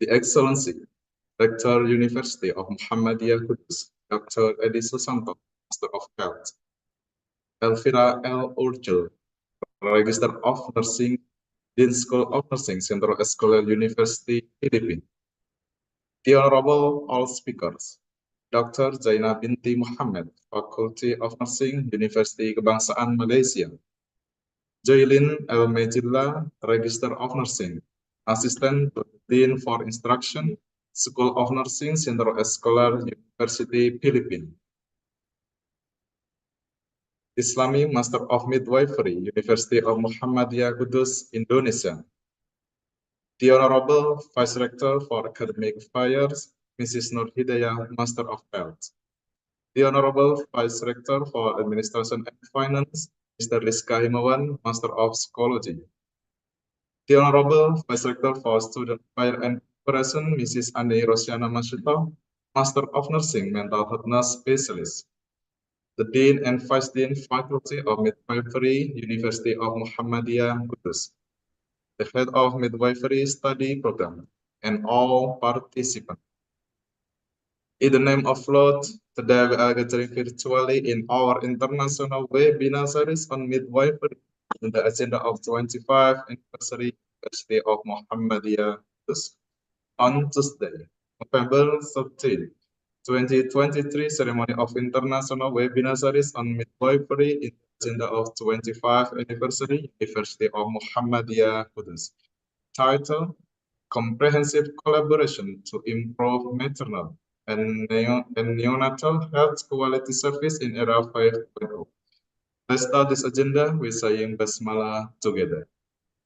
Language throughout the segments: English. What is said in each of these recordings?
The Excellency, Rector University of Muhammadiyah Kudus, Dr. Edi Susanto, Master of Health, Elvira L. Urgel, Register of Nursing, Dean School of Nursing, Central Escolar University, Philippines. The Honorable all speakers, Dr. Zainab Binti Muhammad, Faculty of Nursing, University Kebangsaan Malaysia. Jailin L. Majilla, Register of Nursing, Assistant Dean for Instruction, School of Nursing, Central Escolar University, Philippines. Islami Master of Midwifery, University of Muhammadiyah Kudus, Indonesia. The Honorable Vice Rector for Academic Affairs, Mrs. Nur Hidayah, Master of Health. The Honorable Vice Rector for Administration and Finance, Mr. Rizka Himawan, Master of Psychology. The Honorable Vice Rector for Student Affairs and Cooperation, Mrs. Ani Rosiana Masuto, Master of Nursing, Mental Health Nurse Specialist. The Dean and Vice Dean, Faculty of Midwifery, University of Muhammadiyah Kudus. The Head of Midwifery Study Program, and all participants. In the name of Lord, today we are gathering virtually in our international webinar series on midwifery in the agenda of 25th anniversary University of Muhammadiyah Kudus. On Tuesday, November 13, 2023, ceremony of international webinar series on midwifery in the agenda of 25th anniversary University of Muhammadiyah Kudus. Title: Comprehensive Collaboration to Improve Maternal and Neonatal Health Quality Service in Era 5.0. Let's start this agenda with saying Basmalah together.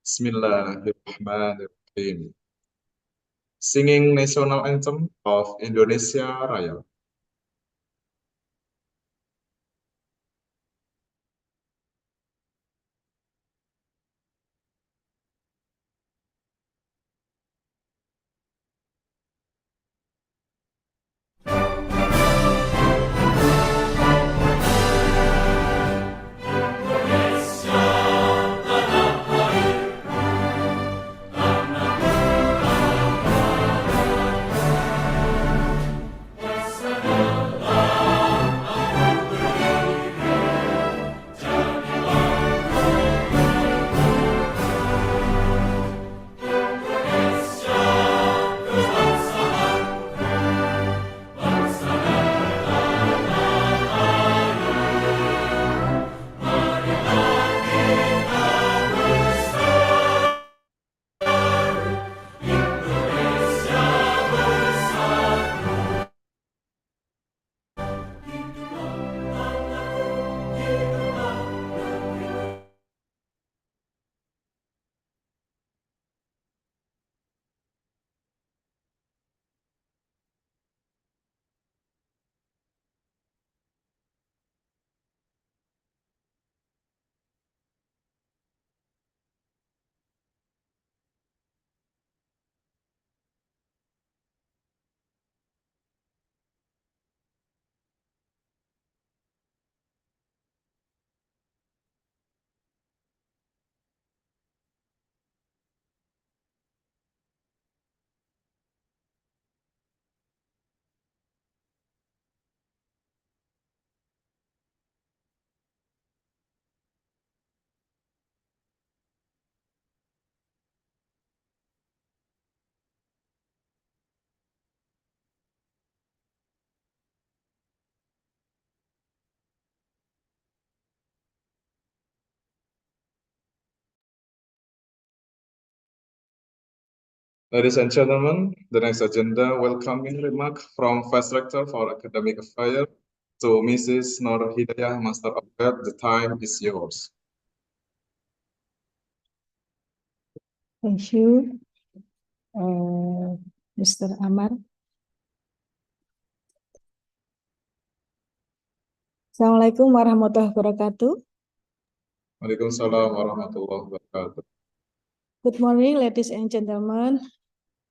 Bismillahirrahmanirrahim. Singing National Anthem of Indonesia Raya. Ladies and gentlemen, the next agenda welcoming remark from Vice Rector for Academic Affairs to Mrs. Nur Hidayah, Master of Health. The time is yours. Thank you, Mr. Amar. Assalamualaikum warahmatullahi wabarakatuh. Waalaikumsalam warahmatullahi wabarakatuh. Good morning, ladies and gentlemen.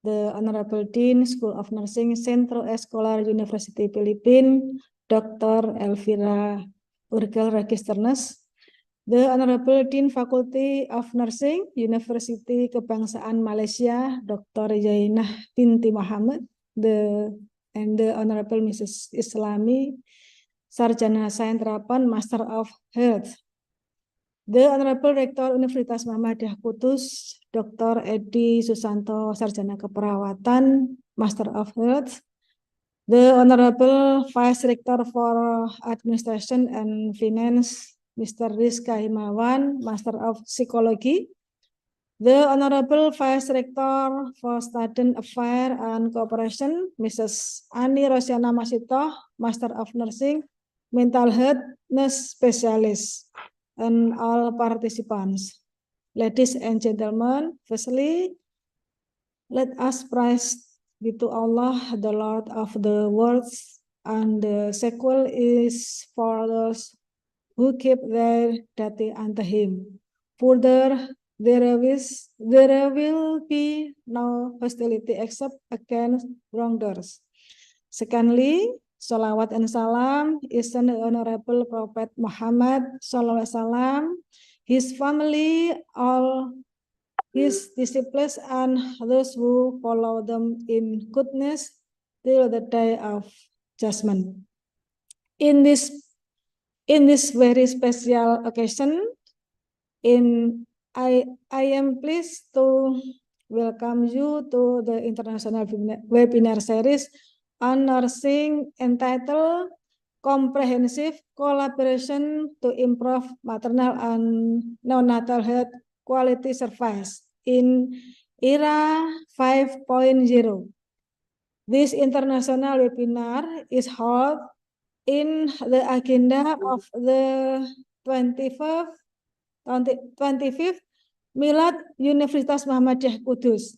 The Honorable Dean, School of Nursing, Central Escolar University, Philippines, Dr. Elvira Urgel, Register Nurse, The Honorable Dean Faculty of Nursing, University Kebangsaan Malaysia, Dr. Jainah binti Muhammad, and the Honorable Mrs. Islami, Sarjana Sains Terapan, Master of Health. The Honorable Rector Universitas Muhammadiyah Kudus, Dr. Edi Susanto, Sarjana Keperawatan, Master of Health. The Honorable Vice Rector for Administration and Finance, Mr. Rizka Himawan, Master of Psychology. The Honorable Vice Rector for Student Affairs and Cooperation, Mrs. Ani Rosiana Masito, Master of Nursing, Mental Health Nurse Specialist, and all participants. Ladies and gentlemen, firstly, let us praise be to Allah, the Lord of the worlds, and the sequel is for those who keep their duty unto Him. Further, there will be no hostility except against wrongdoers. Secondly, salawat and salam is on the Honorable Prophet Muhammad Sallallahu Alaihi Wasallam, his family, all his disciples, and those who follow them in goodness till the day of judgment. In this very special occasion, I am pleased to welcome you to the international webinar series on nursing entitled Comprehensive Collaboration to Improve Maternal and Neonatal Health Quality Service in Era 5.0. This international webinar is held in the agenda of the 25th Milad Universitas Muhammadiyah Kudus.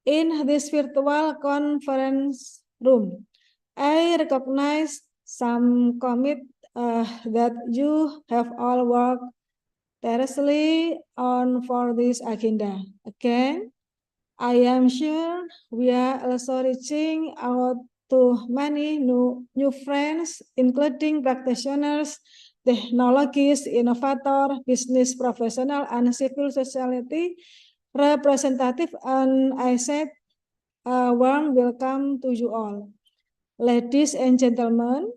In this virtual conference room, I recognize some commit that you have all worked tirelessly on for this agenda. Again, I am sure we are also reaching out to many new friends, including practitioners, technologists, innovators, business professionals, and civil society representative. And I said, warm welcome to you all. Ladies and gentlemen,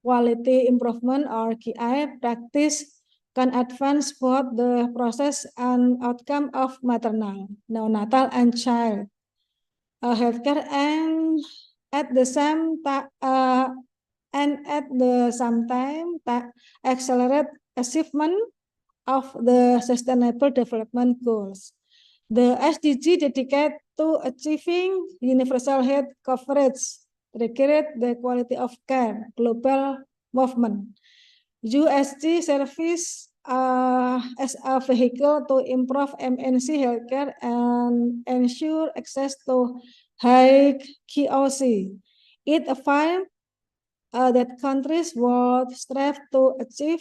quality improvement or QI practice can advance both the process and outcome of maternal, neonatal, and child healthcare, and at the same time accelerate achievement of the Sustainable Development Goals. The SDG dedicated to achieving universal health coverage regulate the quality of care global movement. USG service as a vehicle to improve MNC healthcare and ensure access to high QoC. It affirms that countries would strive to achieve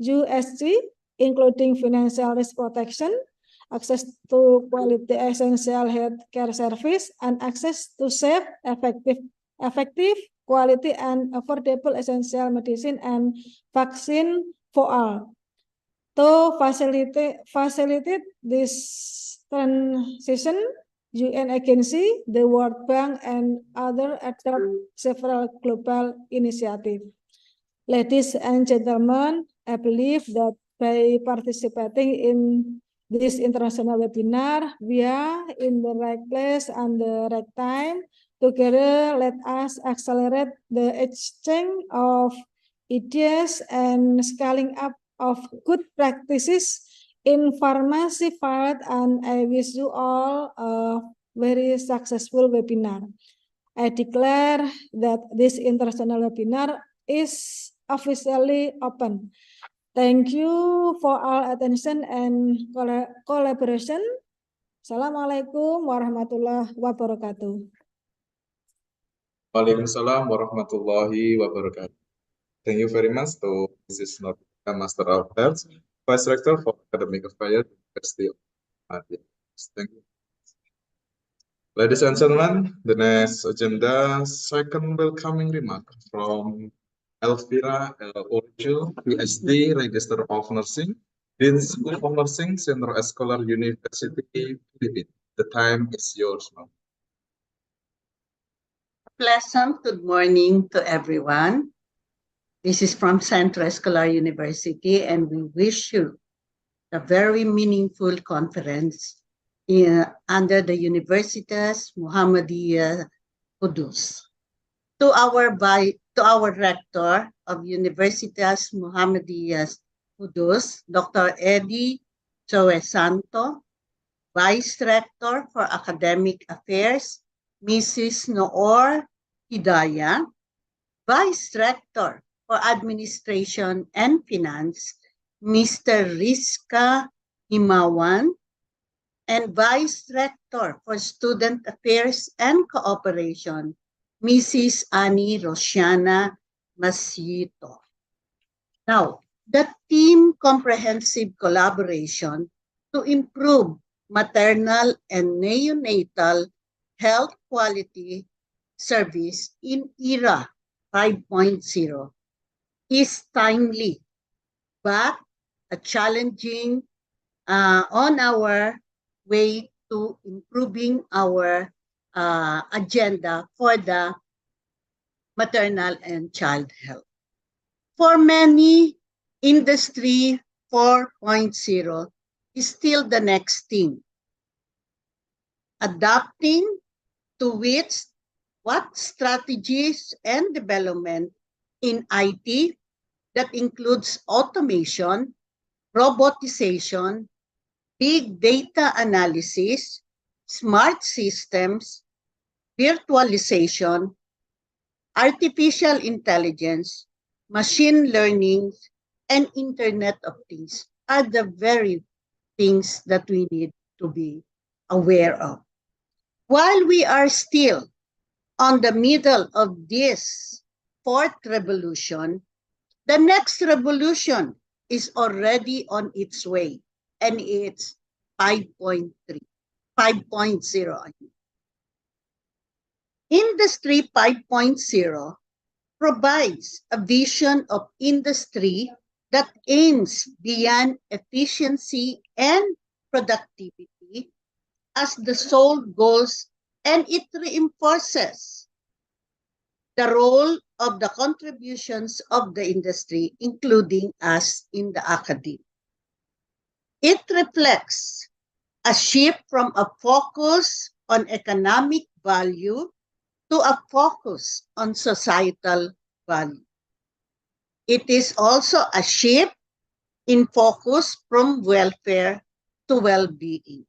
USG, including financial risk protection, access to quality essential healthcare service, and access to safe, effective, quality, and affordable essential medicine and vaccine for all. To facilitate this transition, UN agency, the World Bank, and other adopt several global initiatives. Ladies and gentlemen, I believe that by participating in this international webinar, we are in the right place and the right time. Together, let us accelerate the exchange of ideas and scaling up of good practices in pharmacy field, and I wish you all a very successful webinar. I declare that this international webinar is officially open. Thank you for all attention and collaboration. Assalamualaikum warahmatullahi wabarakatuh. Waalaikumsalam warahmatullahi wabarakatuh. Thank you very much to Mrs. Nordika, Master of Health, Vice Rector for Academic Affairs, University of Muhammadiyah. Thank you. Ladies and gentlemen, the next agenda, second welcoming remark from Elvira Orjo, PhD, Register of Nursing, Dean School of Nursing, Central Escolar University, Philippines. The time is yours, ma'am. Pleasant good morning to everyone. This is from Central Escolar University, and we wish you a very meaningful conference under the Universitas Muhammadiyah Kudus. To our rector of Universitas Muhammadiyah Kudus, Dr. Eddie Choe Santo, Vice Rector for Academic Affairs, Mrs. Noor Hidayah, Vice Rector for Administration and Finance, Mr. Rizka Himawan, and Vice Rector for Student Affairs and Cooperation, Mrs. Annie Rosiana Masito. Now, the team comprehensive collaboration to improve maternal and neonatal health quality service in era 5.0 is timely, but a challenging on our way to improving our agenda for the maternal and child health. For many, Industry 4.0 is still the next thing. Adapting to which what strategies and development in IT that includes automation, robotization, big data analysis, smart systems, virtualization, artificial intelligence, machine learning, and Internet of Things are the very things that we need to be aware of. While we are still on the middle of this fourth revolution, the next revolution is already on its way, and it's 5.3, 5.0. Industry 5.0 provides a vision of industry that aims beyond efficiency and productivity as the sole goals, and it reinforces the role of the contributions of the industry, including us in the academy. It reflects a shift from a focus on economic value to a focus on societal value. It is also a shift in focus from welfare to well-being.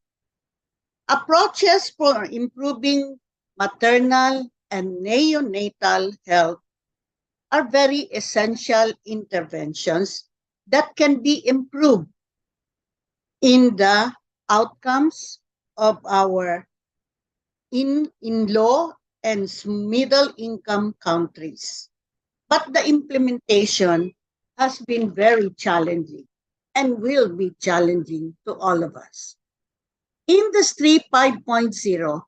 Approaches for improving maternal and neonatal health are very essential interventions that can be improved in the outcomes of our in low and middle income countries. But the implementation has been very challenging and will be challenging to all of us. Industry 5.0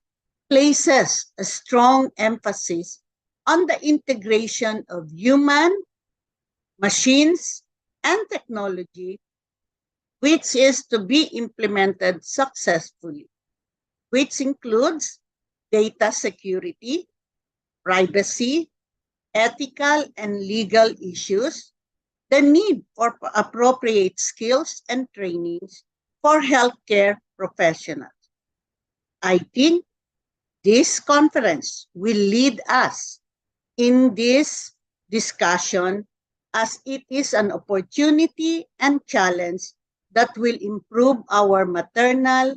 places a strong emphasis on the integration of human, machines, and technology, which is to be implemented successfully, which includes data security, privacy, ethical and legal issues, the need for appropriate skills and trainings for healthcare professionals. I think this conference will lead us in this discussion as it is an opportunity and challenge that will improve our maternal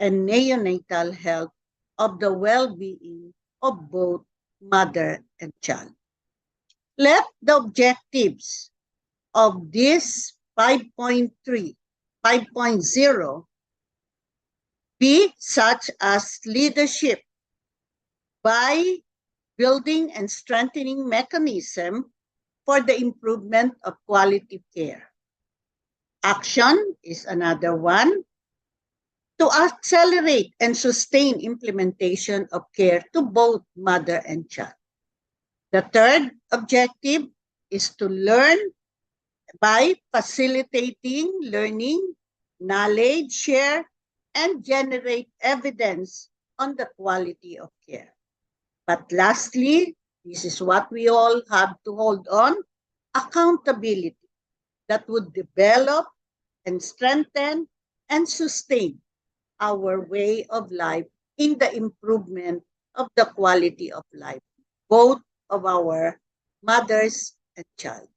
and neonatal health of the well-being of both mother and child. Let the objectives of this 5.3, 5.0 be such as leadership by building and strengthening mechanism for the improvement of quality care. Action is another one, to accelerate and sustain implementation of care to both mother and child. The third objective is to learn by facilitating learning, knowledge share, and generate evidence on the quality of care. But lastly, this is what we all have to hold on, accountability that would develop and strengthen and sustain our way of life in the improvement of the quality of life, both of our mothers and child.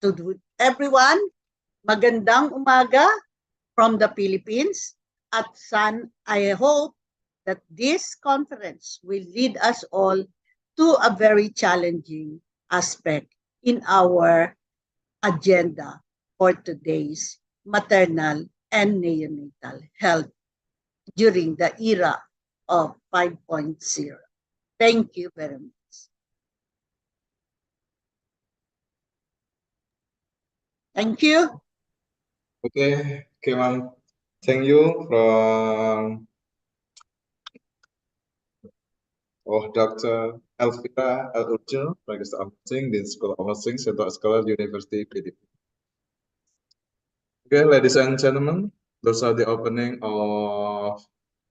To everyone, magandang umaga from the Philippines. At San, I hope that this conference will lead us all to a very challenging aspect in our agenda for today's maternal and neonatal health during the era of 5.0. Thank you very much. Thank you. Okay, ma'am. Thank you from Dr. Elvira L. Urjo, Magister of Nursing, Dean School of Nursing, Central Scholar, University, PDP. Okay, ladies and gentlemen, those are the opening of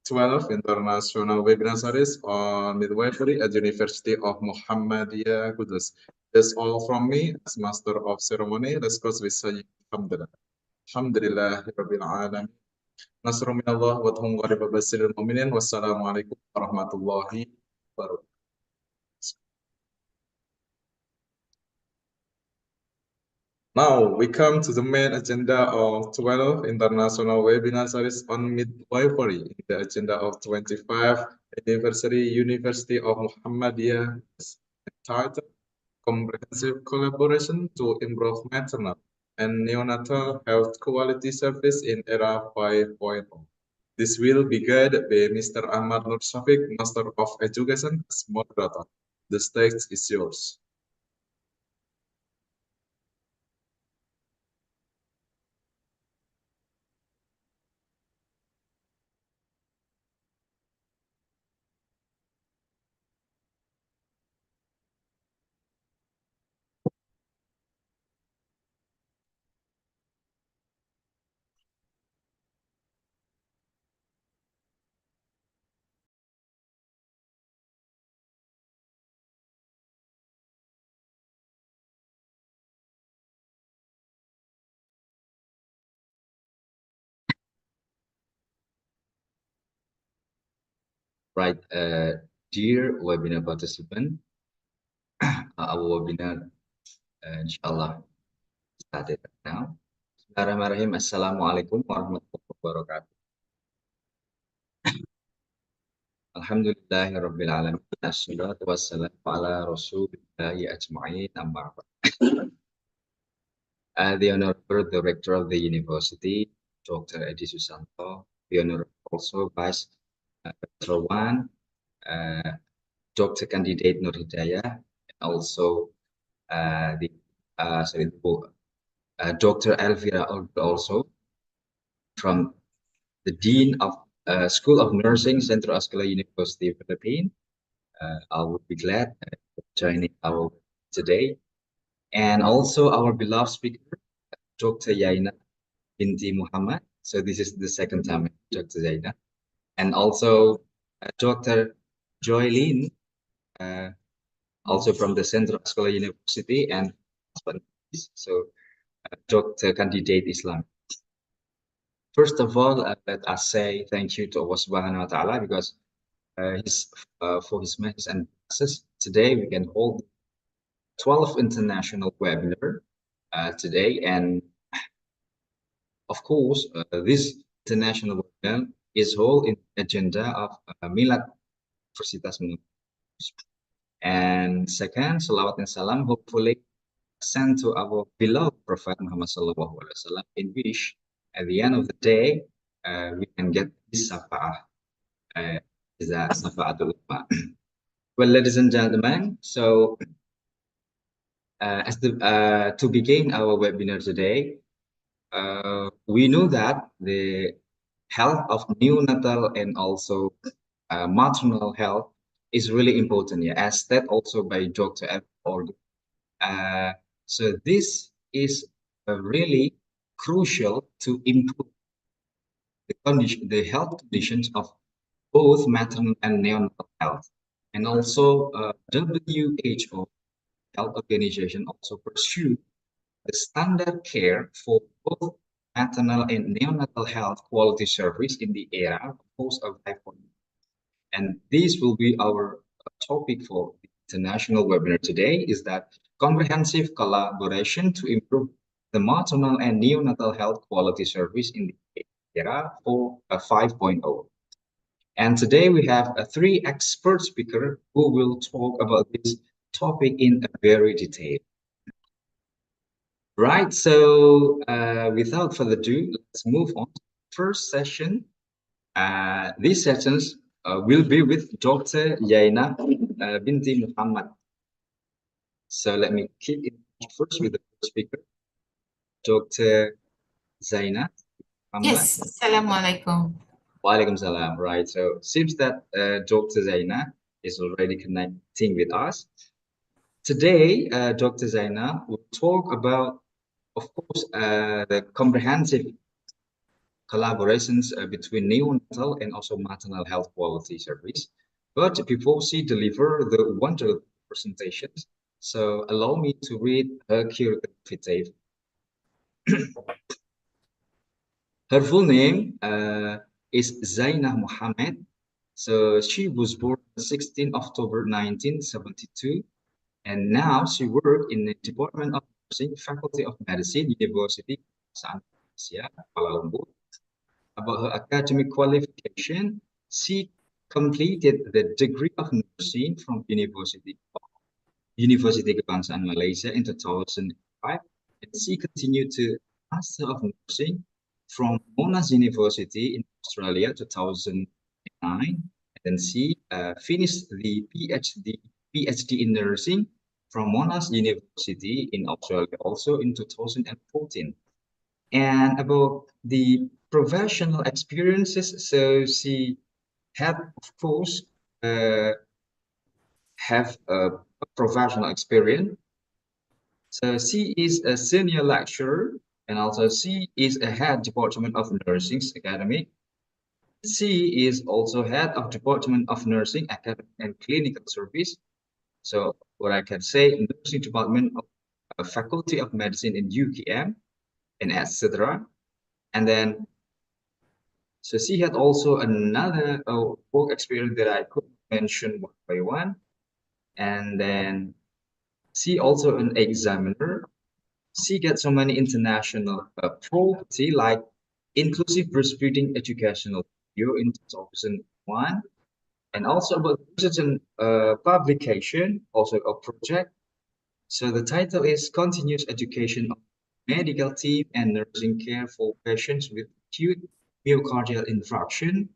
12 international webinar series on midwifery at University of Muhammadiyah, Kudus. That's all from me as Master of Ceremony. Let's close with saying Alhamdulillah. Alhamdulillah, Rabbil Alamin. Nasrul minallah wa dhum wa riba basiril mu'minin. Wassalamualaikum warahmatullahi wabarakatuh. Now we come to the main agenda of 12 international webinar series on midwifery, the agenda of 25th anniversary University of Muhammadiyah, entitled Comprehensive Collaboration to Improve Maternal and Neonatal Health Quality Service in Era 5.0. This will be guided by Mr. Ahmad Nur Shafiq, Master of Education, as moderator. The stage is yours. Right, dear webinar participant, our webinar, inshallah, started now. Bismillahirrahmanirrahim. Assalamualaikum warahmatullahi wabarakatuh. Alhamdulillahirabbil alamin. Assalatu wassalamu ala rasulillahi ajma'in. Amma ba'd. The Honorable Director of the University, Dr. Edi Susanto, the Honorable also Vice Director 1, Dr. Candidate Nur Hidayah, and also Dr. Elvira also from the Dean of School of Nursing, Central Escola University of Philippines. I would be glad joining our today, and also our beloved speaker, Dr. Yaina Binti Muhammad. So this is the second time, Dr. Yaina, and also Dr. Joylene, also from the Central Escola University, and so Dr. Candidate Islam. First of all, let us say thank you to Allah Subhanahu wa Ta'ala, because for His mercy and blessings, today we can hold 12 international webinar today, and of course this international webinar is whole in agenda of Milad Universitas Muhammadiyah. And second, salawat and salam hopefully sent to our beloved Prophet Muhammad Sallallahu Alaihi Wasallam, in which at the end of the day we can get this safa'ah, well, ladies and gentlemen, so to begin our webinar today, we know that the health of neonatal and also maternal health is really important, as stated also by Dr. F. So this is really crucial to improve the health conditions of both maternal and neonatal health. And also WHO Health Organization also pursue the standard care for both maternal and neonatal health quality service in the era of post-arrival. And this will be our topic for the international webinar today, is that comprehensive collaboration to improve the maternal and neonatal health quality service in the era for 5.0. And today we have three expert speakers who will talk about this topic in a very detail. Right, so without further ado, let's move on to the first session. These sessions will be with Dr. Yaina binti Muhammad. So let me kick it first with the first speaker, Dr. Zaina Muhammad. Yes, Assalamualaikum. Waalaikumsalam. Right, so seems that Dr. Zaina is already connecting with us. Today, Dr. Zaina will talk about, of course, the comprehensive collaborations between neonatal and also maternal health quality service. But before she deliver the wonderful presentations, so allow me to read her curriculum vitae. Her full name is Zainah Mohammed. So she was born 16 October 1972, and now she works in the Department of Nursing, Faculty of Medicine, University of Indonesia, Kuala Lumpur. About her academic qualification, she completed the degree of nursing from University Kebangsaan Malaysia in 2005, and she continued to Master of Nursing from Monash University in Australia 2009, and then she finished the PhD in nursing from Monash University in Australia also in 2014. And about the professional experiences, so she had, of course, have a professional experience. So she is a senior lecturer, and also she is a head Department of Nursing Academy. She is also head of Department of Nursing Academy and Clinical Service. So what I can say, Nursing Department of Faculty of Medicine in UKM, and etc. And then, so she had also another work experience that I could mention one by one. And then she also an examiner. She gets so many international property like Inclusive Breastfeeding Educational Video in 2001. And also about certain publication, also a project. So the title is Continuous Education of Medical Team and Nursing Care for Patients with Acute Myocardial Infarction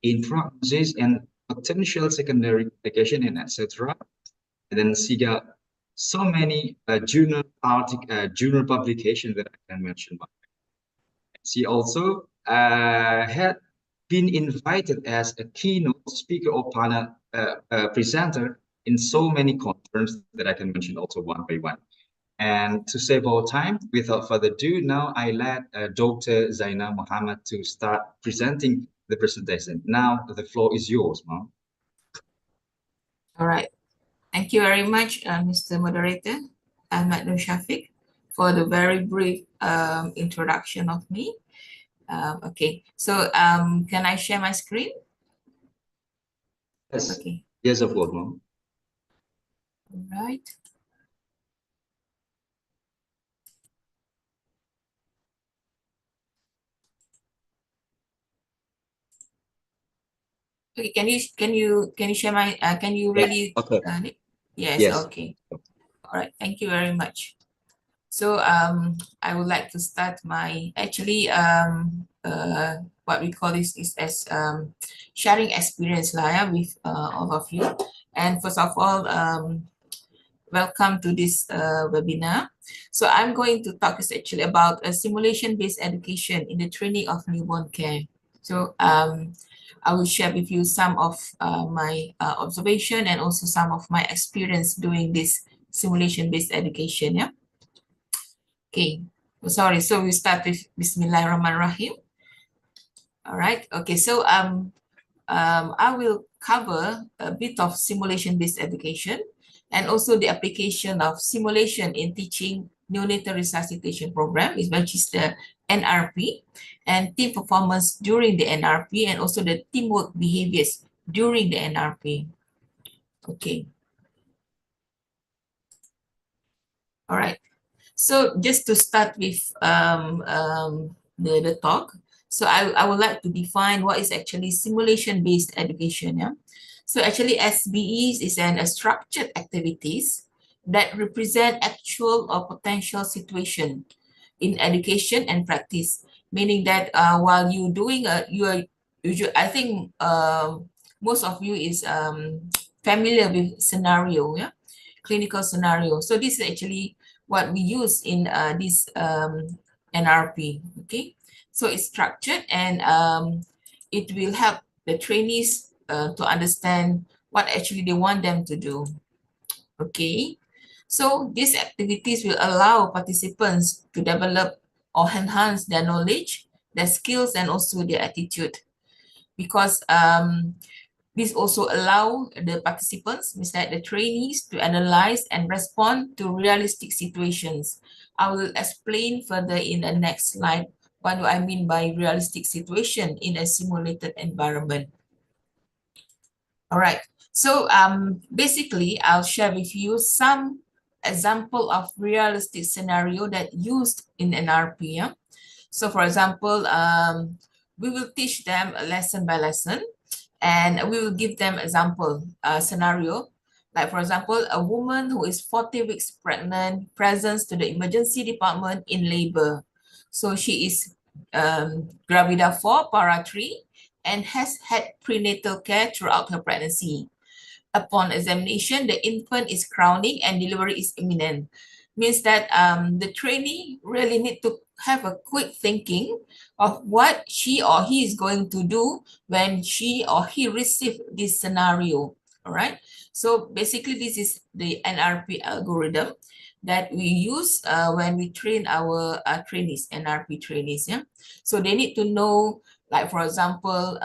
in Prognosis and Potential Secondary Complication, and etc. And then she got so many journal publications that I can mention. She also had been invited as a keynote speaker or panel presenter in so many conferences that I can mention also one by one. And to save our time, without further ado, now I let Dr. Zaina Mohammed to start presenting the presentation. Now the floor is yours, ma'am. All right. Thank you very much, Mr. Moderator, Ahmad Nur Shafiq, for the very brief introduction of me. Okay, so can I share my screen? Yes. Okay. Yes, of course, ma'am. All right. Okay, can you share my can you really Okay. yes, Yes. okay. All right, thank you very much. So I would like to start my what we call this is as sharing experience lah, with all of you. And first of all, welcome to this webinar. So I'm going to talk is actually about a simulation-based education in the training of newborn care. So I will share with you some of my observation and also some of my experience doing this simulation-based education. Yeah. Okay, sorry. So we start with Bismillahirrahmanirrahim. All right. Okay. So I will cover a bit of simulation-based education and also the application of simulation in teaching neonatal resuscitation program, which is the NRP, and team performance during the NRP, and also the teamwork behaviors during the NRP. Okay. All right. So just to start with the talk, so I would like to define what is actually simulation-based education. Yeah? So actually SBEs is a structured activities that represent actual or potential situation in education and practice, meaning that while you doing I think most of you is familiar with scenario, yeah, clinical scenario. So this is actually what we use in this NRP. Okay, so it's structured and it will help the trainees to understand what actually they want them to do. Okay, so these activities will allow participants to develop or enhance their knowledge, their skills, and also their attitude, because this also allow the participants, means that the trainees, to analyze and respond to realistic situations. I will explain further in the next slide what do I mean by realistic situation in a simulated environment. All right, so basically I'll share with you some example of realistic scenario that used in NRP. Yeah? So for example, we will teach them lesson by lesson, and we will give them example scenario. Like for example, a woman who is 40 weeks pregnant presents to the emergency department in labor. So she is gravida 4, para 3, and has had prenatal care throughout her pregnancy. Upon examination, the infant is crowning and delivery is imminent. Means that the trainee really need to have a quick thinking of what she or he is going to do when she or he receive this scenario. All right. So basically, this is the NRP algorithm that we use when we train our trainees, NRP trainees. Yeah. So they need to know, like for example,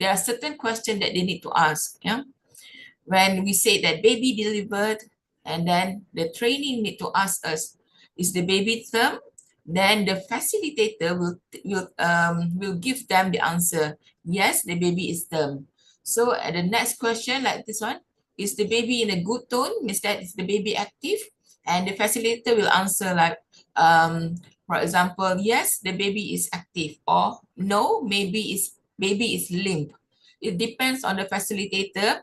there are certain questions that they need to ask. Yeah. When we say that baby delivered, and then the trainee need to ask us, is the baby term? Then the facilitator will give them the answer, yes, the baby is term. So at the next question, like this one, is the baby in a good tone? Means that is the baby active? And the facilitator will answer like, for example, yes, the baby is active, or no, maybe baby is limp. It depends on the facilitator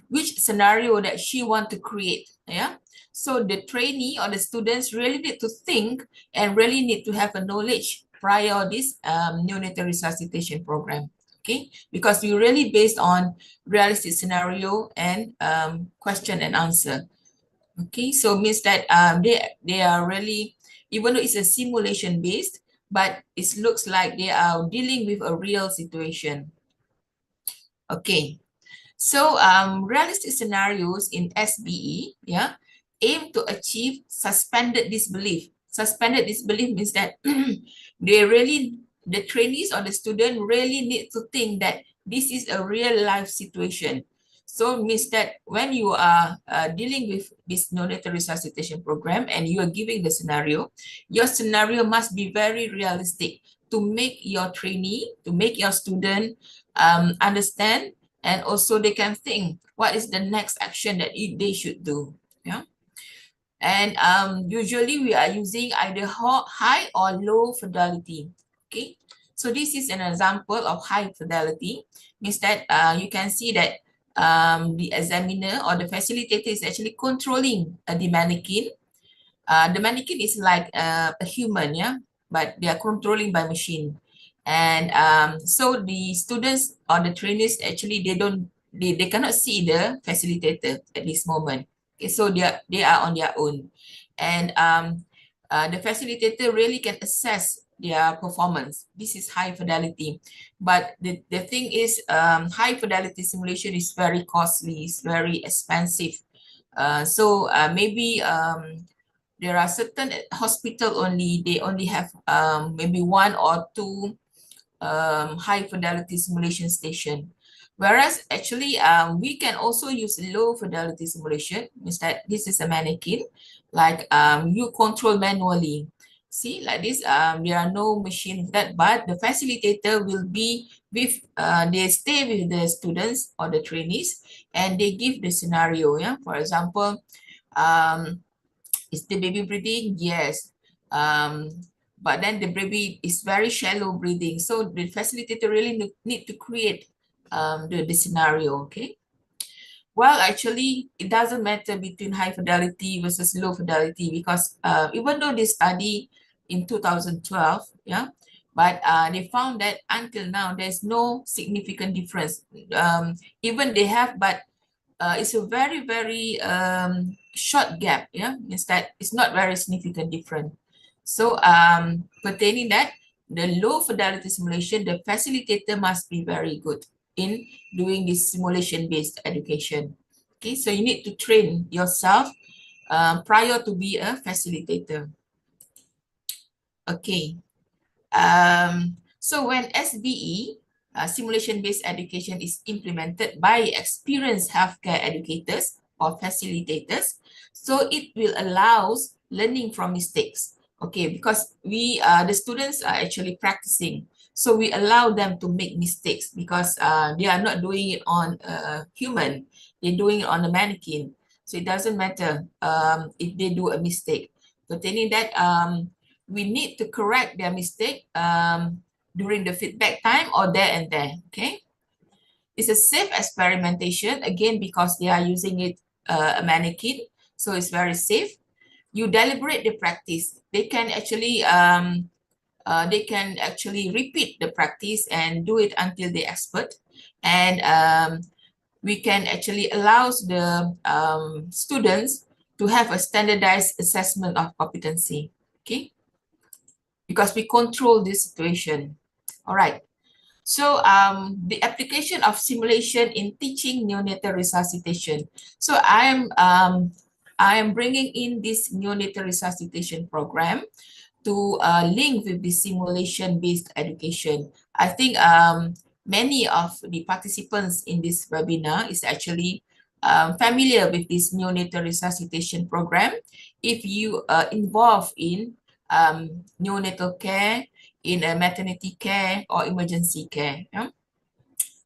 which scenario that she want to create. Yeah. So the trainee or the students really need to think and really need to have a knowledge prior this neonatal resuscitation program. Okay, because we really based on realistic scenario and question and answer. Okay, so means that they are really, even though it's a simulation based, but it looks like they are dealing with a real situation. Okay, so realistic scenarios in SBE, yeah, aim to achieve suspended disbelief. Suspended disbelief means that the trainees or the student really need to think that this is a real life situation. So means that when you are dealing with this neonatal resuscitation program and you are giving the scenario, your scenario must be very realistic to make your trainee, to make your student understand, and also they can think what is the next action that they should do. Yeah. And usually we are using either high or low fidelity. Okay. So this is an example of high fidelity. Means that you can see that the examiner or the facilitator is actually controlling the mannequin. The mannequin is like a human, yeah, but they are controlling by machine. And so the students or the trainees actually they cannot see the facilitator at this moment. Okay, so they are on their own, and the facilitator really can assess their performance. This is high fidelity, but the thing is, high fidelity simulation is very costly, it's very expensive. So maybe there are certain hospital only, they only have maybe 1 or 2 high fidelity simulation station. Whereas actually we can also use low fidelity simulation, means that this is a mannequin, like you control manually. See, like this, there are no machines that, but the facilitator will be with, they stay with the students or the trainees, and they give the scenario, yeah. For example, is the baby breathing? Yes. But then the baby is very shallow breathing. So the facilitator really need to create the scenario, okay? Well, actually, it doesn't matter between high fidelity versus low fidelity, because even though they study in 2012, yeah, but they found that until now, there's no significant difference. Even they have, but it's a very, very short gap, yeah, means that it's not very significant different. So pertaining that, the low fidelity simulation, the facilitator must be very good in doing this simulation-based education. Okay, so you need to train yourself prior to be a facilitator. Okay, so when SBE, simulation-based education, is implemented by experienced healthcare educators or facilitators, so it will allow learning from mistakes. Okay, because we, the students are actually practicing, so we allow them to make mistakes, because they are not doing it on a human, they're doing it on a mannequin. So it doesn't matter if they do a mistake. Pertaining that, we need to correct their mistake during the feedback time or there and there, okay? It's a safe experimentation, again, because they are using it, a mannequin, so it's very safe. You deliberate the practice. They can actually repeat the practice and do it until they're expert. And we can actually allow the students to have a standardized assessment of competency, okay? Because we control this situation. All right. So the application of simulation in teaching neonatal resuscitation. So I am bringing in this neonatal resuscitation program to link with the simulation-based education. I think many of the participants in this webinar is actually familiar with this neonatal resuscitation program. If you are involved in neonatal care, in a maternity care or emergency care. Yeah?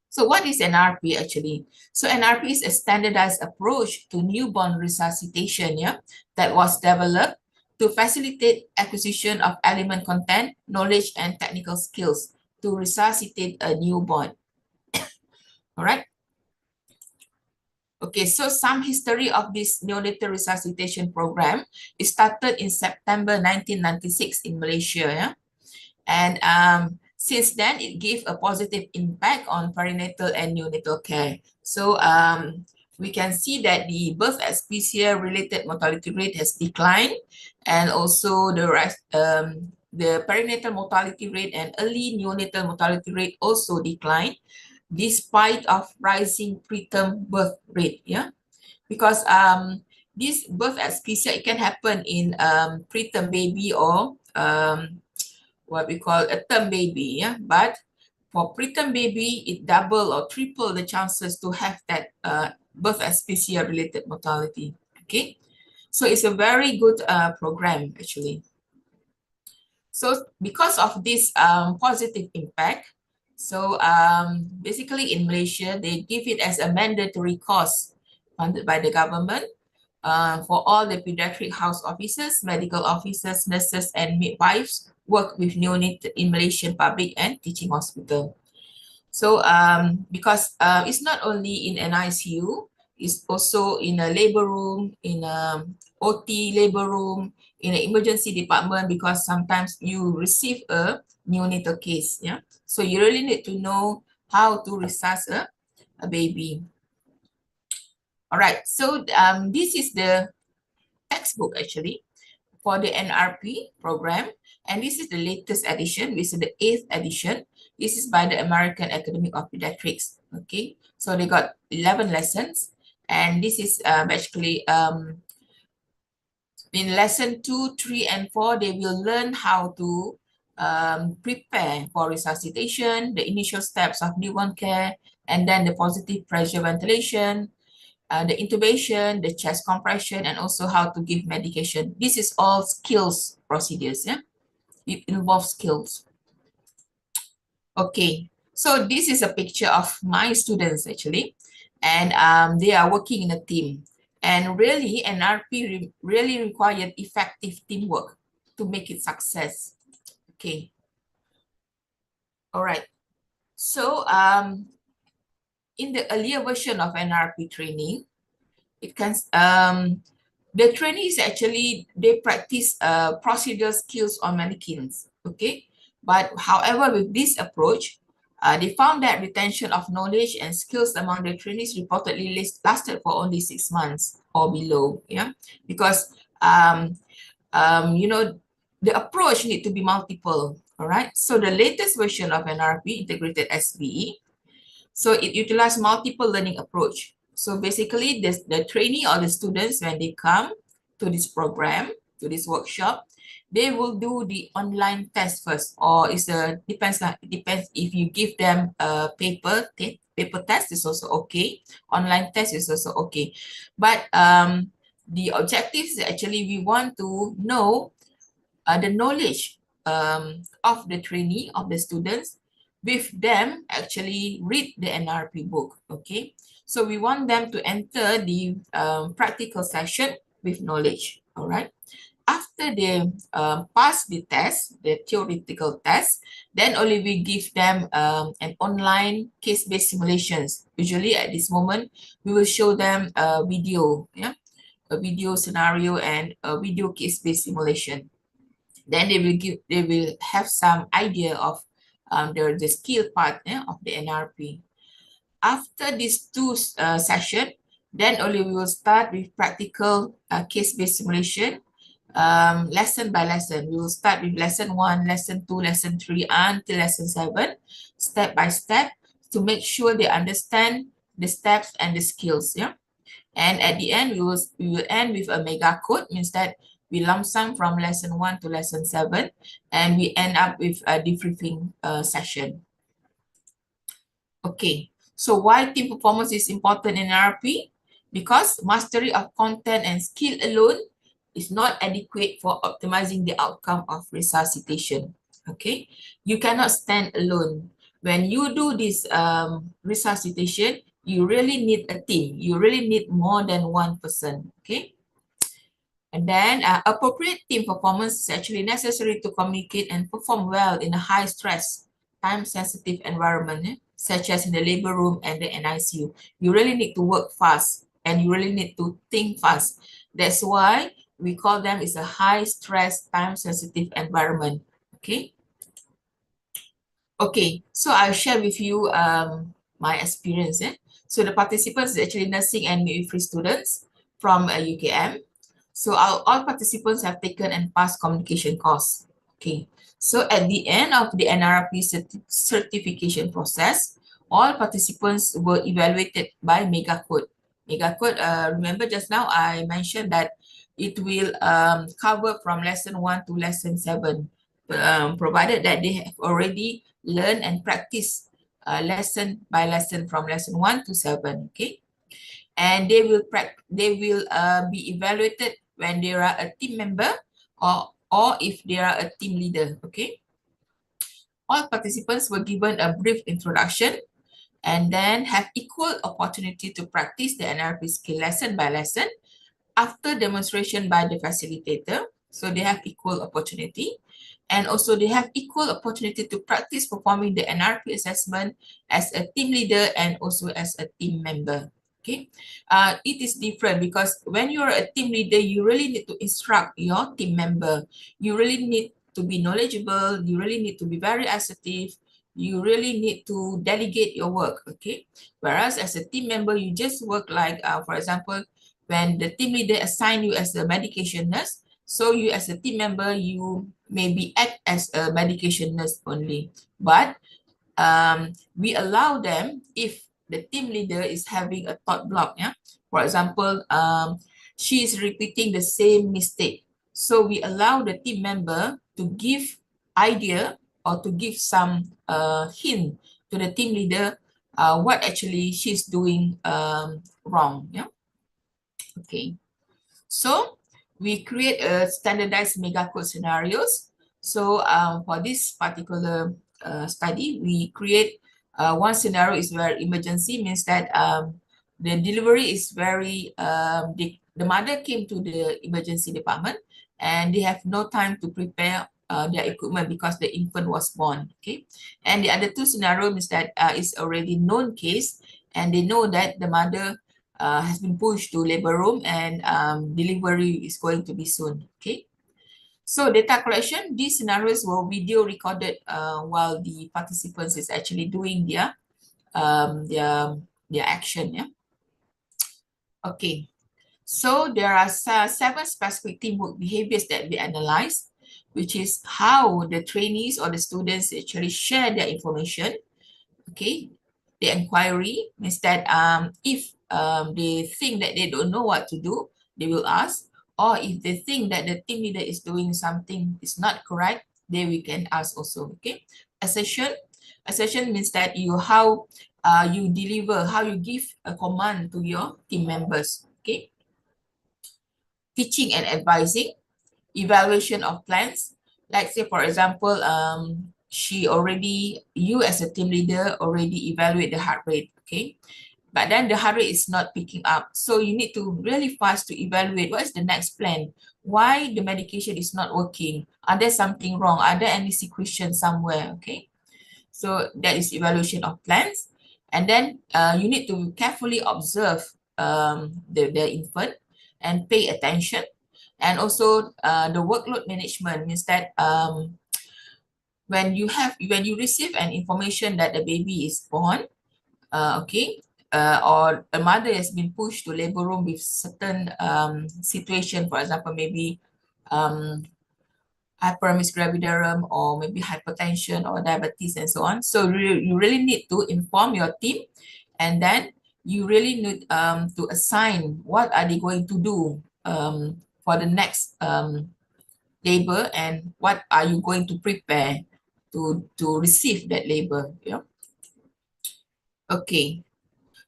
So what is NRP actually? So NRP is a standardized approach to newborn resuscitation, yeah, that was developed to facilitate acquisition of element content, knowledge, and technical skills to resuscitate a newborn. All right. Okay, so some history of this neonatal resuscitation program. It started in September 1996 in Malaysia, yeah? And since then, it gave a positive impact on perinatal and neonatal care. So we can see that the birth asphyxia-related mortality rate has declined, and also the perinatal mortality rate and early neonatal mortality rate also declined, despite of rising preterm birth rate, yeah? Because this birth asphyxia, it can happen in preterm baby or what we call a term baby, yeah? But for preterm baby, it double or triple the chances to have that birth asphyxia related mortality, okay? So it's a very good program actually. So because of this positive impact, so basically in Malaysia, they give it as a mandatory course funded by the government for all the pediatric house officers, medical officers, nurses, and midwives work with neonate in Malaysian public and teaching hospital. So because it's not only in an ICU, it's also in a labor room, in a OT labor room, in an emergency department, because sometimes you receive a neonatal case, yeah? So you really need to know how to resuscitate a baby. All right, so this is the textbook actually for the NRP program, and this is the latest edition, which is the 8th edition. This is by the American Academy of Pediatrics, okay? So they got 11 lessons, and this is basically In lesson 2, 3, and 4, they will learn how to prepare for resuscitation, the initial steps of newborn care, and then the positive pressure ventilation, the intubation, the chest compression, and also how to give medication. This is all skills procedures. Yeah, it involves skills. Okay, so this is a picture of my students actually, and they are working in a team. And really, NRP really required effective teamwork to make it success. Okay. All right. So in the earlier version of NRP training, it can the trainees actually they practice procedural skills on mannequins. Okay, but however, with this approach, they found that retention of knowledge and skills among the trainees reportedly lasted for only 6 months or below. Yeah, because you know, the approach need to be multiple. All right. So the latest version of NRP, integrated SBE, so it utilizes multiple learning approach. So basically, the trainee or the students, when they come to this program, to this workshop, they will do the online test first, or depends if you give them a paper test is also okay. Online test is also okay. But the objective is actually we want to know the knowledge of the trainee, of the students, with them actually read the NRP book, okay? So we want them to enter the practical session with knowledge, all right? After they pass the test, the theoretical test, then only we give them an online case-based simulations. Usually at this moment, we will show them a video, yeah? A video scenario and a video case-based simulation. Then they will have some idea of the skill part of the NRP. After these two sessions, then only we will start with practical case-based simulation, lesson by lesson. We will start with lesson 1, lesson 2, lesson 3, until lesson 7, step by step, to make sure they understand the steps and the skills. Yeah. And at the end, we will end with a mega code, means that we lump sum from lesson 1 to lesson 7, and we end up with a debriefing session. Okay, so why team performance is important in NRP? Because mastery of content and skill alone is not adequate for optimizing the outcome of resuscitation. Okay, you cannot stand alone. When you do this resuscitation, you really need a team. You really need more than one person. Okay. And then appropriate team performance is actually necessary to communicate and perform well in a high stress, time-sensitive environment, such as in the labor room and the NICU. You really need to work fast and you really need to think fast. That's why we call them is a high stress, time-sensitive environment. Okay. Okay, so I'll share with you my experience. So the participants is actually nursing and midwifery students from UKM. So all participants have taken and passed communication course. Okay, so at the end of the NRP certification process, all participants were evaluated by Mega Code. Mega Code, remember just now I mentioned that it will cover from lesson 1 to lesson 7, provided that they have already learned and practiced lesson by lesson from lesson 1 to 7. Okay, and they will be evaluated when they are a team member or if they are a team leader. Okay, all participants were given a brief introduction and then have equal opportunity to practice the NRP skill lesson by lesson after demonstration by the facilitator. So they have equal opportunity, and also they have equal opportunity to practice performing the NRP assessment as a team leader and also as a team member. Okay, it is different because when you're a team leader, you really need to instruct your team member. You really need to be knowledgeable. You really need to be very assertive. You really need to delegate your work. Okay, whereas as a team member, you just work like, for example, when the team leader assign you as a medication nurse, so you as a team member, you maybe act as a medication nurse only. But we allow them if the team leader is having a thought block. Yeah, for example, she is repeating the same mistake. So we allow the team member to give idea or to give some hint to the team leader what actually she's doing wrong. Yeah. Okay. So we create a standardized mega code scenarios. So for this particular study, we create one scenario is where emergency means that the delivery is very, the mother came to the emergency department and they have no time to prepare their equipment because the infant was born, okay? And the other two scenario means that it's already known case and they know that the mother has been pushed to labor room and delivery is going to be soon, okay? So data collection, these scenarios were video recorded while the participants is actually doing their action, yeah? Okay, so there are 7 specific teamwork behaviors that we analyze, which is how the trainees or the students actually share their information, okay? The inquiry means that if they think that they don't know what to do, they will ask, or if they think that the team leader is doing something is not correct, then we can ask also, okay? Assertion means that how you deliver, how you give a command to your team members, okay? Teaching and advising, evaluation of plans. Like say, for example, you as a team leader already evaluate the heart rate, okay? But then the heart rate is not picking up. So you need to really fast to evaluate what is the next plan. Why the medication is not working? Are there something wrong? Are there any secretion somewhere, okay? So that is evaluation of plans. And then you need to carefully observe the infant and pay attention. And also the workload management means that when you receive an information that the baby is born, okay, or a mother has been pushed to labor room with certain situation, for example, maybe hyperemesis gravidarum or maybe hypertension or diabetes and so on. So you really need to inform your team, and then you really need to assign what are they going to do for the next labor and what are you going to prepare to receive that labor. Yeah. Okay.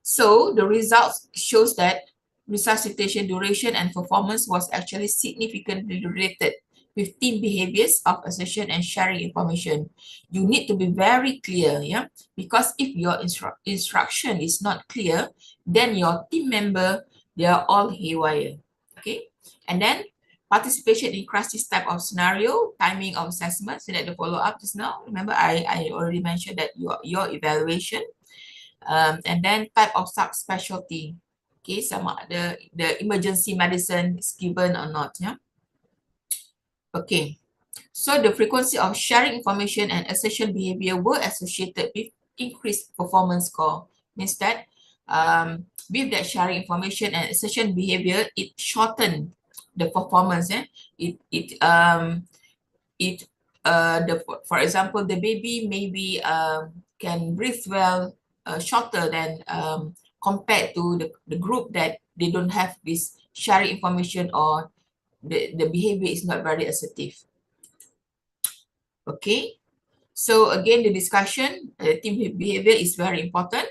So the results shows that resuscitation duration and performance was actually significantly related with team behaviors of assertion and sharing information. You need to be very clear, yeah, because if your instruction is not clear, then your team member, they are all haywire, okay? And then participation in crisis type of scenario, timing of assessment, so that the follow-up just now, remember I already mentioned that your evaluation, and then type of subspecialty, okay, some the emergency medicine is given or not, yeah. Okay, so the frequency of sharing information and assertion behavior were associated with increased performance score. Means that with that sharing information and assertion behavior, it shortened the performance. For example, the baby maybe can breathe well shorter than compared to the group that they don't have this sharing information or the behavior is not very assertive. Okay, so again, the discussion, team behavior is very important,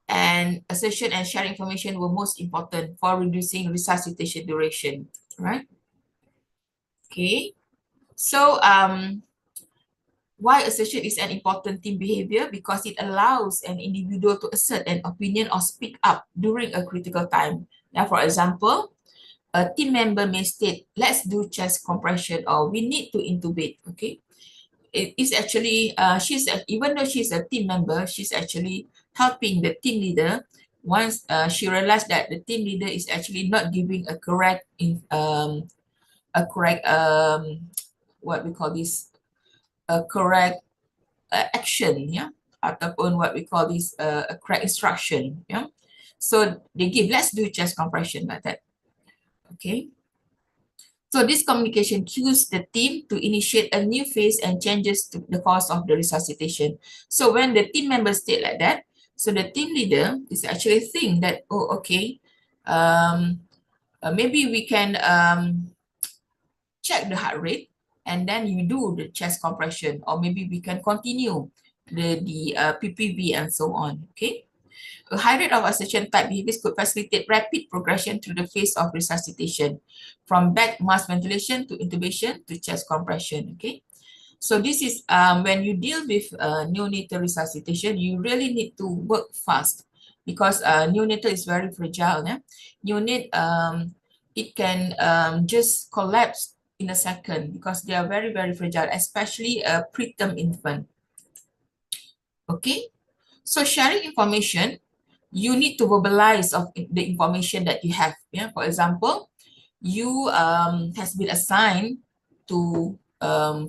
and assertion and sharing information were most important for reducing resuscitation duration, right? Okay, so why assertion is an important team behavior? Because it allows an individual to assert an opinion or speak up during a critical time. Now, for example, a team member may state, let's do chest compression, or we need to intubate, okay? It is actually, even though she's a team member, she's actually helping the team leader once she realized that the team leader is actually not giving a correct, what we call this, a correct action, yeah, ataupun what we call this a correct instruction, yeah. So they give, let's do chest compression like that, okay. So this communication cues the team to initiate a new phase and changes to the course of the resuscitation. So when the team members state like that, so the team leader is actually think that, oh, okay, maybe we can check the heart rate and then you do the chest compression, or maybe we can continue the PPV and so on. Okay. A high rate of oxygen type behaviors could facilitate rapid progression through the phase of resuscitation, from back mask ventilation to intubation to chest compression. Okay. So this is when you deal with neonatal resuscitation, you really need to work fast because neonatal is very fragile. Yeah? Neonate, it can just collapse in a second because they are very, very fragile, especially a preterm infant. Okay, so sharing information, you need to verbalize of the information that you have. Yeah, for example, you has been assigned to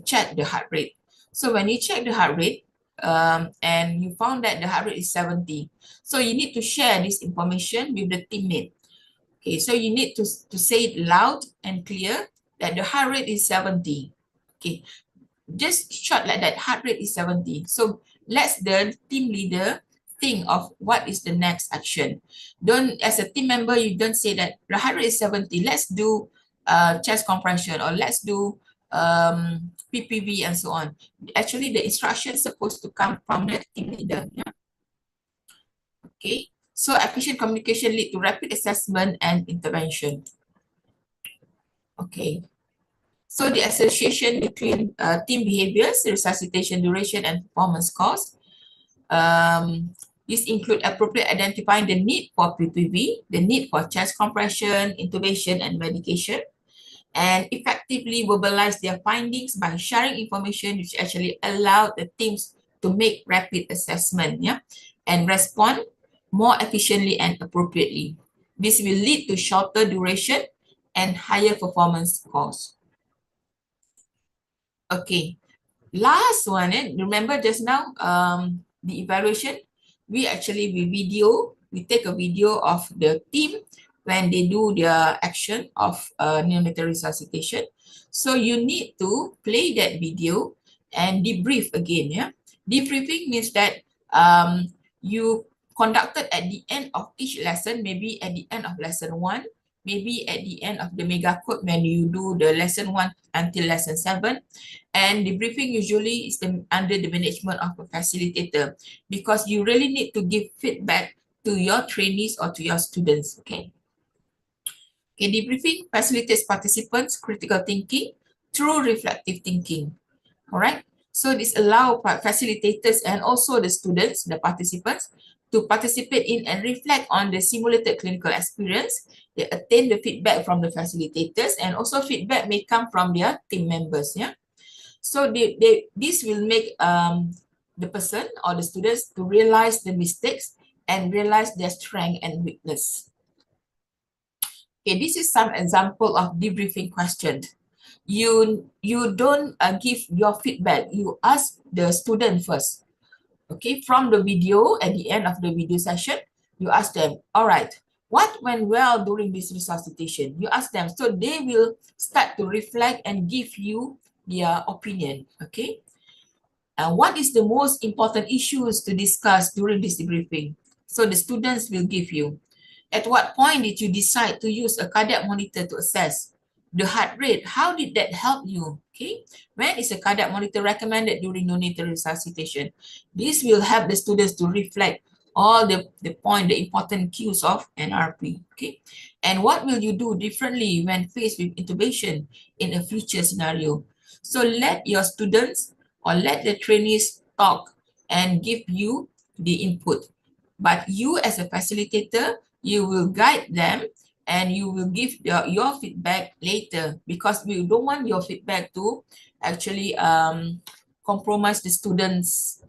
check the heart rate. So when you check the heart rate and you found that the heart rate is 70, so you need to share this information with the teammate. Okay, so you need to say it loud and clear that the heart rate is 70. Okay, just short like that, heart rate is 70. So let the team leader think of what is the next action. Don't, as a team member, you don't say that the heart rate is 70, let's do chest compression, or let's do PPV and so on. Actually, the instruction is supposed to come from the team leader. Yeah? Okay, so efficient communication lead to rapid assessment and intervention. Okay. So the association between team behaviors, resuscitation duration, and performance cost. These include appropriate identifying the need for PPV, the need for chest compression, intubation, and medication, and effectively verbalize their findings by sharing information which actually allow the teams to make rapid assessment, yeah, and respond more efficiently and appropriately. This will lead to shorter duration and higher performance costs. Okay, last one, remember just now the evaluation, we take a video of the team when they do their action of neonatal resuscitation. So you need to play that video and debrief again. Yeah, debriefing means that you conducted at the end of each lesson, maybe at the end of lesson 1, maybe at the end of the mega code when you do the lesson 1 until lesson 7. And the briefing usually is under the management of a facilitator, because you really need to give feedback to your trainees or to your students. Okay. Okay, debriefing facilitates participants' critical thinking through reflective thinking. All right. So this allows facilitators and also the students, the participants, to participate in and reflect on the simulated clinical experience. They attain the feedback from the facilitators, and also feedback may come from their team members. Yeah. So this will make the person or the students to realize the mistakes and realize their strength and weakness. Okay, this is some example of debriefing question. You don't give your feedback. You ask the student first. Okay, from the video, at the end of the video session, you ask them, all right, what went well during this resuscitation? You ask them, so they will start to reflect and give you their opinion. Okay, and what is the most important issues to discuss during this debriefing? So the students will give you. At what point did you decide to use a cardiac monitor to assess the heart rate? How did that help you? Okay, when is a cardiac monitor recommended during neonatal resuscitation? This will help the students to reflect all the important cues of NRP. Okay, and what will you do differently when faced with intubation in a future scenario? So let your students or let the trainees talk and give you the input. But you as a facilitator, you will guide them and you will give your feedback later, because we don't want your feedback to actually compromise the students'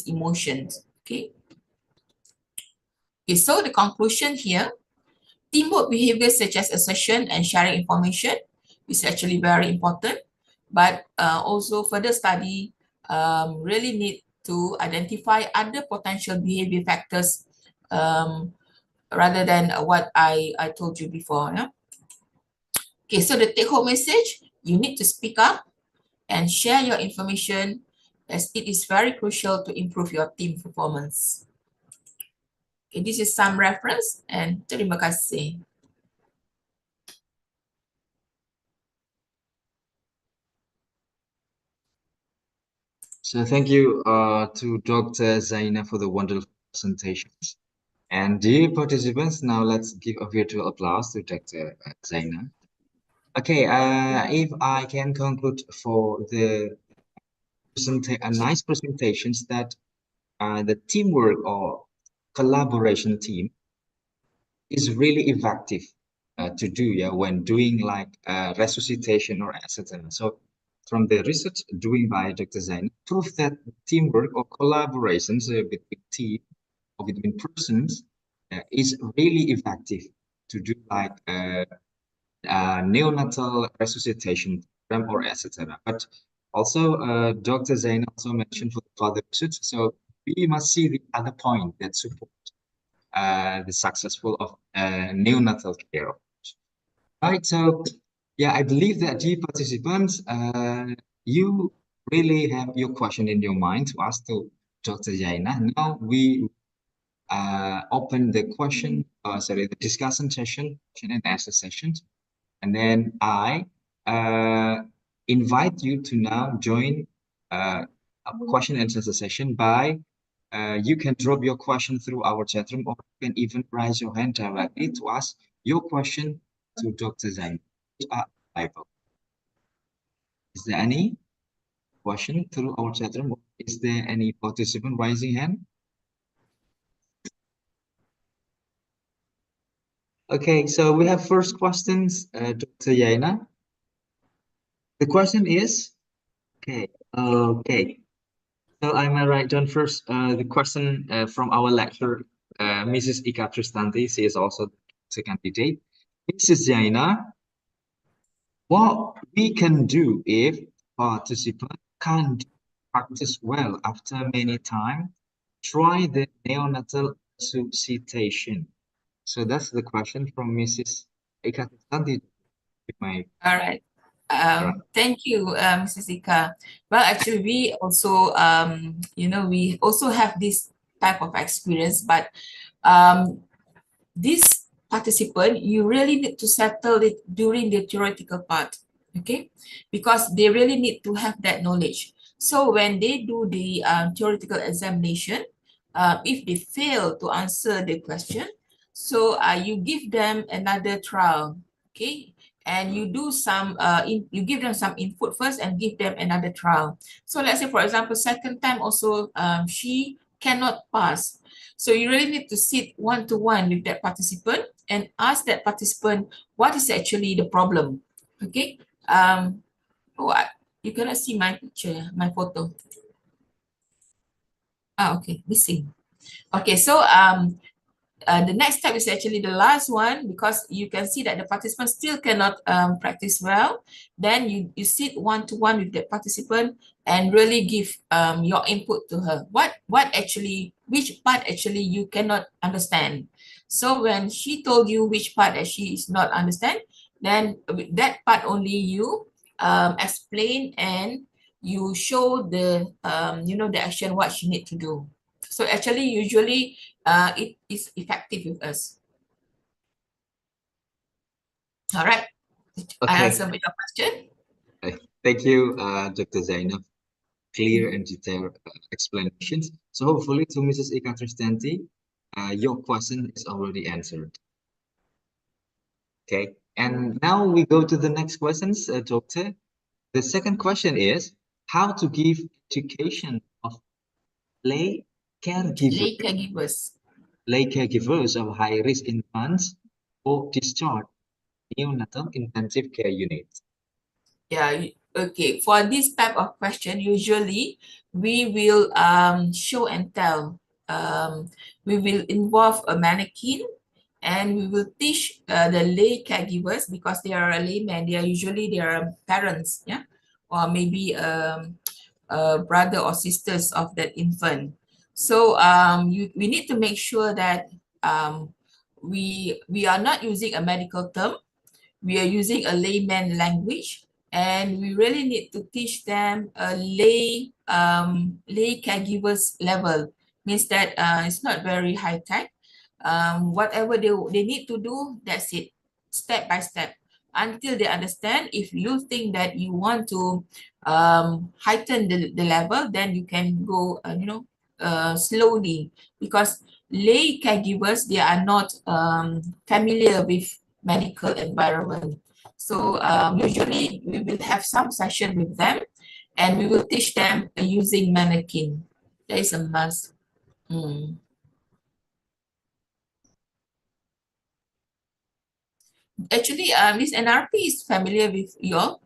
emotions. Okay. Okay, so the conclusion here, teamwork behaviors such as assertion and sharing information is actually very important, but also further study really need to identify other potential behavior factors rather than what I told you before. Yeah? Okay, so the take-home message, you need to speak up and share your information, as it is very crucial to improve your team performance. Okay, this is some reference, and terima kasih. So thank you to Dr. Zaina for the wonderful presentations. And dear participants, now let's give a virtual applause to Dr. Zaina. Okay, if I can conclude for the nice presentations that the teamwork or collaboration team is really effective to do, yeah, when doing like resuscitation or etc. So from the research doing by Dr. Zain, prove that teamwork or collaborations between team or between persons is really effective to do like neonatal resuscitation program or etc. But also Dr. Zain also mentioned for the further research. So we must see the other point that support the successful of neonatal care. Right, so yeah, I believe that dear participants, you really have your question in your mind to ask to Dr. Jaina. Now we open the the discussion session, question and answer sessions, and then I invite you to now join a question and answer session by you can drop your question through our chat room, or you can even raise your hand directly to ask your question to Dr. Zain. Is there any question through our chat room? Is there any participant raising hand? Okay, so we have first questions, Dr. Yaina. The question is, okay. So I might write down first the question from our lecturer, Mrs. Ika Tristanti. She is also the candidate. Mrs. Jaina, what we can do if participant can't practice well after many times, try the neonatal resuscitation. So that's the question from Mrs. Ika Tristanti. All right. Right. Thank you, Mrs. Ika. Well, actually, we also, we also have this type of experience, but this participant, you really need to settle it during the theoretical part, okay? Because they really need to have that knowledge. So when they do the theoretical examination, if they fail to answer the question, so you give them another trial, okay? And you do some, you give them some input first and give them another trial. So let's say, for example, second time also, she cannot pass. So you really need to sit one-to-one with that participant and ask that participant what is actually the problem. Okay. You cannot see my picture, my photo. Okay, missing. Okay, so the next step is actually the last one, because you can see that the participant still cannot practice well. Then you sit one-to-one with the participant and really give your input to her. Which part actually you cannot understand. So when she told you which part that she is not understand, then that part only you explain and you show the the action what she need to do. So actually, usually it is effective with us. All right. I Okay. answered your question. Thank you, Dr. Zainab. Clear and detailed explanations. So hopefully to Mrs. Ika Tristanti, your question is already answered. Okay, and now we go to the next questions, Doctor. The second question is how to give education of lay caregivers of high-risk infants for discharge neonatal intensive care units. Yeah, okay. For this type of question, usually we will show and tell. We will involve a mannequin and we will teach the lay caregivers, because they are a layman. They are usually their parents, yeah, or maybe brother or sisters of that infant. So we need to make sure that we are not using a medical term. We are using a layman language, and we really need to teach them a lay caregivers level. Means that it's not very high tech. Whatever they need to do, that's it, step by step. until they understand. If you think that you want to heighten the level, then you can go, slowly, because lay caregivers, they are not familiar with medical environment. So usually we will have some session with them, and we will teach them using mannequin. That is a must. Actually, Miss NRP is familiar with you all?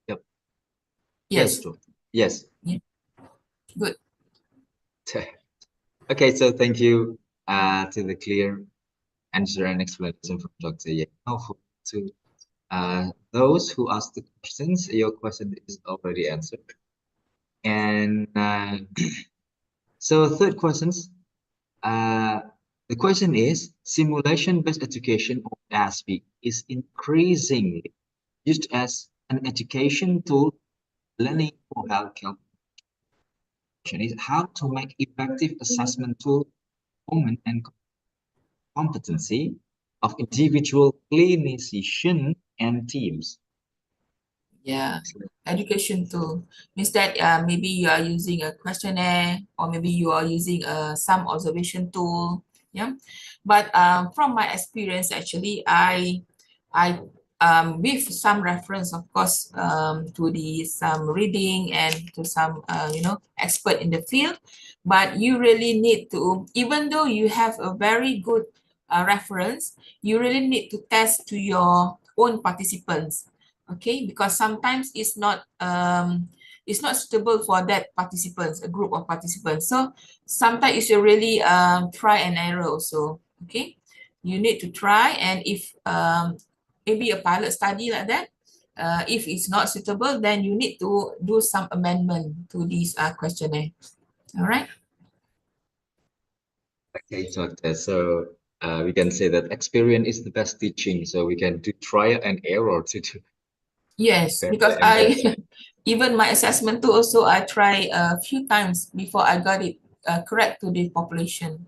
Yep. Yes. Yes. Yeah. Good. Okay, so thank you to the clear answer and explanation from Dr. Yang. Now to those who asked the questions, your question is already answered. And so third questions, the question is, simulation-based education, or ASP, is increasingly used as an education tool, learning for healthcare. Question is how to make effective assessment tool, performance and competency of individual clinicians and teams. Yeah, education tool means that maybe you are using a questionnaire, or maybe you are using some observation tool. Yeah, but from my experience, actually, I with some reference, of course, to some reading and to some expert in the field, but you really need to, even though you have a very good reference, you really need to test to your own participants. Okay, because sometimes it's not suitable for that participants, a group of participants. So sometimes you should really try and error also. Okay, you need to try, and if maybe a pilot study like that, if it's not suitable, then you need to do some amendment to this questionnaire. All right. Okay, doctor. So we can say that experience is the best teaching. So we can do trial and error to do. Yes, better because and better. even my assessment too also, I try a few times before I got it correct to the population.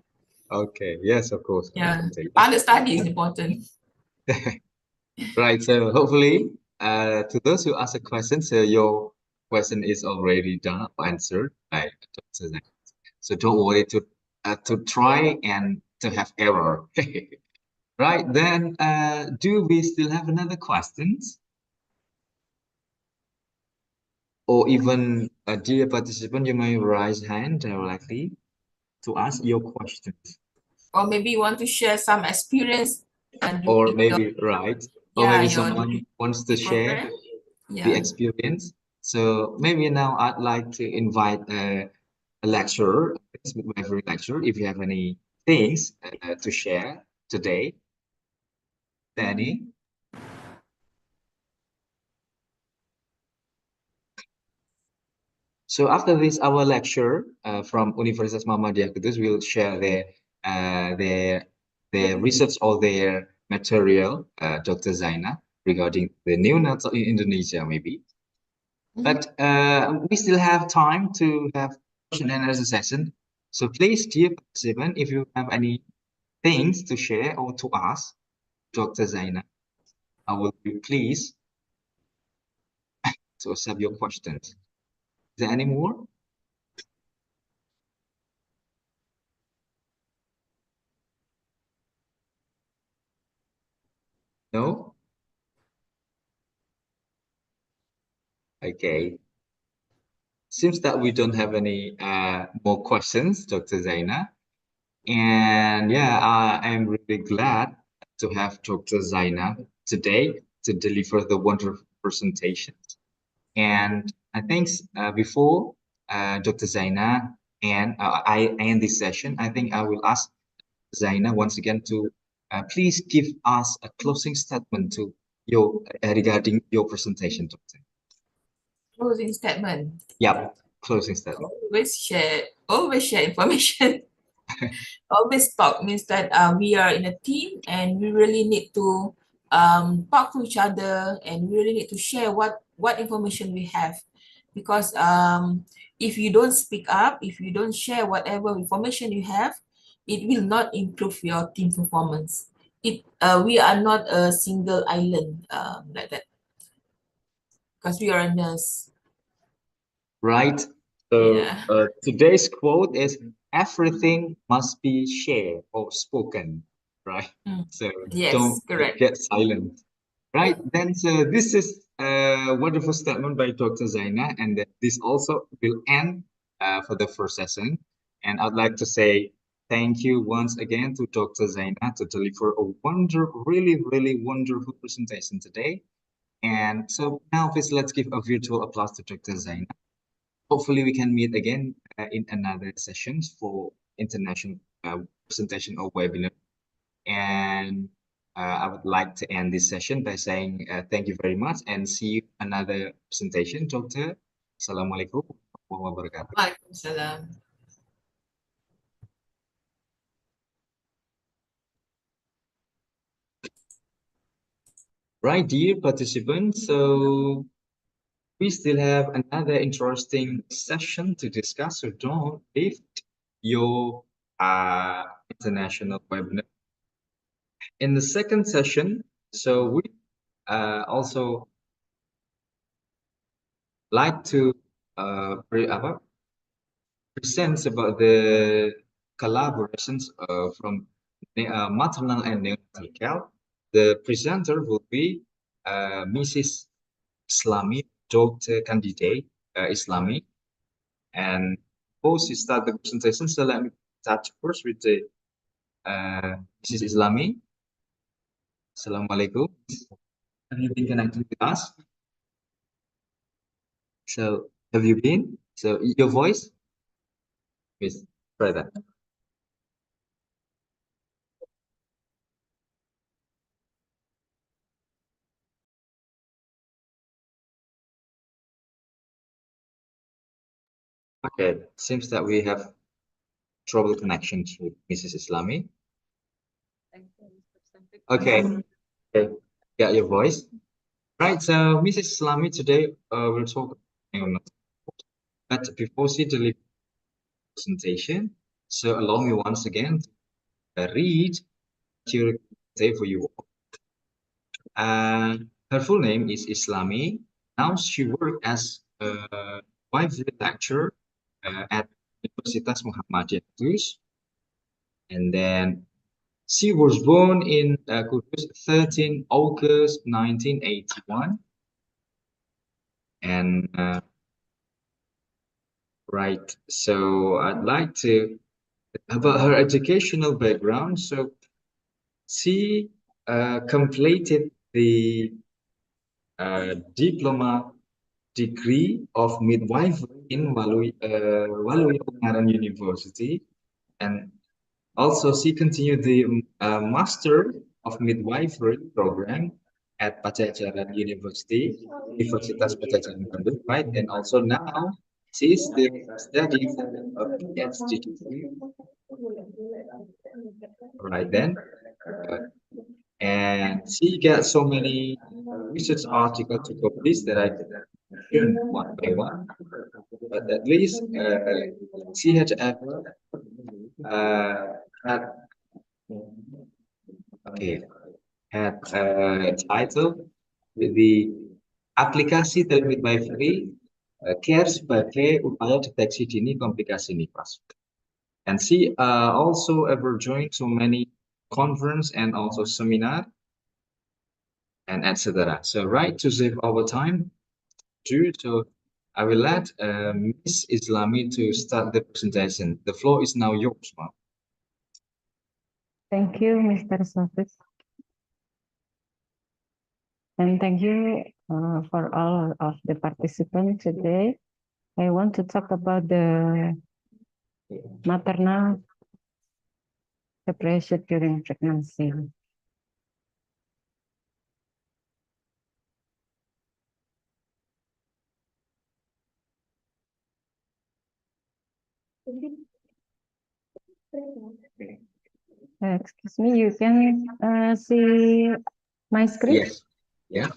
Okay. Yes, of course. Yeah, pilot study is important. Right. So hopefully, to those who ask a question, so your question is already done or answered by Dr. Zhang. So don't worry to try and to have error. Right. Then, do we still have another questions? Or even a dear participant, you may raise hand directly to ask your questions. Or maybe you want to share some experience and Or maybe, right. Or maybe someone wants to share the experience. So maybe now I'd like to invite a lecturer, every lecturer, if you have any things to share today. Danny. So after this, our lecturer from Universitas Muhammadiyah Kudus will share their research or their material, Dr. Zaina, regarding the neonatal in Indonesia, maybe. But we still have time to have question and answer session. So please, dear participant, if you have any things to share or to ask Dr. Zaina, I will be pleased to accept your questions. Is there any more? No? Okay. Seems that we don't have any more questions, Dr. Zaina. And yeah, I am really glad to have Dr. Zaina today to deliver the wonderful presentation. And I think before Dr. Zaina and I end this session, I think I will ask Zaina once again to please give us a closing statement to your regarding your presentation, Dr. Closing statement. Yep, closing statement. Always share information. Always talk means that we are in a team, and we really need to talk to each other, and we really need to share what information we have, because if you don't speak up, if you don't share whatever information you have, it will not improve your team performance. we are not a single island like that, because we are a nurse. Right. So Yeah. today's quote is everything must be shared or spoken, right? Mm. So Yes, don't correct. get silent. Right. Then so this is a wonderful statement by Dr. Zaina, and that this also will end for the first session. And I'd like to say thank you once again to Dr. Zaina to deliver a really wonderful presentation today. And so now please let's give a virtual applause to Dr. Zaina. Hopefully we can meet again in another sessions for international presentation or webinar. And I would like to end this session by saying thank you very much and see you another presentation, Doctor. Assalamualaikum warahmatullahi wabarakatuh. Waalaikumsalam. Right, dear participants. So we still have another interesting session to discuss. So don't leave your international webinar. In the second session, so we also like to present about the collaborations from maternal and neonatal care. The presenter will be Mrs. Islami, Dr. Candidate Islami. And before she start the presentation, so let me start first with the Mrs. Islami. Assalamualaikum. Have you been connected with us? So have you been? So your voice, Miss Freda. Okay, seems that we have trouble connections with Mrs. Islami. Okay, okay, got your voice. Right, so Mrs. Islami today will talk about, but before she delivers presentation, so allow me once again to read your day for you. Her full name is Islami. Now she works as a private lecturer at Universitas Muhammadiyah Kudus, and then she was born in Kudus 13 August 1981, and right. So I'd like to about her educational background. So she completed the diploma degree of midwifery in Waluya Ungaran University, and also she continued the Master of Midwifery program at Pajajaran University, Universitas Pajajaran Bandung, right? And also now she's studying a PhD degree, right then. Uh, and she got so many research articles to publish that I did mention one by one. But at least she had okay had a title with the aplikasi telemidwifery care sebagai upaya deteksi dini komplikasi nifas. And she also ever joined so many conference and also seminar and etc. So right to save our time, so I will let Miss Islami to start the presentation. The floor is now yours, ma'am. Thank you, Mr. Sofis. And thank you for all of the participants today. I want to talk about the maternal depression during pregnancy. Excuse me, you can see my screen? Yes. Yeah.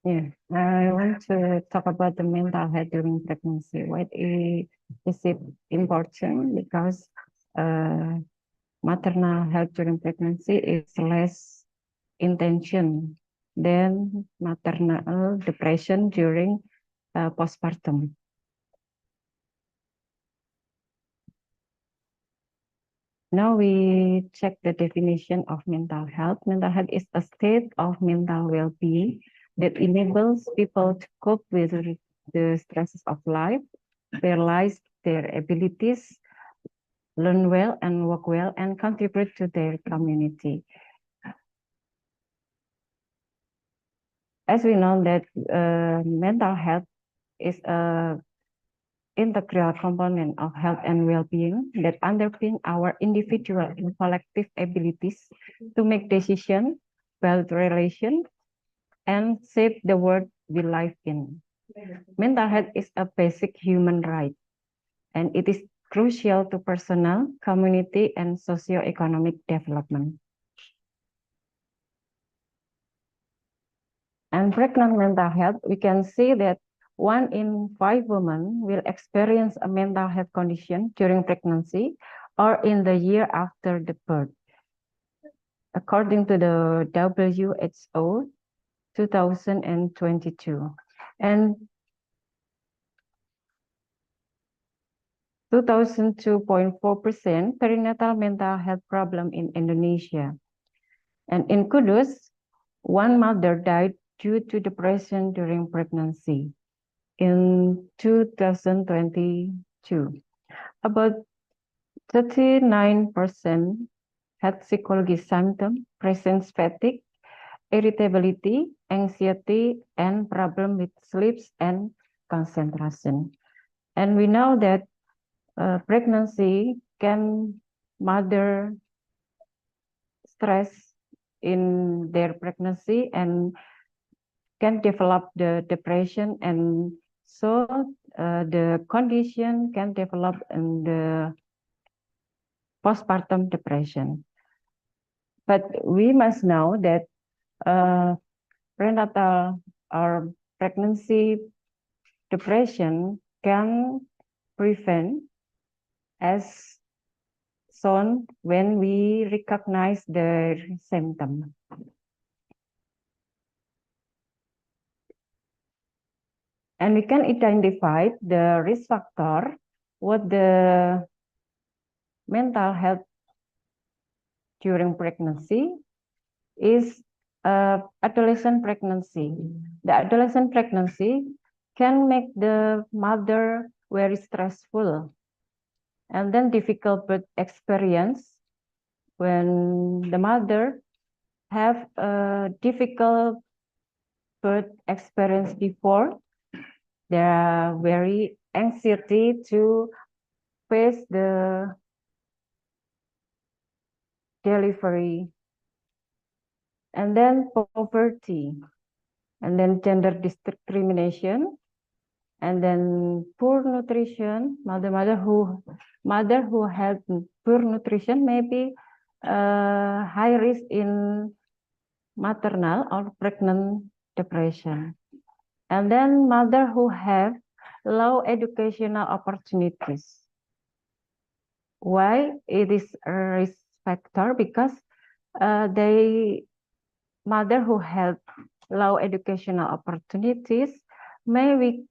Yeah, I want to talk about the mental health during pregnancy. Why is it important? Because maternal health during pregnancy is less intention than maternal depression during postpartum. Now we check the definition of mental health. Mental health is a state of mental well-being that enables people to cope with the stresses of life, realize their abilities, learn well and work well, and contribute to their community. As we know that mental health is a integral component of health and well-being that underpin our individual and collective abilities to make decisions, build relations, and shape the world we live in. Mental health is a basic human right, and it is crucial to personal, community, and socio-economic development. And pregnant mental health, we can see that 1 in 5 women will experience a mental health condition during pregnancy or in the year after the birth. According to the WHO 2022. And 2002.4% perinatal mental health problem in Indonesia. And in Kudus, 1 mother died due to depression during pregnancy in 2022. About 39% had psychology symptoms, presence fatigue, irritability, anxiety, and problem with sleep and concentration. And we know that pregnancy can mother stress in their pregnancy and can develop the depression, and so the condition can develop in the postpartum depression. But we must know that prenatal or pregnancy depression can prevent as soon when we recognize the symptom. And we can identify the risk factor, what the mental health during pregnancy is adolescent pregnancy. The adolescent pregnancy can make the mother very stressful, and then difficult birth experience when the mother have a difficult birth experience before. There are very anxiety to face the delivery, and then poverty, and then gender discrimination, and then poor nutrition. Mother who has poor nutrition may be high risk in maternal or pregnant depression. And then mother who have low educational opportunities. Why it is a risk factor? Because mother who have low educational opportunities, they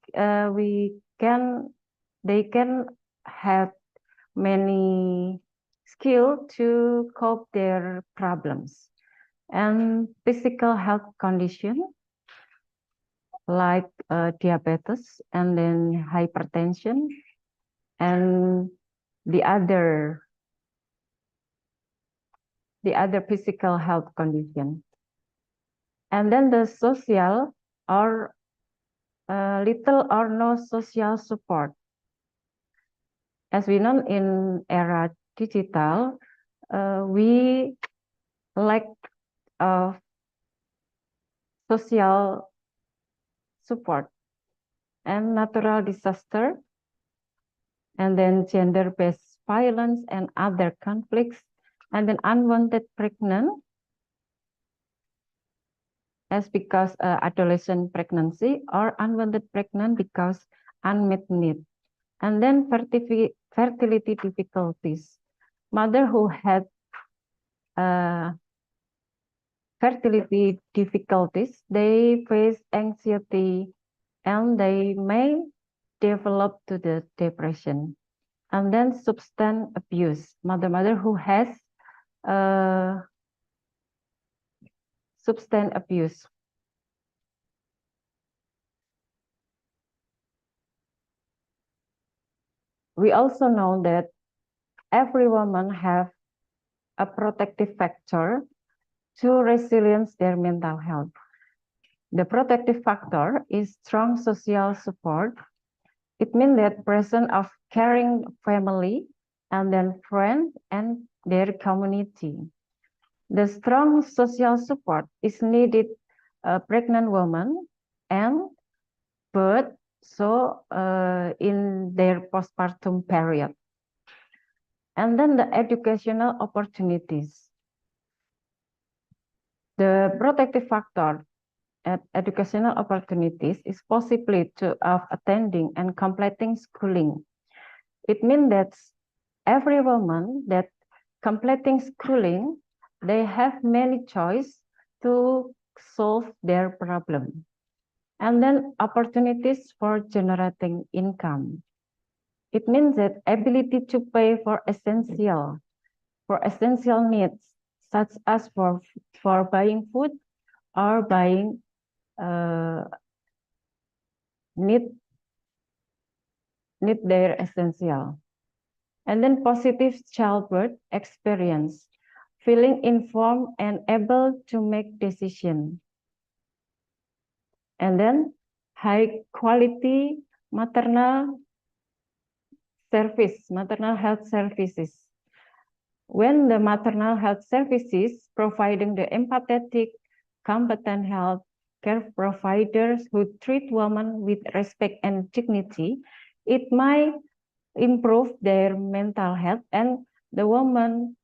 can have many skill to cope their problems. And physical health condition like diabetes and then hypertension and the other physical health condition. And then the social or little or no social support. As we know, in era digital, we lack of social support and natural disaster, and then gender-based violence and other conflicts, and then unwanted pregnant as because adolescent pregnancy or unwanted pregnant because unmet need. And then fertility difficulties. Mother who had fertility difficulties, they face anxiety and they may develop to the depression. And then substance abuse. Mother who has substance abuse. We also know that every woman have a protective factor to resilience their mental health. The protective factor is strong social support. It means that presence of caring family and then friends and their community. The strong social support is needed pregnant women and birth, so in their postpartum period. And then the educational opportunities. The protective factor at educational opportunities is possibility of attending and completing schooling. It means that every woman that completing schooling, they have many choice to solve their problem. And then opportunities for generating income. It means that ability to pay for essential needs, such as for buying food or buying need their essential. And then positive childbirth experience, feeling informed and able to make decisions. And then high quality maternal health services. When the maternal health services providing the empathetic, competent health care providers who treat women with respect and dignity, it might improve their mental health and the woman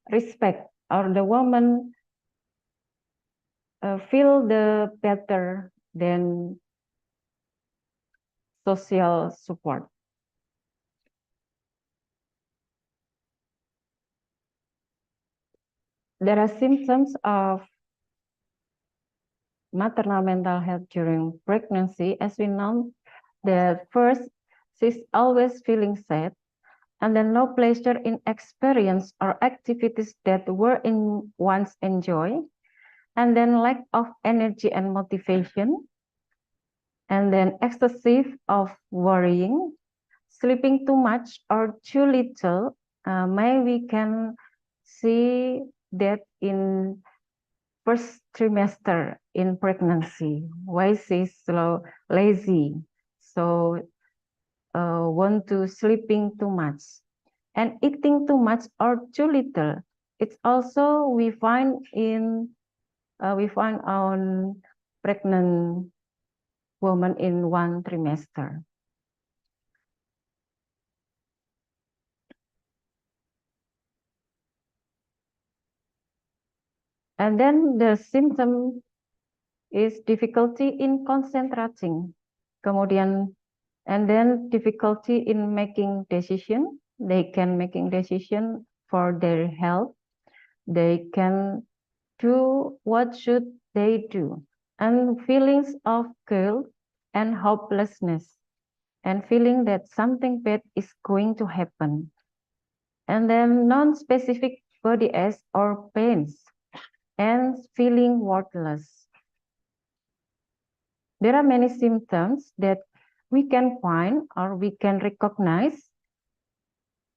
respect or the woman feel the better than social support. There are symptoms of maternal mental health during pregnancy. As we know, the first, she's always feeling sad, and then no pleasure in experience or activities that were in once enjoy, and then lack of energy and motivation, and then excessive of worrying, sleeping too much or too little. Maybe we can see that in first trimester in pregnancy, why she's so lazy, so want to sleeping too much and eating too much or too little. It's also we find on pregnant woman in one trimester. And then the symptom is difficulty in concentrating, kemudian, and then difficulty in making decision. They can making decision for their health. They can do what should they do, and feelings of guilt and hopelessness, and feeling that something bad is going to happen, and then non-specific body aches or pains, and feeling worthless. There are many symptoms that we can find or we can recognize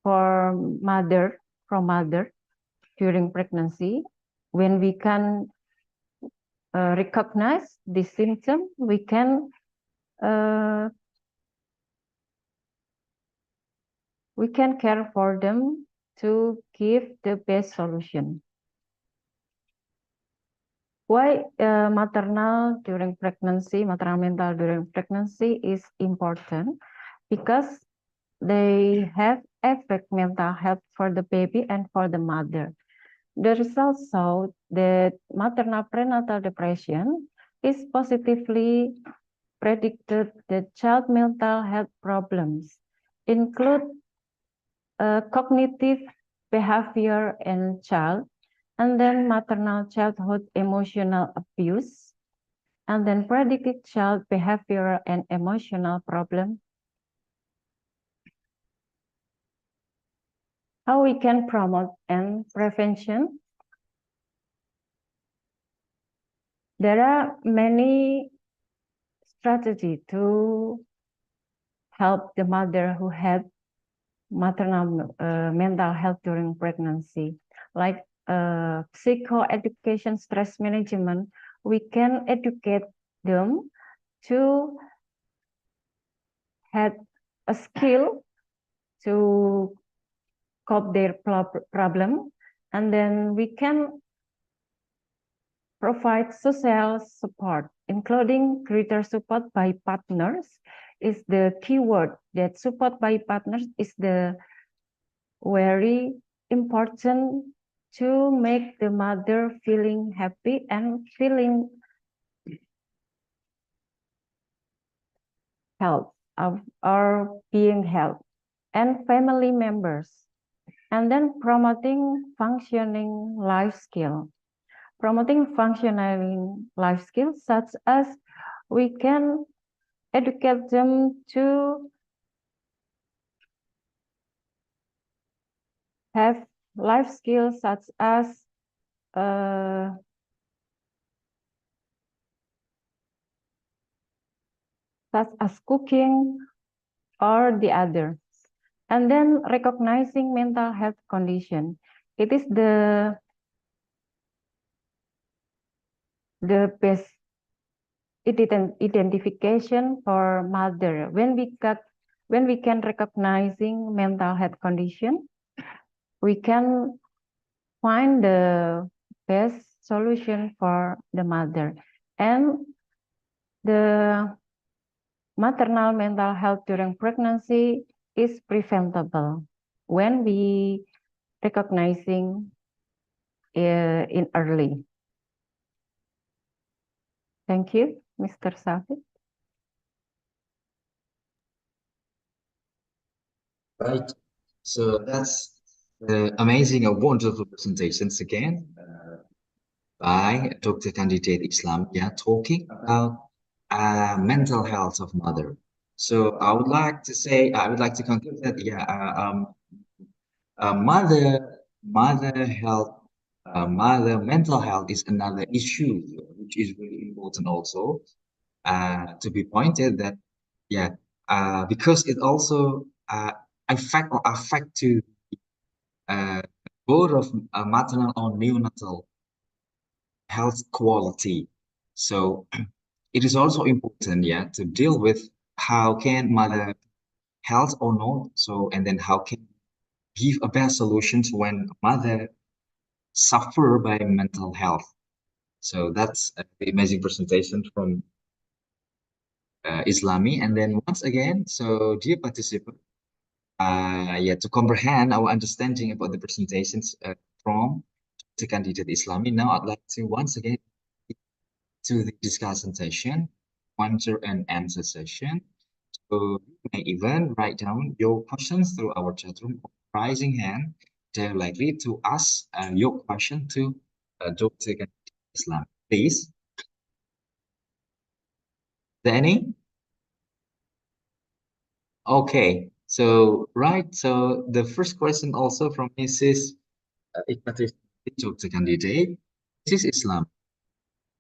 from mother during pregnancy. When we can recognize this symptom, we can care for them to give the best solution. Why maternal mental during pregnancy is important? Because they have affect mental health for the baby and for the mother. The results showed that maternal prenatal depression is positively predicted that child mental health problems include cognitive behavior in child, and then maternal childhood emotional abuse, and then predicted child behavioral and emotional problem. How we can promote and prevention? There are many strategies to help the mother who have maternal mental health during pregnancy, like psychoeducation, stress management. We can educate them to have a skill to cope their problem, and then we can provide social support, including greater support by partners is the keyword. That support by partners is the very important to make the mother feeling happy and feeling health or being health, and family members, and then promoting functioning life skill. Promoting functioning life skills such as we can educate them to have life skills such as cooking or the other. And then recognizing mental health condition. It is the best identification for mother. When we can recognizing mental health condition, we can find the best solution for the mother. And the maternal mental health during pregnancy is preventable when we recognizing in early. Thank you, Mr. Safi. Right. So that's amazing and wonderful presentations again by Dr. Candidate Islam, talking about mental health of mother. So I would like to conclude that mother mental health is another issue which is really important also to be pointed that because it also affect to both of maternal or neonatal health quality. So it is also important to deal with how can mother health or not, so and then how can give a best solutions when mother suffer by mental health. So that's the amazing presentation from Islami. And then once again, so dear participant, to comprehend our understanding about the presentations from the candidate Islami, now I'd like to once again to the discussion session, question and answer session. So you may even write down your questions through our chat room, raising hand. They're likely to ask your question to Dr. Islam. Please. Is there any? Okay, so so the first question also from Mrs. Dr. Candidate. This is Islam.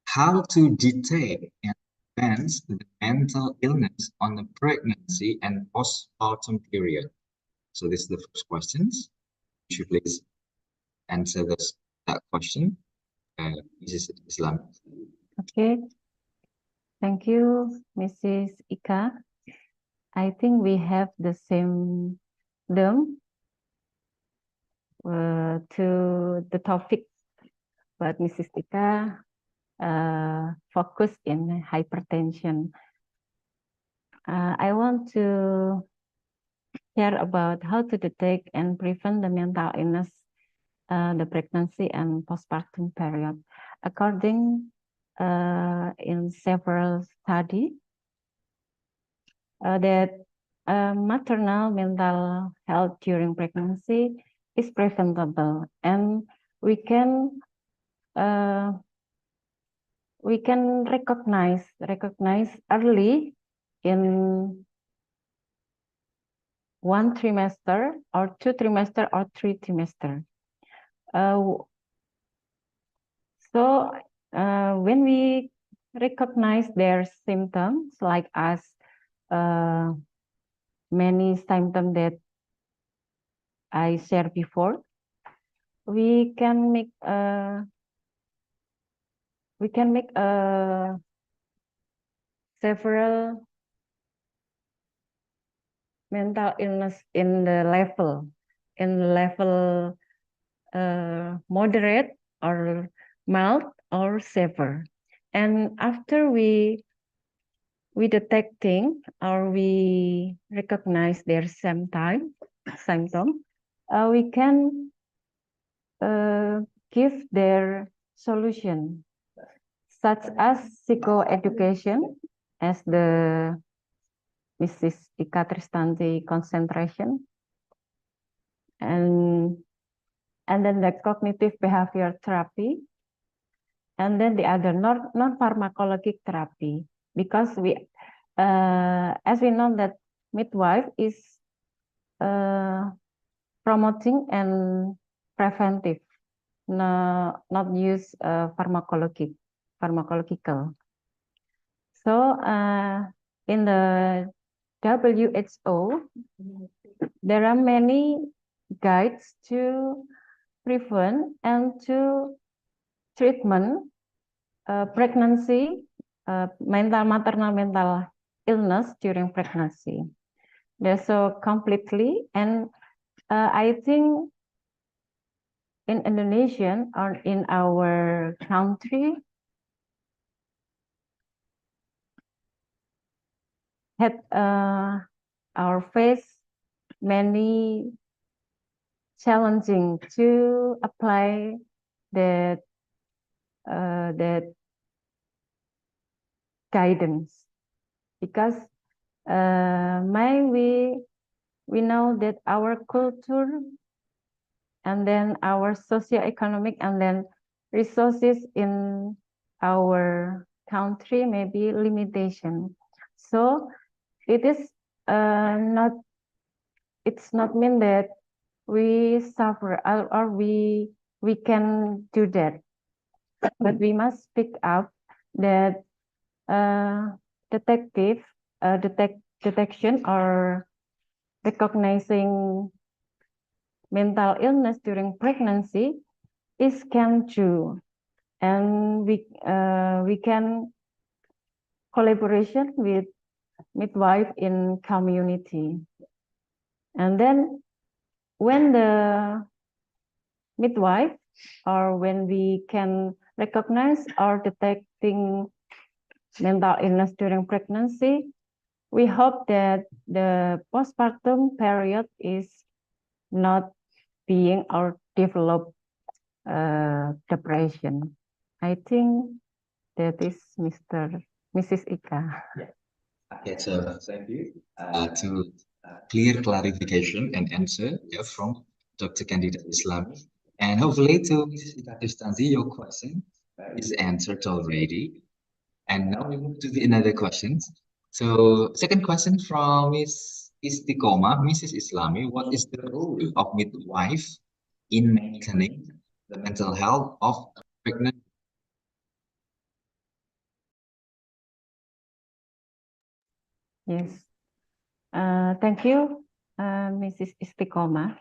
How to detect and prevent the mental illness on the pregnancy and postpartum period? So this is the first questions. Would you please answer that question? This is Islam. Okay. Thank you, Mrs. Ika. I think we have the same term to the topic, but Mrs. Ika focus in hypertension. I want to share about how to detect and prevent the mental illness the pregnancy and postpartum period. According in several studies, that maternal mental health during pregnancy is preventable, and we can recognize early in 1 trimester or 2 trimester or 3 trimester. So when we recognize their symptoms, like as many symptoms that I shared before, we can make several mental illness in the level moderate or mild or severe. And after we detecting or we recognize their symptom, we can give their solution, such as psychoeducation, as the Mrs. Ika Tristanti concentration, and then the cognitive behavior therapy, and then the other non-pharmacologic therapy, because we, as we know that midwife is promoting and preventive, not use pharmacological. So in the WHO, there are many guides to prevent and to treatment pregnancy, maternal mental illness during pregnancy. They're so completely, and I think in Indonesia or in our country had our face many challenging to apply that guidance, because we know that our culture and then our socioeconomic and then resources in our country may be limitation. So it is it's not mean that we suffer or we can do that, but we must speak up that detection or recognizing mental illness during pregnancy is can do, and we can collaboration with midwife in community, and then when the midwife or when we can recognize or detecting mental illness during pregnancy, we hope that the postpartum period is not being or develop depression. I think that is Mrs. Ika. Okay, so thank you to clear clarification and answer from Dr. Candida Islami. And hopefully to Mrs. Ika Tristanti, your question is answered already. And now we move to another question. So second question from Ms. Istiqomah, Mrs. Islami, what is the role of midwife in maintaining the mental health of pregnant? Yes, thank you, Mrs. Istiqomah.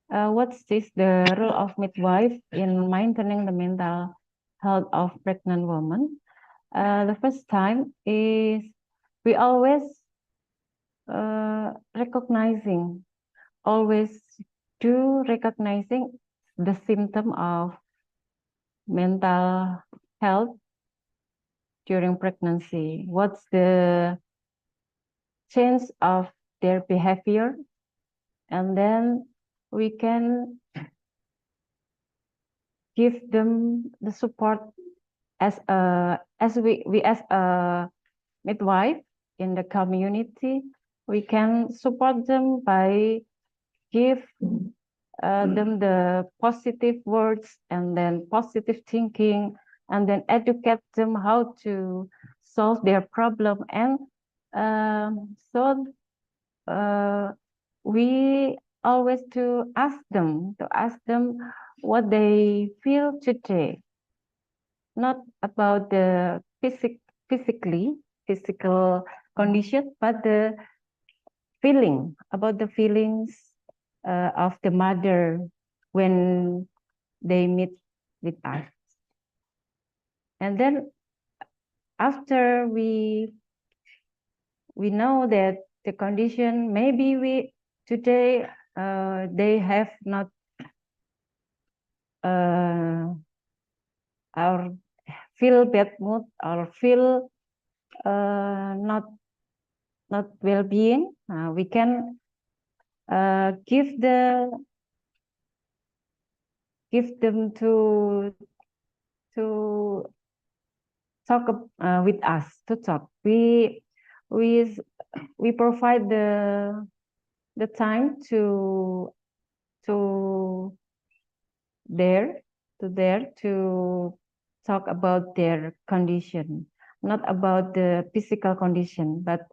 What is the role of midwife in maintaining the mental health of pregnant women? The first time is we always recognizing the symptom of mental health during pregnancy. What's the change of their behavior? And then we can give them the support as we as a midwife in the community. We can support them by give them the positive words and then positive thinking, and then educate them how to solve their problem. And so we always to ask them what they feel today, not about the physical condition, but the feeling, about the feelings of the mother when they meet with us. And then after we know that the condition, maybe we today they have not or feel bad mood or feel not well-being, we can give them to talk with us, to talk. We provide the time to talk about their condition, not about the physical condition, but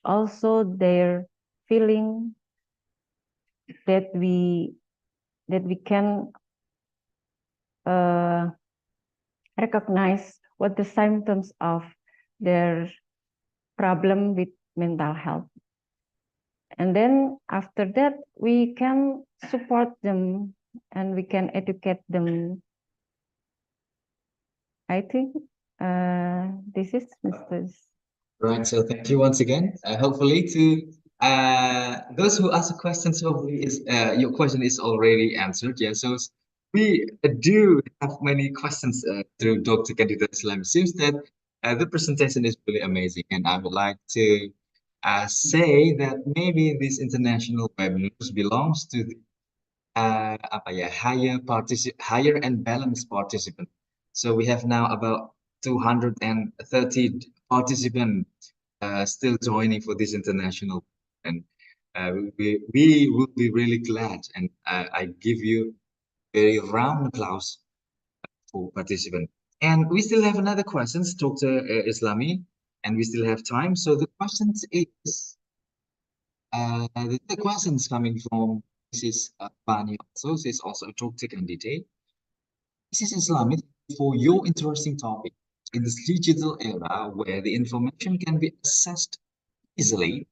also their feeling, that we can recognize what the symptoms of their problem with mental health. And then after that, we can support them and we can educate them. I think this is Mr. Right, so thank you once again. Hopefully to those who ask questions, hopefully is your question is already answered. Yeah, so we do have many questions through Dr. Kudus Islam. Seems that the presentation is really amazing, and I would like to say that maybe this international webinars belongs to the higher and balanced participant. So we have now about 230 participants still joining for this international, and we will be really glad, and I give you very round applause for participant. And we still have another questions, Dr. Islami, and we still have time. So the questions is the questions coming from Mrs. Bani also. This is also a doctor candidate. Mrs. Islami, for your interesting topic in this digital era where the information can be accessed easily,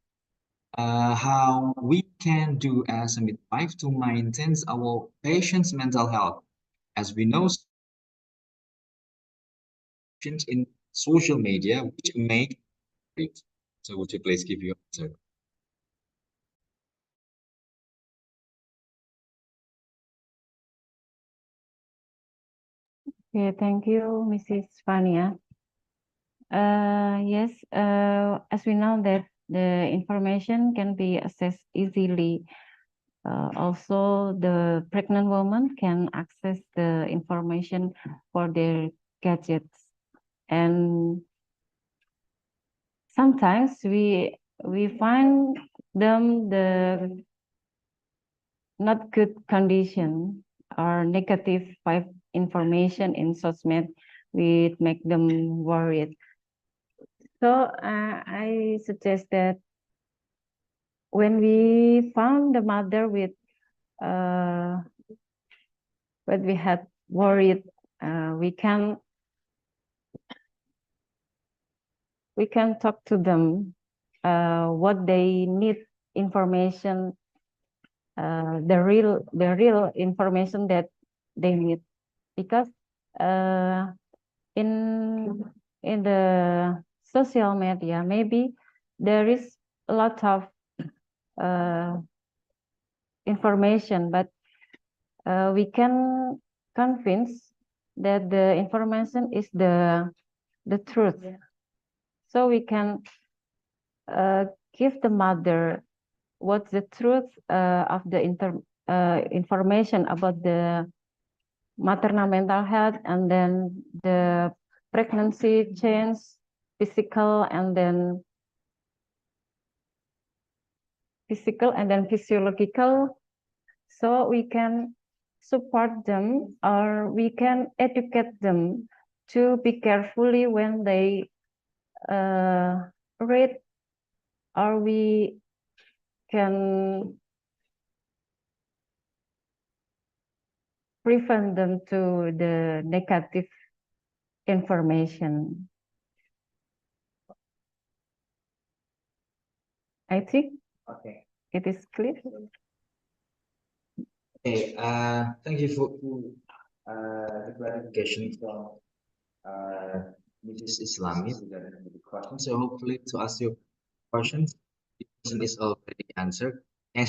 how we can do as a midwife to maintain our patients' mental health, as we know in social media which make it. So would you please give your answer? Okay, thank you, Mrs. Fania. Yes, as we know that the information can be accessed easily. Also, the pregnant woman can access the information for their gadgets, and sometimes we find them the not good condition or negative information in SOSMED, we make them worried. So I suggest that when we found the mother with when we had worried, we can talk to them what they need information, the real information that they need, because in the social media maybe there is a lot of information, but we can convince that the information is the truth. So we can give the mother what's the truth of the information about the maternal mental health, and then the pregnancy change, physical and then physiological, so we can support them or we can educate them to be carefully when they read, or we can prevent them to the negative information. I think it is clear. Okay, thank you for the clarification from Mrs. Islami regarding the question. So hopefully to ask your questions, the question is already answered. And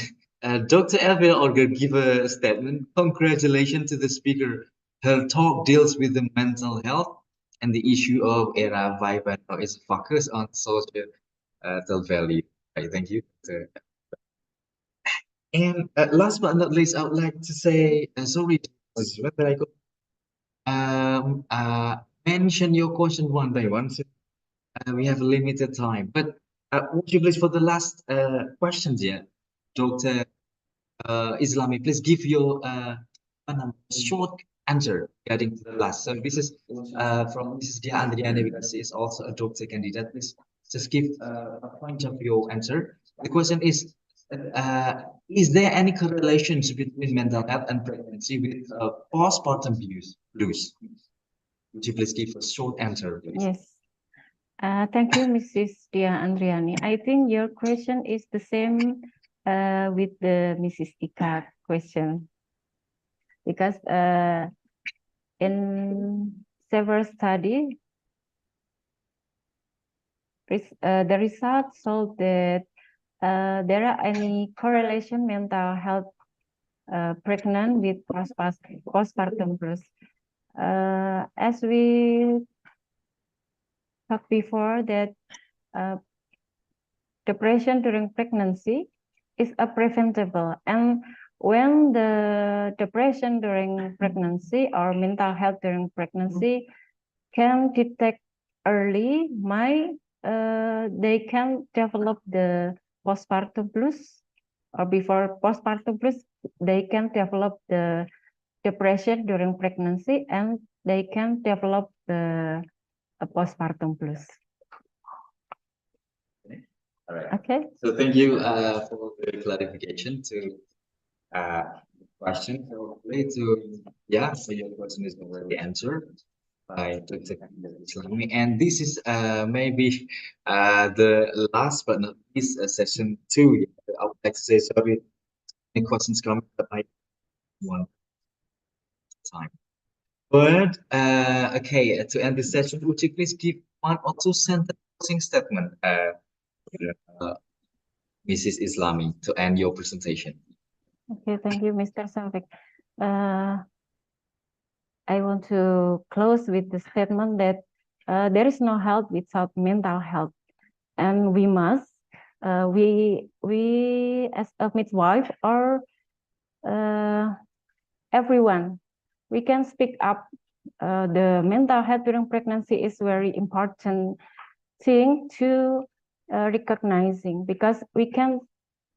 Dr. Elvira Olga give a statement. Congratulations to the speaker. Her talk deals with the mental health and the issue of era vibe is focused on social value. Right, thank you. And last but not least, I would like to say sorry whether I could mention your question one by one. So, we have limited time, but would you please for the last questions, yeah, Dr. Islami, please give your short answer regarding to the last. So this is from Mrs. Dia Andriani, because she is also a doctor candidate. Please just give a point of your answer. The question is there any correlations between mental health and pregnancy with postpartum blues? Would you please give a short answer, please? Yes. Thank you, Mrs. Dia Andriani. I think your question is the same with the Mrs. Ika question, because in several studies, the results show that there are any correlation mental health pregnant with postpartum blues. As we talked before, that depression during pregnancy is preventable, and when the depression during pregnancy or mental health during pregnancy can detect early, they can develop the postpartum blues, or before postpartum blues, they can develop the depression during pregnancy, and they can develop the postpartum blues. All right. Okay. So thank you for the clarification to question. Hopefully so your question is already answered by Dr. Islami. And this is maybe the last but not least session 2. I would like to say sorry, any questions coming, but I want time. But okay, to end this session, would you please give 1 or 2 sentence closing statement, Mrs. Islami, to end your presentation? Okay, thank you, Mr. Savik. I want to close with the statement that there is no health without mental health, and we must, we as a midwife or everyone, we can speak up. The mental health during pregnancy is very important thing to recognizing, because we can,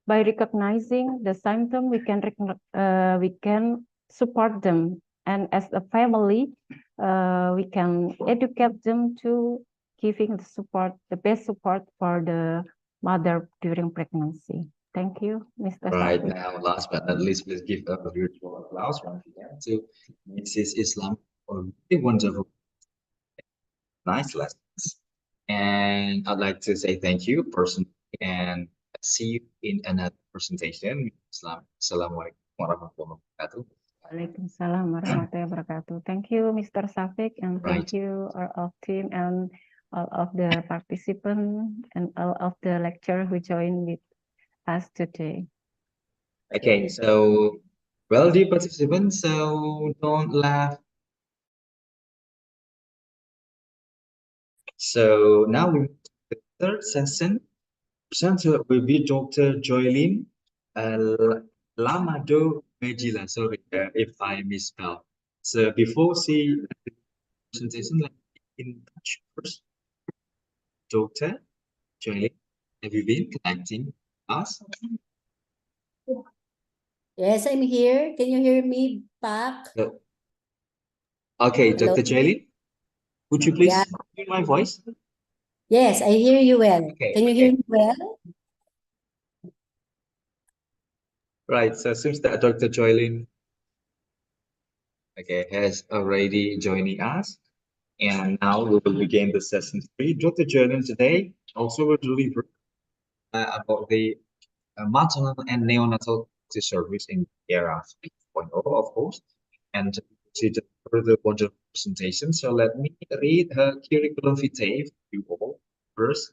by recognizing the symptom, we can support them, and as a family, we can educate them to giving the support, the best support for the mother during pregnancy. Thank you, Mr. Right Safik. now, last but not least, please give a virtual applause once again to Mrs. Islam for really wonderful, nice lessons. And I'd like to say thank you personally, and see you in another presentation. Islam. Assalamualaikum warahmatullahi wabarakatuh. Waalaikumsalam warahmatullahi wabarakatuh. Thank you, Mr. Safik, and thank you all of team and all of the participants and all of the lecturer who joined with us today. Okay, so well, dear participants, so don't laugh. So now we move to the third session. Presenter will be Dr. Joylene Lamado Medila. Sorry if I misspelled. So before she presentation, let me in touch first. Dr. Jolie, have you been connecting us? Yes, I'm here. Can you hear me, Pak? Okay, Hello? Dr. Jolie, would you please Yeah. hear my voice? Yes, I hear you well. Okay, Can you hear me well? Right, so seems that Dr. Joylin has already joining us. And now we will begin the session 3. Dr. Joylin today also will deliver about the maternal and neonatal service in the era 3.0, of course. And to consider further module presentation, so let me read her curriculum vitae for you all first.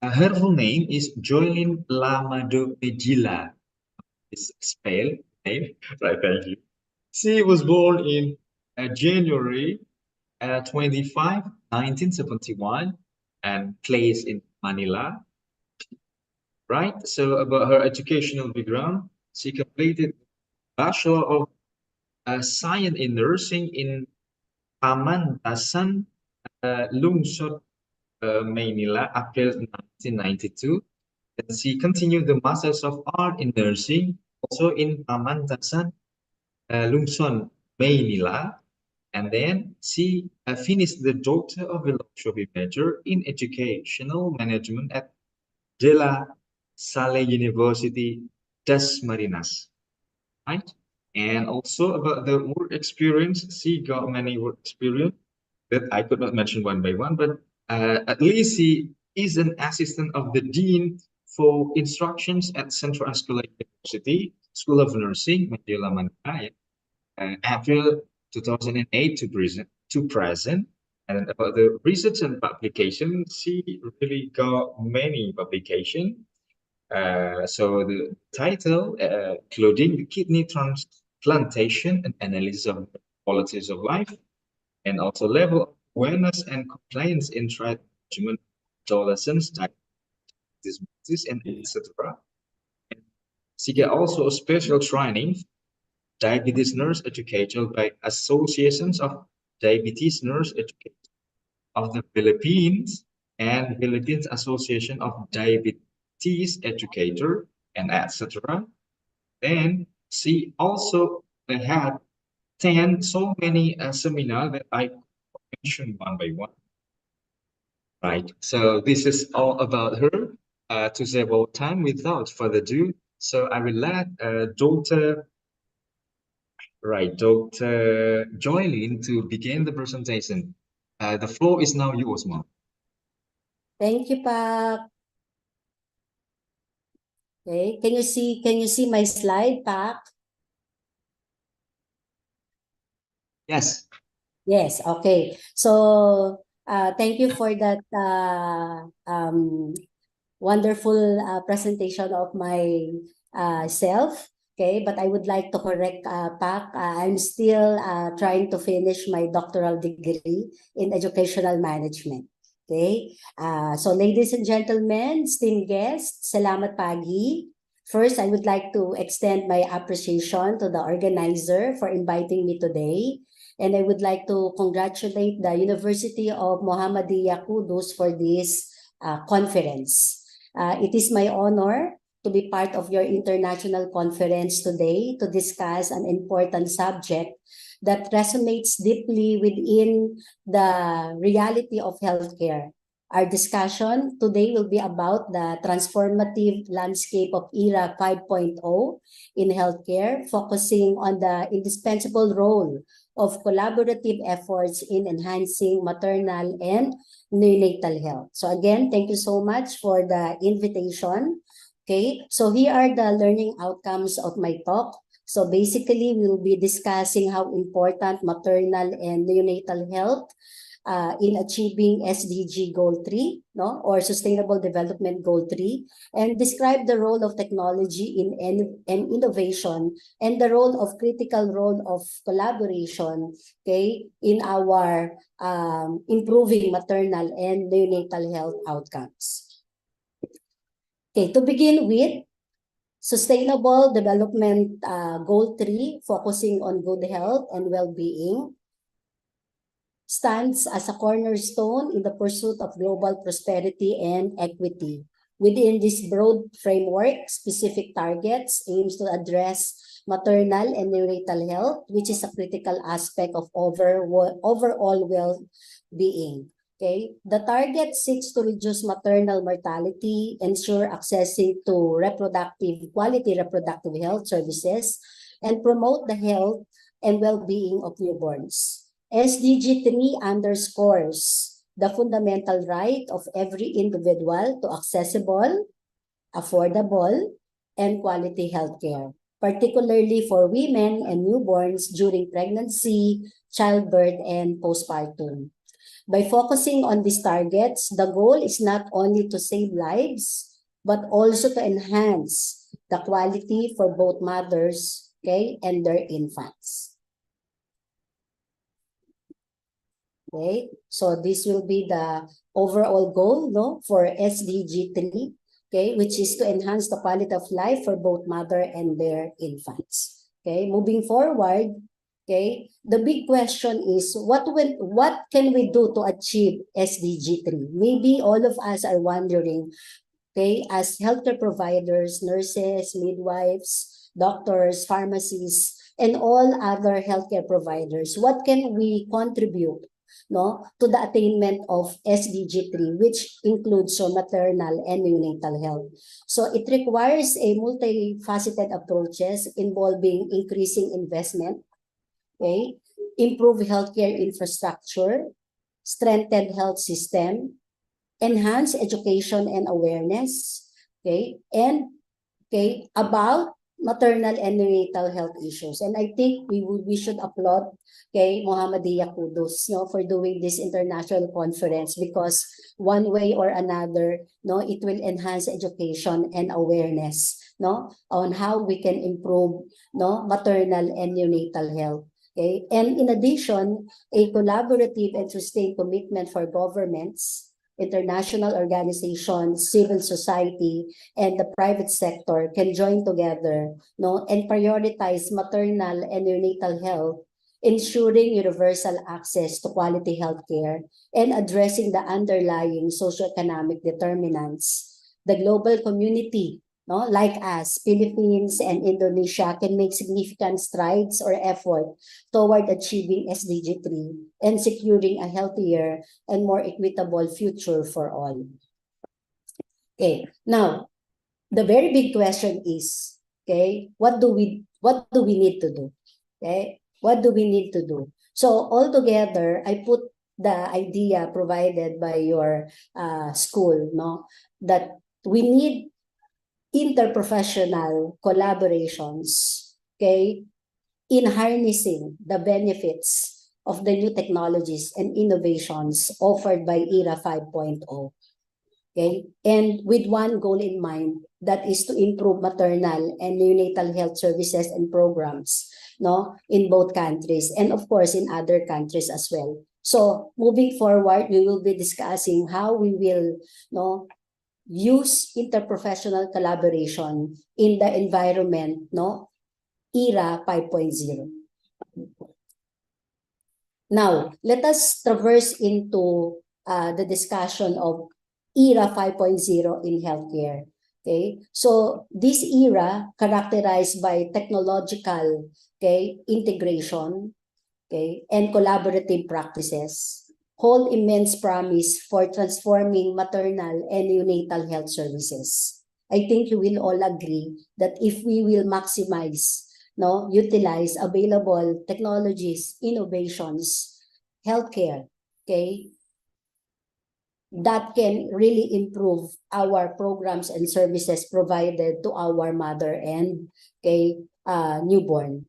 Her full name is Joylin Lamado Pejila. It's spelled name, right? Thank you. She was born in January 25, 1971, and placed in Manila. Right. So about her educational background, she completed Bachelor of Science in Nursing in Pamantasan, Lungsod, Manila, April 1992. And she continued the Masters of Art in Nursing also in Pamantasan, Lungsod, Manila. And then she finished the Doctor of Philosophy major in Educational Management at De La Salle University, Das Marinas. Right? And also about the work experience, she got many work experience that I could not mention one by one, but at least she is an assistant of the Dean for Instructions at Central Escola University, School of Nursing, Manila, Manila, April 2008 to present. And about the research and publication, she really got many publications. So the title, including the kidney transplantation and analysis of qualities of life, and also level of awareness and compliance in treatment adolescents, diabetes, and etc. She get also a special training, diabetes nurse educator by Associations of Diabetes Nurse Educators of the Philippines and Philippines Association of Diabetes Educator, and etc. Then she also had 10 so many seminars that I mentioned one by one. Right. So this is all about her. To save our time, without further ado, so I will let Dr. Joylin to begin the presentation. The floor is now yours, ma'am. Thank you, Pak. Okay. Can you see my slide, Pak? Yes. Yes, okay. So thank you for that wonderful presentation of my self. Okay, but I would like to correct Pak. I'm still trying to finish my doctoral degree in educational management. Okay, so ladies and gentlemen, esteemed guests, salamat pagi. First, I would like to extend my appreciation to the organizer for inviting me today. And I would like to congratulate the University of Muhammadiyah Kudus for this conference. It is my honor to be part of your international conference today to discuss an important subject that resonates deeply within the reality of healthcare. Our discussion today will be about the transformative landscape of era 5.0 in healthcare, focusing on the indispensable role of collaborative efforts in enhancing maternal and neonatal health. So again, thank you so much for the invitation. Okay, so here are the learning outcomes of my talk. So basically, we will be discussing how important maternal and neonatal health in achieving SDG Goal 3, no, or Sustainable Development Goal 3, and describe the role of technology in innovation and the role of critical role of collaboration, okay, in our improving maternal and neonatal health outcomes. Okay, to begin with, Sustainable Development Goal 3, focusing on good health and well-being, stands as a cornerstone in the pursuit of global prosperity and equity. Within this broad framework, specific targets aims to address maternal and neonatal health, which is a critical aspect of overall well-being. Okay, the target seeks to reduce maternal mortality, ensure accessing to quality reproductive health services, and promote the health and well-being of newborns. SDG 3 underscores the fundamental right of every individual to accessible, affordable, and quality healthcare, particularly for women and newborns during pregnancy, childbirth, and postpartum. By focusing on these targets, the goal is not only to save lives, but also to enhance the quality for both mothers, okay, and their infants. Okay, so this will be the overall goal, no, for SDG 3, okay, which is to enhance the quality of life for both mother and their infants. Okay, moving forward, okay, the big question is what can we do to achieve SDG 3? Maybe all of us are wondering, okay, as healthcare providers, nurses, midwives, doctors, pharmacists, and all other healthcare providers, what can we contribute, no, to the attainment of SDG 3, which includes maternal and neonatal health? So it requires a multifaceted approaches involving increasing investment, okay, improve healthcare infrastructure, strengthen health system, enhance education and awareness, okay, and okay, about maternal and neonatal health issues. And I think we should applaud, okay, Muhammadiyah Kudus, you know, for doing this international conference, because one way or another, no, it will enhance education and awareness, no, on how we can improve, no, maternal and neonatal health. Okay, and in addition, a collaborative and sustained commitment for governments, international organizations, civil society, and the private sector can join together, no, and prioritize maternal and neonatal health, ensuring universal access to quality healthcare and addressing the underlying socioeconomic determinants. The global community, no, like us, Philippines and Indonesia, can make significant strides or effort toward achieving SDG 3 and securing a healthier and more equitable future for all. Okay, now the very big question is, okay, what do we need to do? Okay, what do we need to do? So altogether, I put the idea provided by your school, no, that we need interprofessional collaborations, okay, in harnessing the benefits of the new technologies and innovations offered by ERA 5.0. Okay, and with one goal in mind, that is to improve maternal and neonatal health services and programs, no, in both countries and of course in other countries as well. So moving forward, we will be discussing how we will, no, use interprofessional collaboration in the environment, no, ERA 5.0. Now, let us traverse into the discussion of ERA 5.0 in healthcare. Okay, so this era characterized by technological, okay, integration, okay, and collaborative practices hold immense promise for transforming maternal and neonatal health services. I think you will all agree that if we will maximize, no, utilize available technologies, innovations, healthcare, okay, that can really improve our programs and services provided to our mother and, okay, newborn.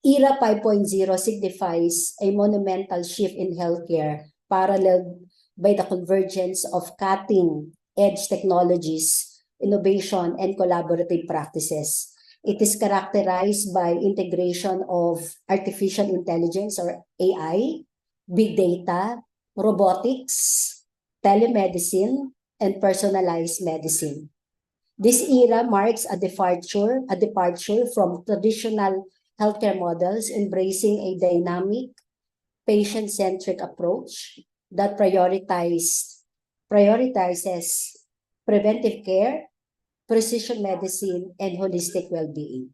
ERA 5.0 signifies a monumental shift in healthcare, paralleled by the convergence of cutting-edge technologies, innovation, and collaborative practices. It is characterized by integration of artificial intelligence or AI, big data, robotics, telemedicine, and personalized medicine. This era marks a departure from traditional healthcare models, embracing a dynamic, patient-centric approach that prioritizes preventive care, precision medicine, and holistic well-being.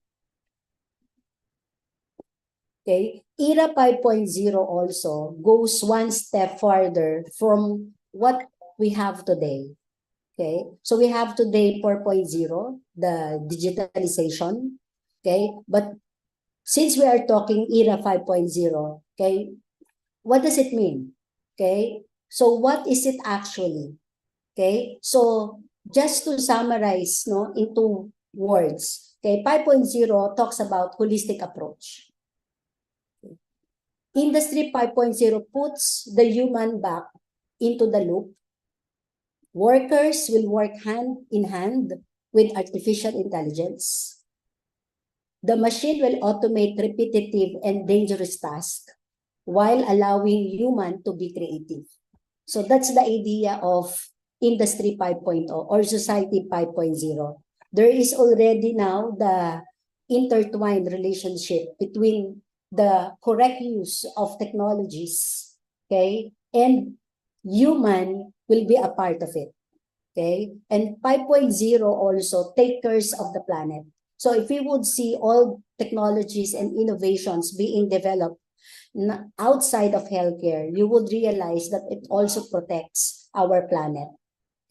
Okay, era 5.0 also goes one step further from what we have today. Okay, so we have today 4.0, the digitalization. Okay, but since we are talking era 5.0, okay, what does it mean? Okay, so what is it actually? Okay, so just to summarize, no, into words, okay, 5.0 talks about holistic approach. Industry 5.0 puts the human back into the loop. Workers will work hand in hand with artificial intelligence. The machine will automate repetitive and dangerous tasks while allowing human to be creative. So that's the idea of Industry 5.0 or Society 5.0. There is already now the intertwined relationship between the correct use of technologies, okay, and human will be a part of it, okay? And 5.0 also take care of the planet. So if we would see all technologies and innovations being developed outside of healthcare, you would realize that it also protects our planet.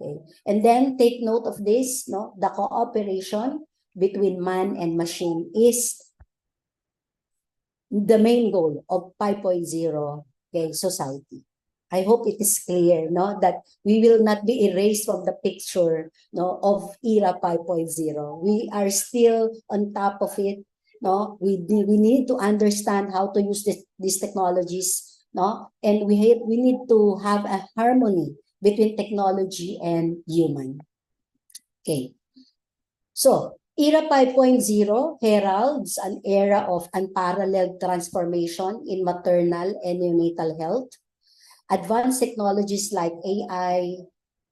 Okay. And then take note of this, no? The cooperation between man and machine is the main goal of 5.0, okay, society. I hope it is clear, no, that we will not be erased from the picture, no, of era 5.0. We are still on top of it, no. We need to understand how to use these technologies, no, and we need to have a harmony between technology and human. Okay. So, era 5.0 heralds an era of unparalleled transformation in maternal and neonatal health. Advanced technologies like AI,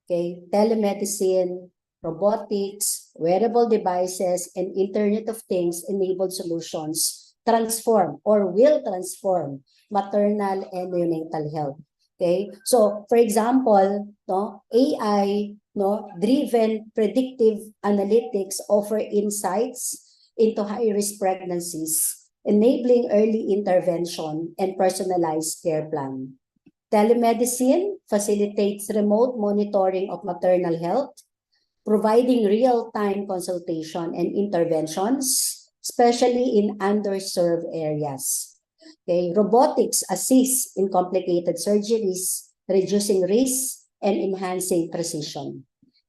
okay, telemedicine, robotics, wearable devices, and Internet of Things enabled solutions transform or will transform maternal and neonatal health. Okay, so for example, no, AI, no, driven predictive analytics offer insights into high-risk pregnancies, enabling early intervention and personalized care plan. Telemedicine facilitates remote monitoring of maternal health, providing real-time consultation and interventions, especially in underserved areas. Okay, robotics assists in complicated surgeries, reducing risk and enhancing precision.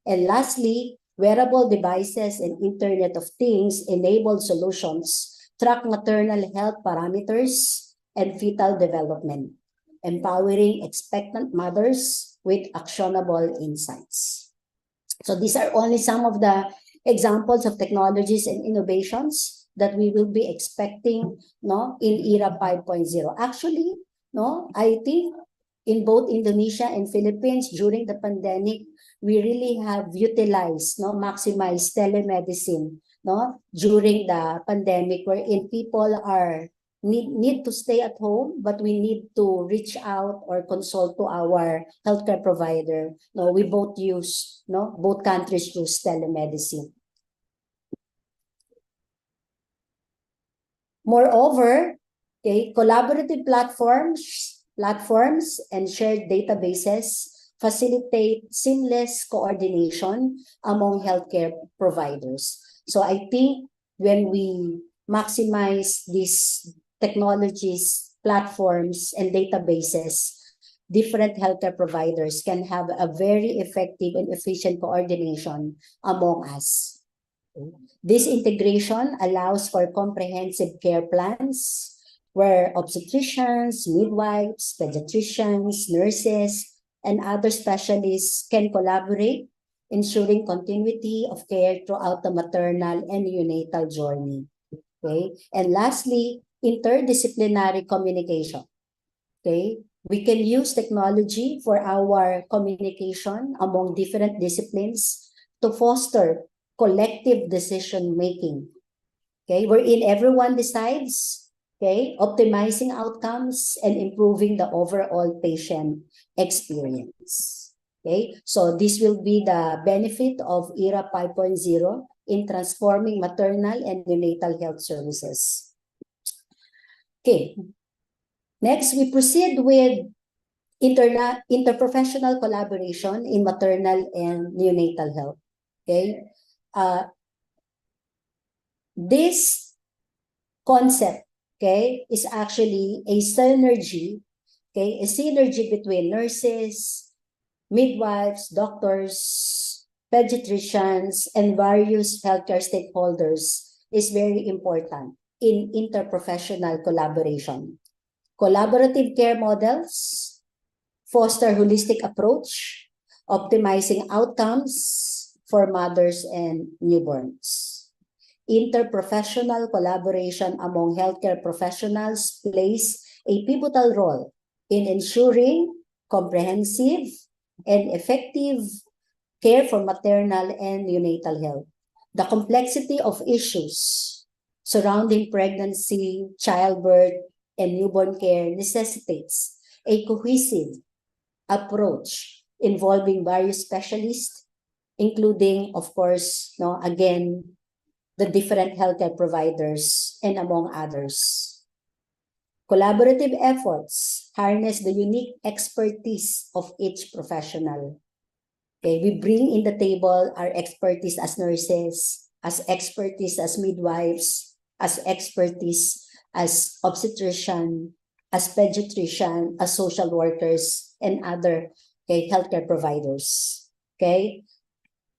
And lastly, wearable devices and Internet of Things enable solutions track maternal health parameters and fetal development, empowering expectant mothers with actionable insights. So these are only some of the examples of technologies and innovations that we will be expecting, no, in era 5.0. Actually, no, I think in both Indonesia and Philippines during the pandemic, we really have utilized, no, maximized telemedicine, no, during the pandemic, wherein people are need to stay at home, but we need to reach out or consult to our healthcare provider. No, we both use, no, both countries use telemedicine. Moreover, okay, collaborative platforms and shared databases facilitate seamless coordination among healthcare providers. So I think when we maximize these technologies, platforms, and databases, different healthcare providers can have a very effective and efficient coordination among us. This integration allows for comprehensive care plans where obstetricians, midwives, pediatricians, nurses, and other specialists can collaborate, ensuring continuity of care throughout the maternal and neonatal journey. Okay, and lastly, interdisciplinary communication. Okay, we can use technology for our communication among different disciplines to foster collective decision making, okay, wherein everyone decides, okay, optimizing outcomes and improving the overall patient experience. Okay, so this will be the benefit of ERA 5.0 in transforming maternal and neonatal health services. Okay, next we proceed with interprofessional collaboration in maternal and neonatal health. Okay, this concept, okay, is actually a synergy, okay, a synergy between nurses, midwives, doctors, pediatricians, and various healthcare stakeholders is very important in interprofessional collaboration. Collaborative care models foster holistic approach, optimizing outcomes for mothers and newborns. Interprofessional collaboration among healthcare professionals plays a pivotal role in ensuring comprehensive and effective care for maternal and neonatal health. The complexity of issues surrounding pregnancy, childbirth, and newborn care necessitates a cohesive approach involving various specialists, including, of course, again, the different healthcare providers and among others. Collaborative efforts harness the unique expertise of each professional. Okay, we bring in the table our expertise as nurses, as expertise as midwives, as expertise as obstetrician, as pediatrician, as social workers, and other healthcare providers. Okay,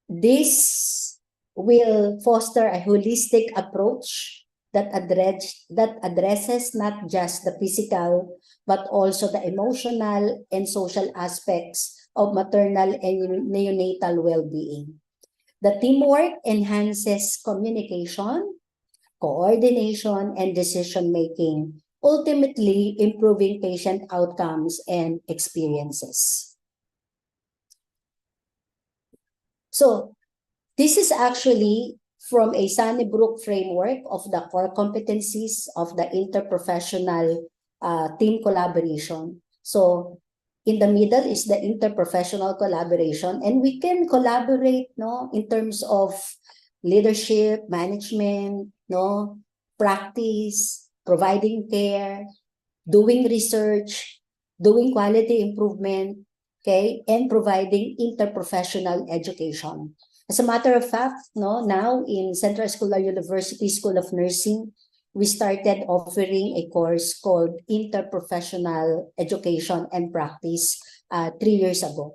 this will foster a holistic approach that addresses not just the physical but also the emotional and social aspects of maternal and neonatal well-being. The teamwork enhances communication, coordination, and decision-making, ultimately improving patient outcomes and experiences. So, this is actually from a Sunnybrook framework of the core competencies of the interprofessional team collaboration. So, in the middle is the interprofessional collaboration, and we can collaborate in terms of leadership, management, practice, providing care, doing research, doing quality improvement, okay, and providing interprofessional education. As a matter of fact, now in Central Escolar University School of Nursing, we started offering a course called Interprofessional Education and Practice 3 years ago,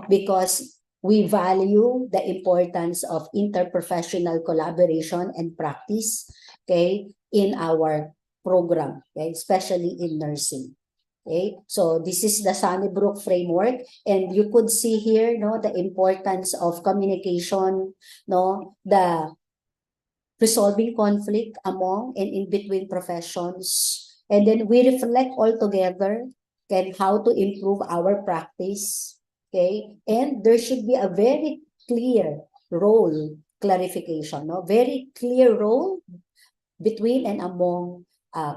because we value the importance of interprofessional collaboration and practice, okay, in our program, okay, especially in nursing. Okay, so this is the Sunnybrook framework, and you could see here, the importance of communication, the resolving conflict among and in between professions, and then we reflect all together, okay, how to improve our practice, okay, and there should be a very clear role clarification, very clear role between and among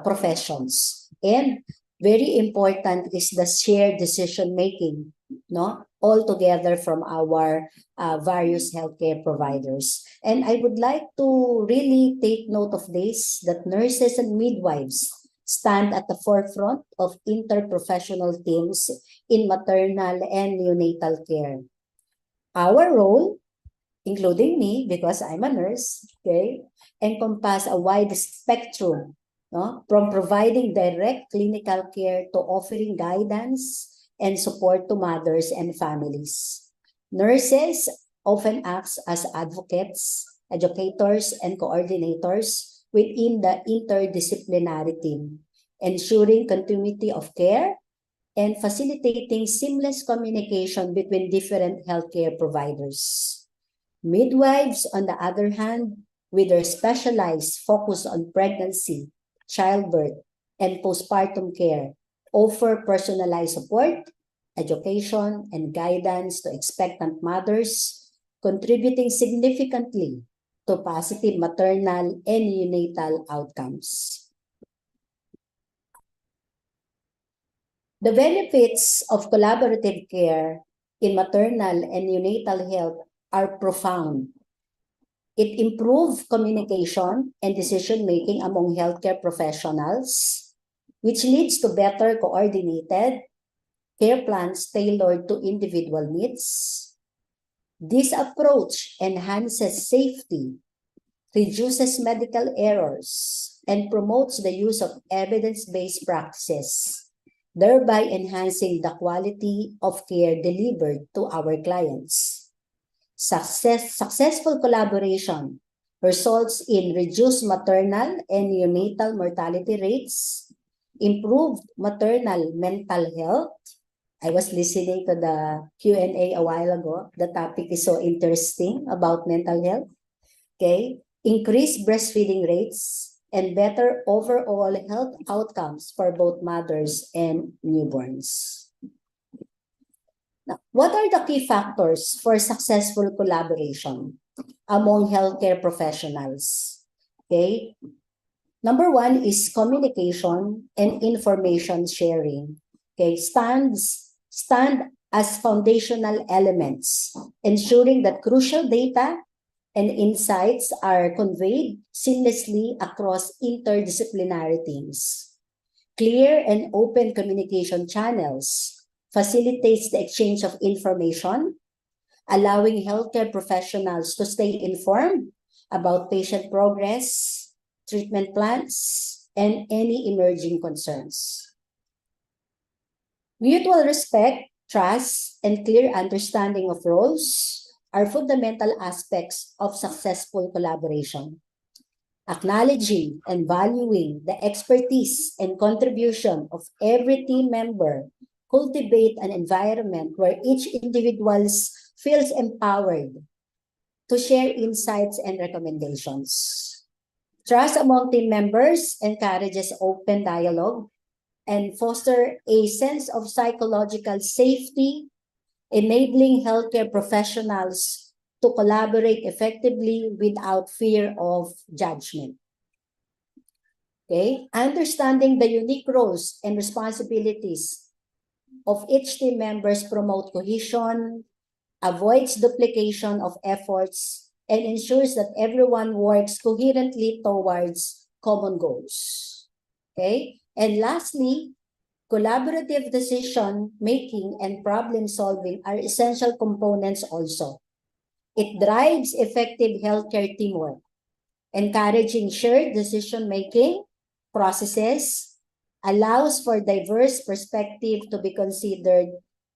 professions, and very important is the shared decision making, all together from our various healthcare providers. And I would like to really take note of this, that nurses and midwives stand at the forefront of interprofessional teams in maternal and neonatal care. Our role, including me, because I'm a nurse, okay, encompass a wide spectrum, from providing direct clinical care to offering guidance and support to mothers and families. Nurses often act as advocates, educators, and coordinators within the interdisciplinary team, ensuring continuity of care and facilitating seamless communication between different healthcare providers. Midwives, on the other hand, with their specialized focus on pregnancy, childbirth, and postpartum care, offer personalized support, education, and guidance to expectant mothers, contributing significantly to positive maternal and neonatal outcomes. The benefits of collaborative care in maternal and neonatal health are profound. It improves communication and decision-making among healthcare professionals, which leads to better coordinated care plans tailored to individual needs. This approach enhances safety, reduces medical errors, and promotes the use of evidence-based practices, thereby enhancing the quality of care delivered to our clients. Successful collaboration results in reduced maternal and neonatal mortality rates, improved maternal mental health. I was listening to the Q&A a while ago. The topic is so interesting about mental health. Okay, increased breastfeeding rates and better overall health outcomes for both mothers and newborns. Now, what are the key factors for successful collaboration among healthcare professionals? Okay, number one is communication and information sharing. Okay, stand as foundational elements, ensuring that crucial data and insights are conveyed seamlessly across interdisciplinary teams. Clear and open communication channels facilitates the exchange of information, allowing healthcare professionals to stay informed about patient progress, treatment plans, and any emerging concerns. Mutual respect, trust, and clear understanding of roles are fundamental aspects of successful collaboration. Acknowledging and valuing the expertise and contribution of every team member cultivate an environment where each individual feels empowered to share insights and recommendations. Trust among team members encourages open dialogue and foster a sense of psychological safety, enabling healthcare professionals to collaborate effectively without fear of judgment. Okay, understanding the unique roles and responsibilities of each team members promote cohesion, avoids duplication of efforts, and ensures that everyone works coherently towards common goals. Okay, and lastly, collaborative decision making and problem solving are essential components also. It drives effective healthcare teamwork, encouraging shared decision making processes, allows for diverse perspective to be considered,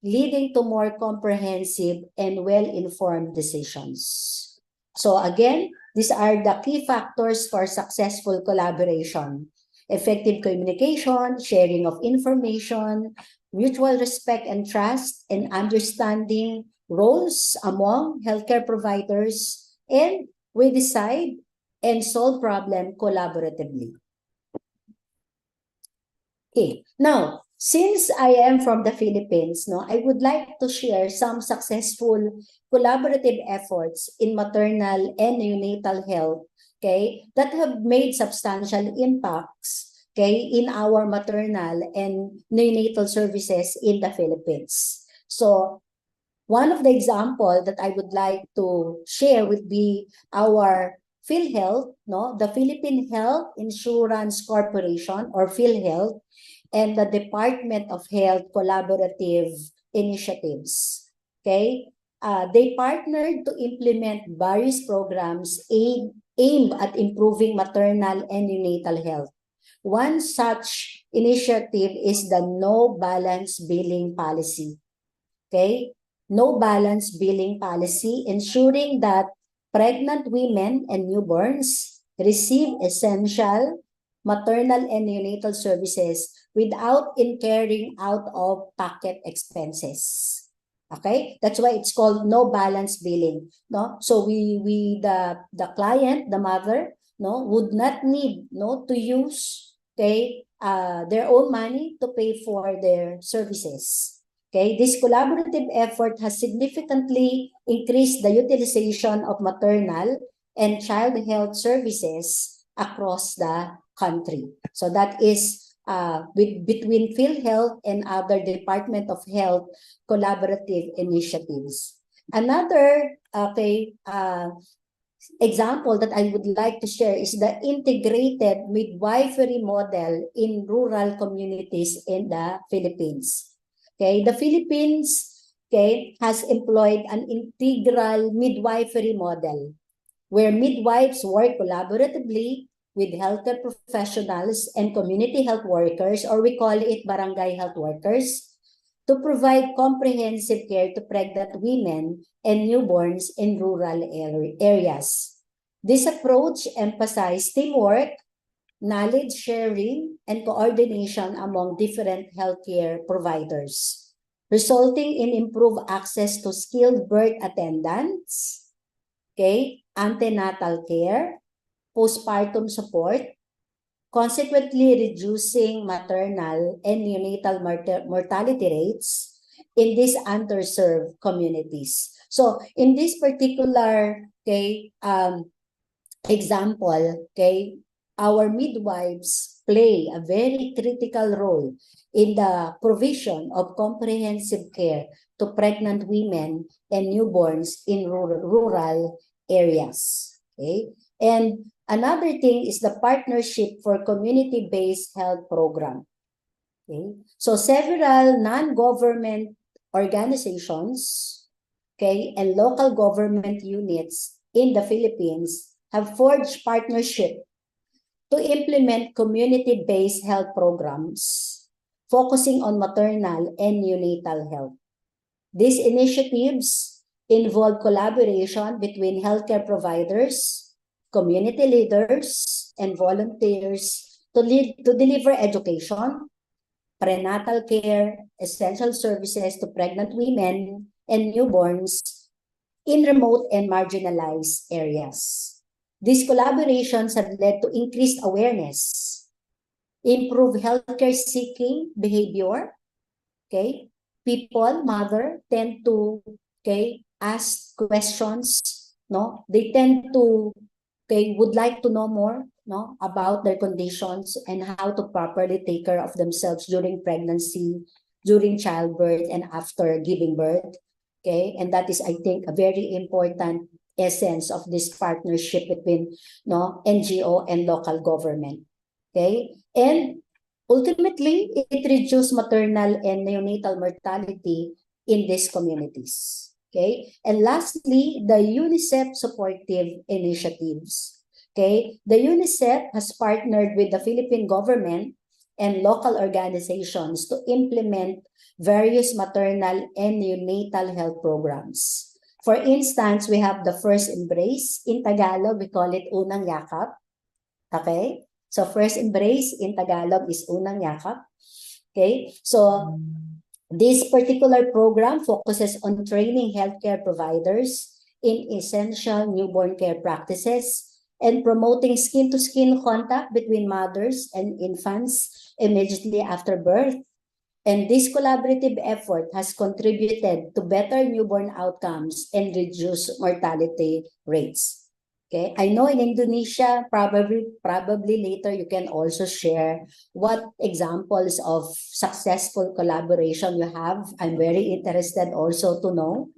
leading to more comprehensive and well-informed decisions. So again, these are the key factors for successful collaboration: effective communication, sharing of information, mutual respect and trust, and understanding roles among healthcare providers, and we decide and solve problem collaboratively. Okay, now, since I am from the Philippines, I would like to share some successful collaborative efforts in maternal and neonatal health, okay, that have made substantial impacts, okay, in our maternal and neonatal services in the Philippines. So, one of the examples that I would like to share would be our PhilHealth, the Philippine Health Insurance Corporation, or PhilHealth, and the Department of Health collaborative initiatives. Okay, they partnered to implement various programs aimed at improving maternal and neonatal health. One such initiative is the No Balance Billing Policy. Okay, No Balance Billing Policy, ensuring that pregnant women and newborns receive essential maternal and neonatal services without incurring out-of-pocket expenses. Okay, that's why it's called no balance billing. So the client, the mother, would not need to use their own money to pay for their services. Okay, this collaborative effort has significantly increased the utilization of maternal and child health services across the country. So that is between PhilHealth and other Department of Health collaborative initiatives. Another example that I would like to share is the integrated midwifery model in rural communities in the Philippines. Okay, the Philippines, okay, has employed an integral midwifery model where midwives work collaboratively with healthcare professionals and community health workers, or we call it barangay health workers, to provide comprehensive care to pregnant women and newborns in rural areas. This approach emphasized teamwork, knowledge sharing, and coordination among different healthcare providers, resulting in improved access to skilled birth attendants, okay, antenatal care, postpartum support, consequently reducing maternal and neonatal mortality rates in these underserved communities. So in this particular example, our midwives play a very critical role in the provision of comprehensive care to pregnant women and newborns in rural areas. Okay, and another thing is the partnership for community-based health program. Okay, so several non-government organizations, okay, and local government units in the Philippines have forged partnership to implement community-based health programs focusing on maternal and neonatal health. These initiatives involve collaboration between healthcare providers, community leaders, and volunteers to deliver education, prenatal care, essential services to pregnant women and newborns in remote and marginalized areas. These collaborations have led to increased awareness, improved healthcare seeking behavior. Okay, mother tend to ask questions. No, they tend to would like to know more about their conditions and how to properly take care of themselves during pregnancy, during childbirth, and after giving birth. Okay, and that is, I think, a very important essence of this partnership between NGO and local government. Okay, and ultimately it reduced maternal and neonatal mortality in these communities. Okay, and lastly, the UNICEF supportive initiatives. Okay, the UNICEF has partnered with the Philippine government and local organizations to implement various maternal and neonatal health programs. For instance, we have the First Embrace. In Tagalog, we call it Unang Yakap. Okay? So First Embrace in Tagalog is Unang Yakap. Okay? So this particular program focuses on training healthcare providers in essential newborn care practices and promoting skin-to-skin contact between mothers and infants immediately after birth. And this collaborative effort has contributed to better newborn outcomes and reduced mortality rates. Okay, I know in Indonesia, probably later you can also share what examples of successful collaboration you have. I'm very interested also to know.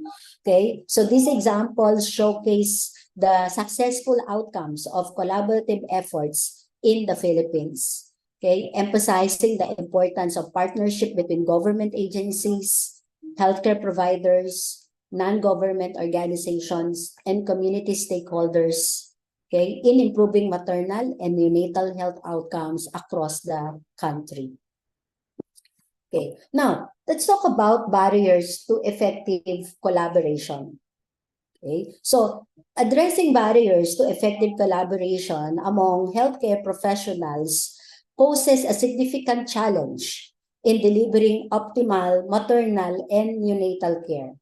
Okay, so these examples showcase the successful outcomes of collaborative efforts in the Philippines. Okay, emphasizing the importance of partnership between government agencies, healthcare providers, non-government organizations, and community stakeholders, okay, in improving maternal and neonatal health outcomes across the country. Okay, now let's talk about barriers to effective collaboration. Okay, so addressing barriers to effective collaboration among healthcare professionals poses a significant challenge in delivering optimal maternal and neonatal care.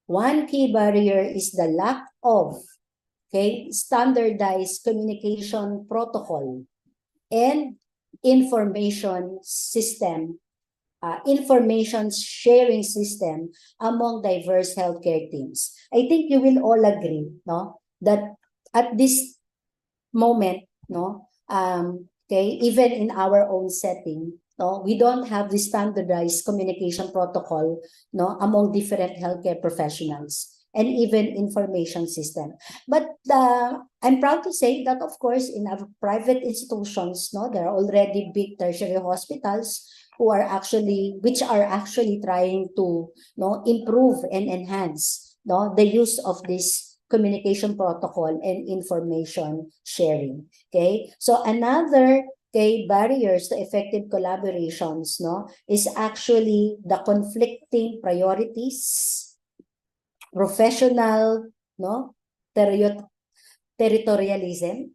One key barrier is the lack of standardized communication protocol and information system information sharing system among diverse healthcare teams. I think you will all agree, no, that at this moment, no, okay, even in our own setting, no, we don't have the standardized communication protocol, no, among different healthcare professionals and even information system. But I'm proud to say that, of course, in our private institutions, no, there are already big tertiary hospitals which are actually trying to, no, improve and enhance, no, the use of this communication protocol and information sharing. Okay, so another, okay, barriers to effective collaborations, no, is actually the conflicting priorities, professional, no, territorialism.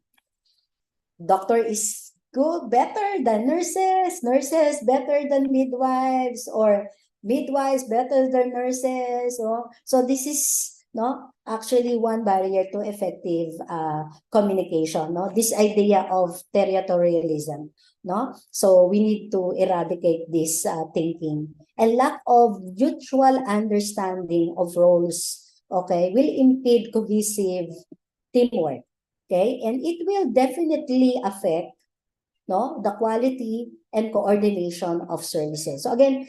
Doctor is good, better than nurses, nurses better than midwives, or midwives better than nurses. So this is, no, actually one barrier to effective communication, no, this idea of territorialism, no. So we need to eradicate this thinking, and lack of mutual understanding of roles, okay, will impede cohesive teamwork. Okay, and it will definitely affect, no, the quality and coordination of services. So again,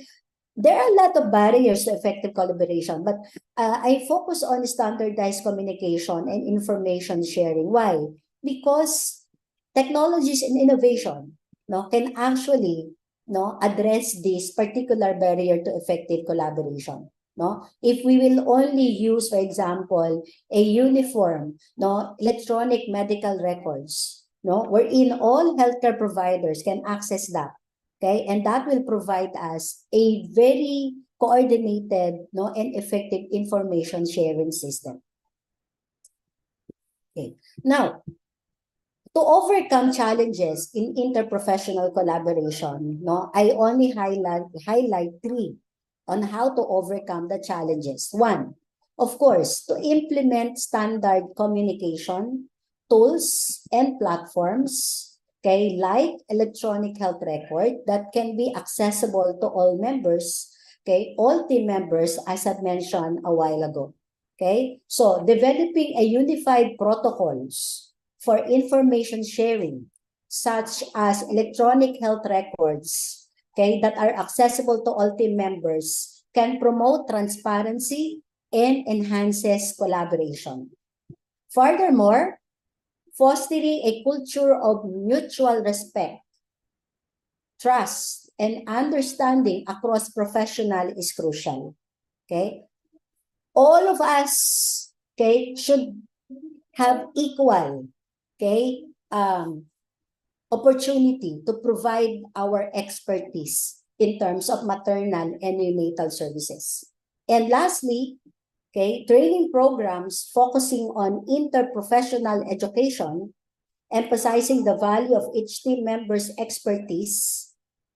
there are a lot of barriers to effective collaboration, but I focus on standardized communication and information sharing. Why? Because technologies and innovation, no, can actually, no, address this particular barrier to effective collaboration. No, if we will only use, for example, a uniform, no, electronic medical records, no, wherein all healthcare providers can access that. Okay, and that will provide us a very coordinated, no, and effective information sharing system. Okay, now, to overcome challenges in interprofessional collaboration, no, I only highlight three on how to overcome the challenges. One, of course, to implement standard communication tools and platforms, okay, like electronic health record that can be accessible to all members, okay, all team members, as I mentioned a while ago. Okay, so developing a unified protocols for information sharing, such as electronic health records, okay, that are accessible to all team members, can promote transparency and enhances collaboration. Furthermore, fostering a culture of mutual respect, trust, and understanding across professional is crucial. Okay, all of us, okay, should have equal, okay, opportunity to provide our expertise in terms of maternal and neonatal services. And lastly, okay, training programs focusing on interprofessional education, emphasizing the value of each team member's expertise,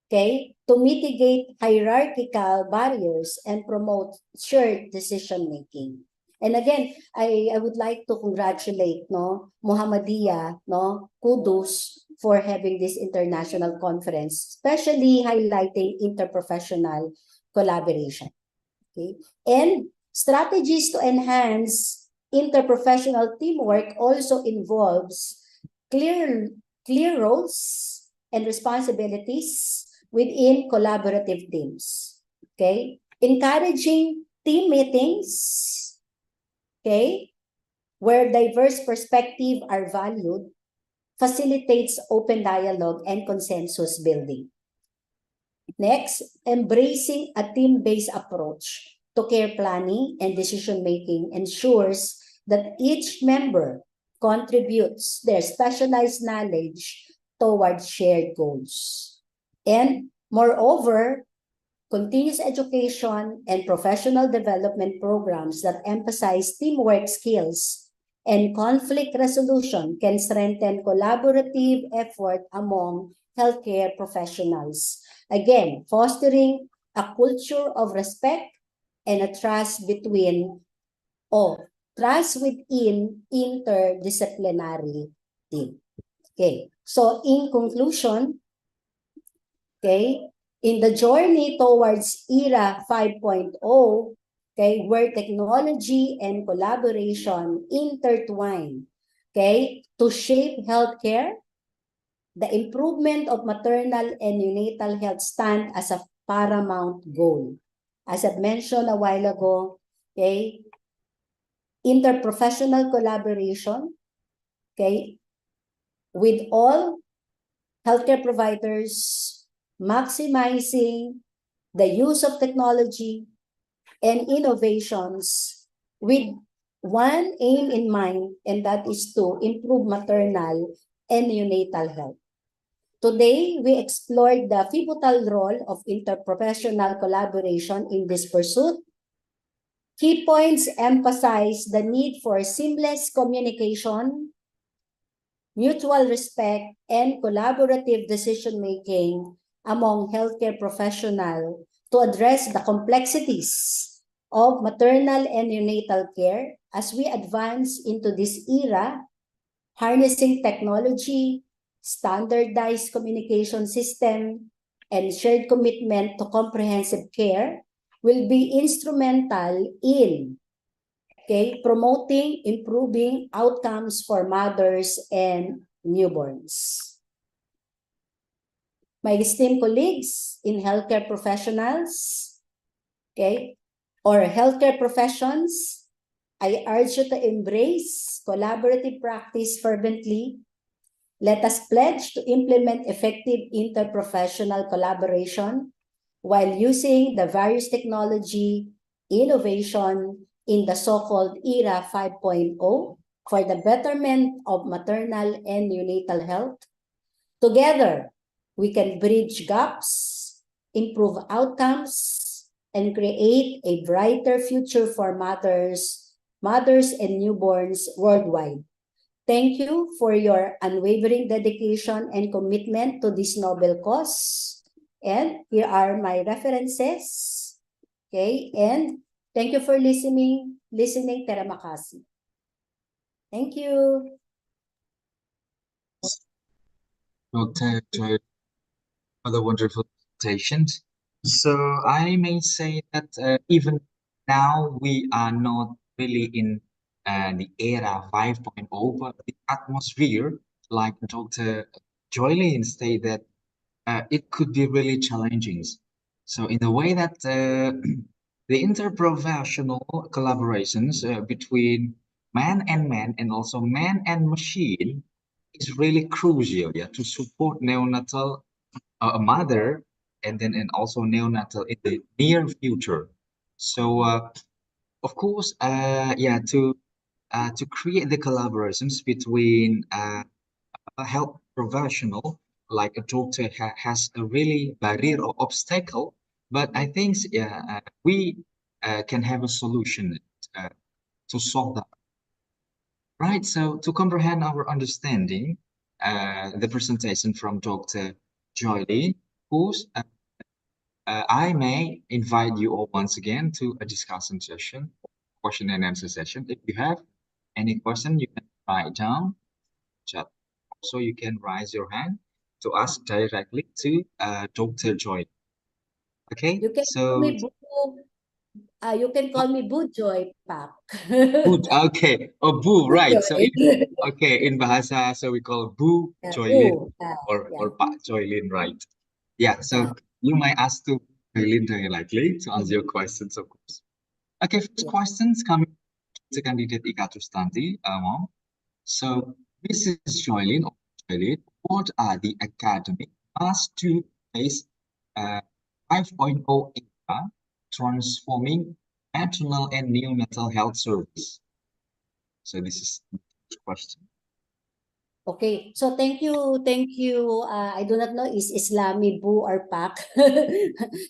okay, to mitigate hierarchical barriers and promote shared decision-making. And again, I would like to congratulate, no, Muhammadiyah, no, Kudus, for having this international conference, especially highlighting interprofessional collaboration. Okay, and strategies to enhance interprofessional teamwork also involves clear roles and responsibilities within collaborative teams. Okay, encouraging team meetings, okay, where diverse perspectives are valued, facilitates open dialogue and consensus building. Next, embracing a team-based approach to care planning and decision-making ensures that each member contributes their specialized knowledge towards shared goals. And moreover, continuous education and professional development programs that emphasize teamwork skills and conflict resolution can strengthen collaborative effort among healthcare professionals. Again, fostering a culture of respect and a trust within interdisciplinary team. Okay, so in conclusion, okay, in the journey towards era 5.0, okay, where technology and collaboration intertwine, okay, to shape healthcare, the improvement of maternal and neonatal health stand as a paramount goal. As I mentioned a while ago, okay, interprofessional collaboration, okay, with all healthcare providers, maximizing the use of technology and innovations with one aim in mind, and that is to improve maternal and neonatal health. Today, we explored the pivotal role of interprofessional collaboration in this pursuit. Key points emphasize the need for seamless communication, mutual respect, and collaborative decision-making among healthcare professionals to address the complexities of maternal and neonatal care as we advance into this era, harnessing technology, standardized communication system, and shared commitment to comprehensive care will be instrumental in promoting, improving outcomes for mothers and newborns. My esteemed colleagues in healthcare professionals, or healthcare professions, I urge you to embrace collaborative practice fervently. Let us pledge to implement effective interprofessional collaboration while using the various technology, innovation in the so-called era 5.0 for the betterment of maternal and neonatal health. Together, we can bridge gaps, improve outcomes, and create a brighter future for mothers and newborns worldwide. Thank you for your unwavering dedication and commitment to this noble cause. And here are my references. Okay, and thank you for listening. Terima kasih. Thank you. Dr. Joy, for the wonderful presentations. So I may say that even now we are not really in the era 5.0, but the atmosphere, like Dr. Joylene stated, that it could be really challenging. So in the way that the interprofessional collaborations between man and also man and machine is really crucial, yeah, to support neonatal mother and also neonatal in the near future. So of course, yeah, to create the collaborations between a health professional like a doctor has a really barrier or obstacle, but I think we can have a solution to solve that. Right, so to comprehend our understanding, the presentation from Dr. Joyly, who's I may invite you all once again to a discussion session, question and answer session. If you have any question, you can write down chat. Also, you can raise your hand to ask directly to Dr. Joy. Okay, You can call me Boo. You can call me Boo Joy Pak. Boo, okay, oh Boo, right? So Joy. in Bahasa, so we call Boo Joylin or Pak Joylin, right? Yeah, so you might ask to Joylin directly to answer your questions, of course. Okay, first questions coming to candidate Ika Trustanti, Mom. So Mrs. Joylin, what are the academic must-do-based 5.0 era transforming maternal and neonatal health service? So this is the first question. Okay, so thank you. I do not know is Islami Bu or Pak.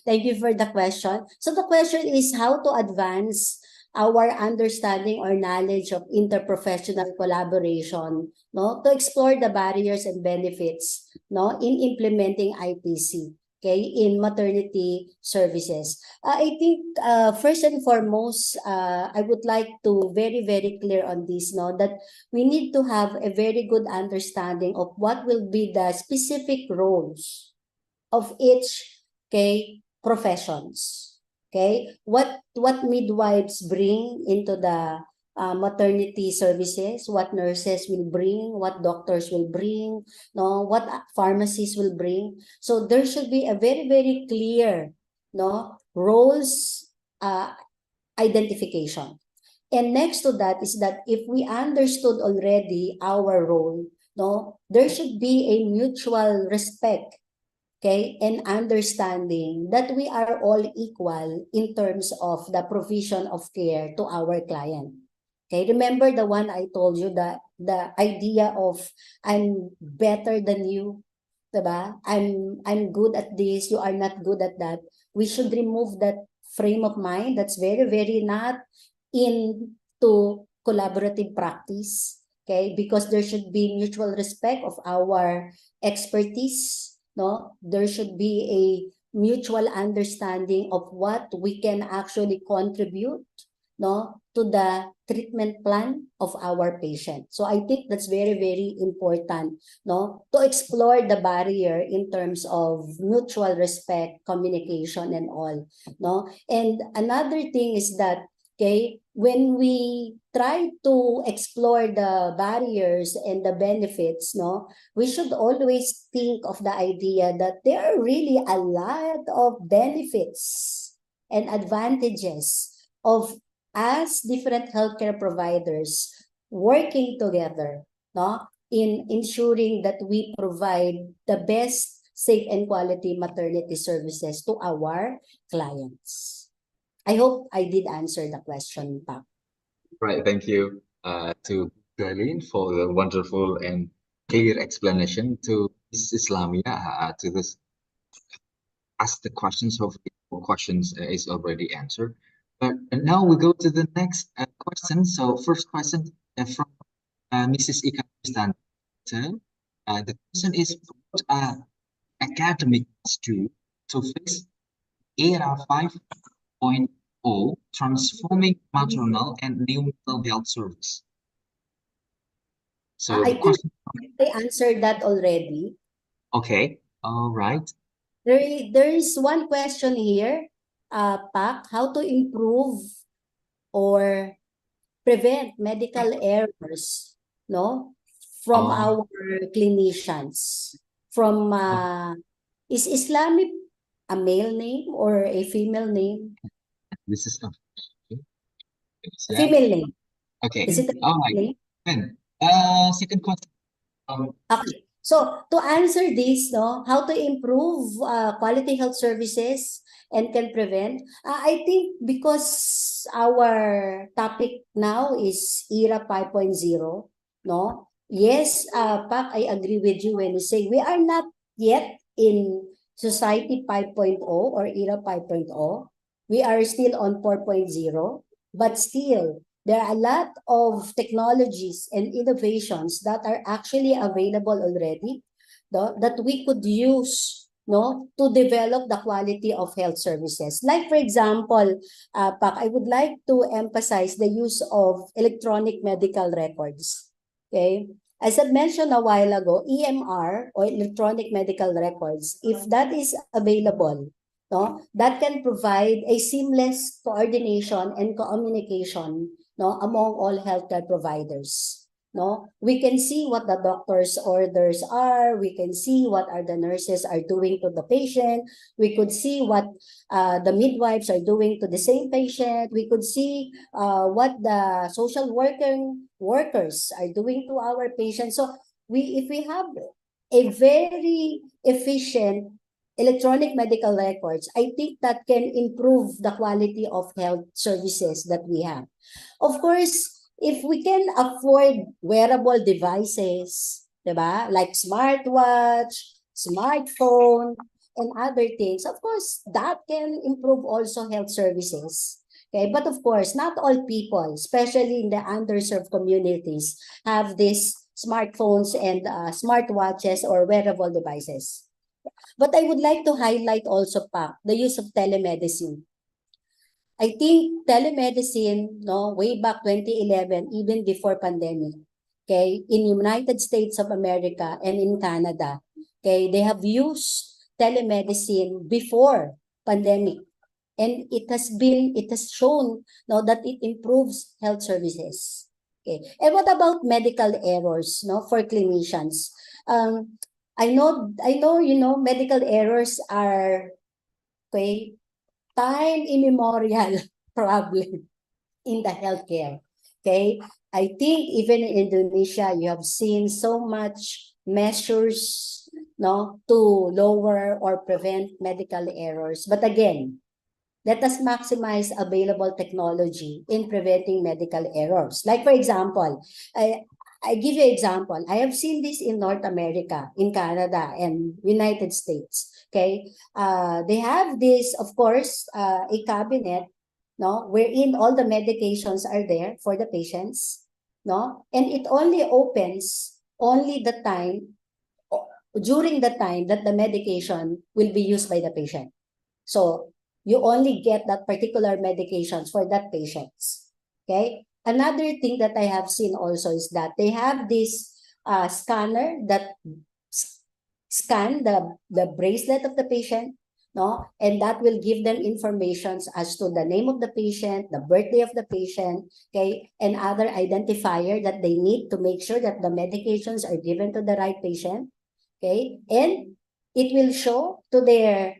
Thank you for the question. So the question is how to advance our understanding or knowledge of interprofessional collaboration, no, to explore the barriers and benefits, no, in implementing IPC. Okay, in maternity services. I think first and foremost, I would like to very clear on this, no, that we need to have a very good understanding of what will be the specific roles of each okay, professions. Okay, what midwives bring into the maternity services, what nurses will bring, what doctors will bring, no, what pharmacists will bring. So there should be a very, very clear, no, roles identification. And next to that is that if we understood already our role, no, there should be a mutual respect, okay, and understanding that we are all equal in terms of the provision of care to our client. Okay, remember the one I told you, that the idea of I'm better than you, diba? I'm good at this, you are not good at that. We should remove that frame of mind that's very, very not into collaborative practice, okay? Because there should be mutual respect of our expertise, no? There should be a mutual understanding of what we can actually contribute, no, to the treatment plan of our patient. So I think that's very, very important, no, to explore the barrier in terms of mutual respect, communication, and all, no. And another thing is that, okay, when we try to explore the barriers and the benefits, no, we should always think of the idea that there are really a lot of benefits and advantages of as different healthcare providers working together, no, in ensuring that we provide the best, safe, and quality maternity services to our clients. I hope I did answer the question, Pak. Right, thank you to Darlene for the wonderful and clear explanation, to Mrs. Islamia to this ask the questions. Hopefully, all questions is already answered. But now we go to the next question. So first question from Mrs. Ika Kristan. The question is, what academic must do to fix era 5.0 transforming maternal and neonatal health service? So I the question, think I answered that already. okay, all right. There is one question here, Pak, how to improve or prevent medical errors, no, from our clinicians. From is Islamic a male name or a female name? This is A female name. okay. Is it a All female right. name? Then second question. Okay. So to answer this, no, how to improve quality health services and can prevent, I think because our topic now is era 5.0, no? Yes, Pak, I agree with you when you say we are not yet in society 5.0 or era 5.0. We are still on 4.0, but still there are a lot of technologies and innovations that are actually available already, no, that we could use, no, to develop the quality of health services. Like for example, Pak, I would like to emphasize the use of electronic medical records. Okay, as I mentioned a while ago, EMR or electronic medical records, if that is available, no, that can provide a seamless coordination and communication, no, among all healthcare providers. No, we can see what the doctor's orders are. We can see what are the nurses are doing to the patient. We could see what the midwives are doing to the same patient. We could see what the social workers are doing to our patients. So if we have a very efficient electronic medical records, I think that can improve the quality of health services that we have. Of course, if we can afford wearable devices, diba? Like smartwatch, smartphone, and other things, of course, that can improve also health services. Okay, but of course, not all people, especially in the underserved communities, have these smartphones and smartwatches or wearable devices. But I would like to highlight also, Pak, the use of telemedicine. I think telemedicine, no, way back 2011, even before pandemic, okay, in United States of America and in Canada, okay, they have used telemedicine before pandemic. And it has shown now that it improves health services. Okay. And what about medical errors, for clinicians? I know, medical errors are, okay, time immemorial problem in the healthcare. Okay. I think even in Indonesia, you have seen so much measures, to lower or prevent medical errors. But again, let us maximize available technology in preventing medical errors. Like, for example, I give you an example. I have seen this in North America, in Canada, and United States. Okay, they have this, of course, a cabinet, wherein all the medications are there for the patients, and it only opens only the time during the time that the medication will be used by the patient. So you only get that particular medications for that patients. Okay. Another thing that I have seen also is that they have this scanner that scan the bracelet of the patient, and that will give them information as to the name of the patient, the birthday of the patient, okay, and other identifier that they need to make sure that the medications are given to the right patient, okay, and it will show to their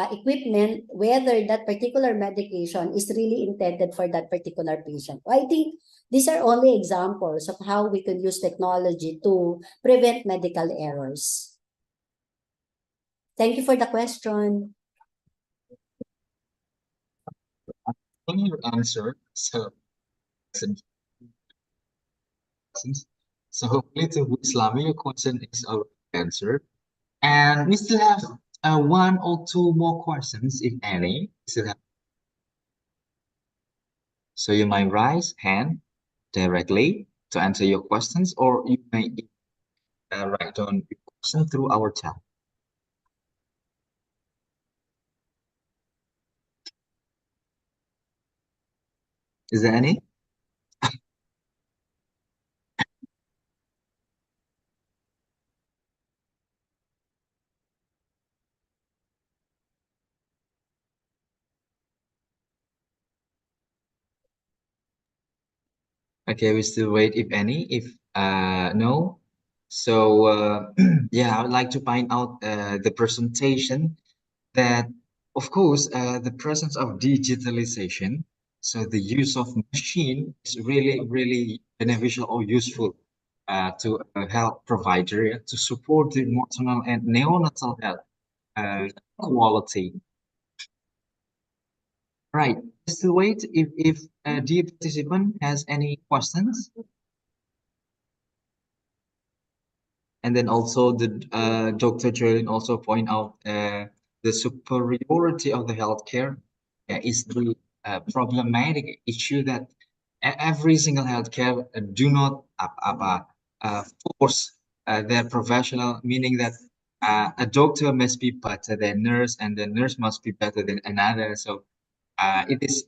equipment whether that particular medication is really intended for that particular patient. I think these are only examples of how we can use technology to prevent medical errors. Thank you for the question. On your answer, so hopefully to Islami, your question is already answered. And we still have one or two more questions, if any. Still have. So you might raise hand directly to answer your questions, or you may write down your question through our chat. Is there any? Okay, we still wait if any. If no, so yeah, I would like to point out the presentation that, of course, the presence of digitalization, so the use of machine is really beneficial or useful to a health provider, to support the maternal and neonatal health quality. Right. Still wait if dear participant has any questions. And then also the Dr. Joylin also point out the superiority of the healthcare is the problematic issue that every single healthcare do not force their professional, meaning that a doctor must be better than nurse, and the nurse must be better than another. So it is,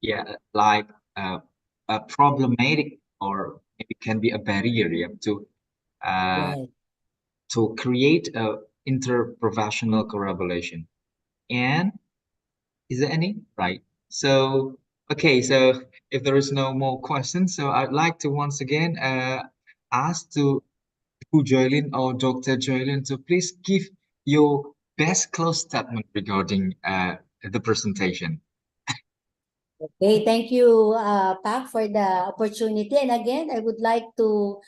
yeah, like a problematic, or it can be a barrier to Right. to create a interprofessional collaboration. And is there any? Right. So, okay, so if there is no more questions, so I'd like to once again ask to Joylin or Dr. Joylin to please give your best close statement regarding the presentation. Okay, thank you, Pak, for the opportunity. And again, I would like to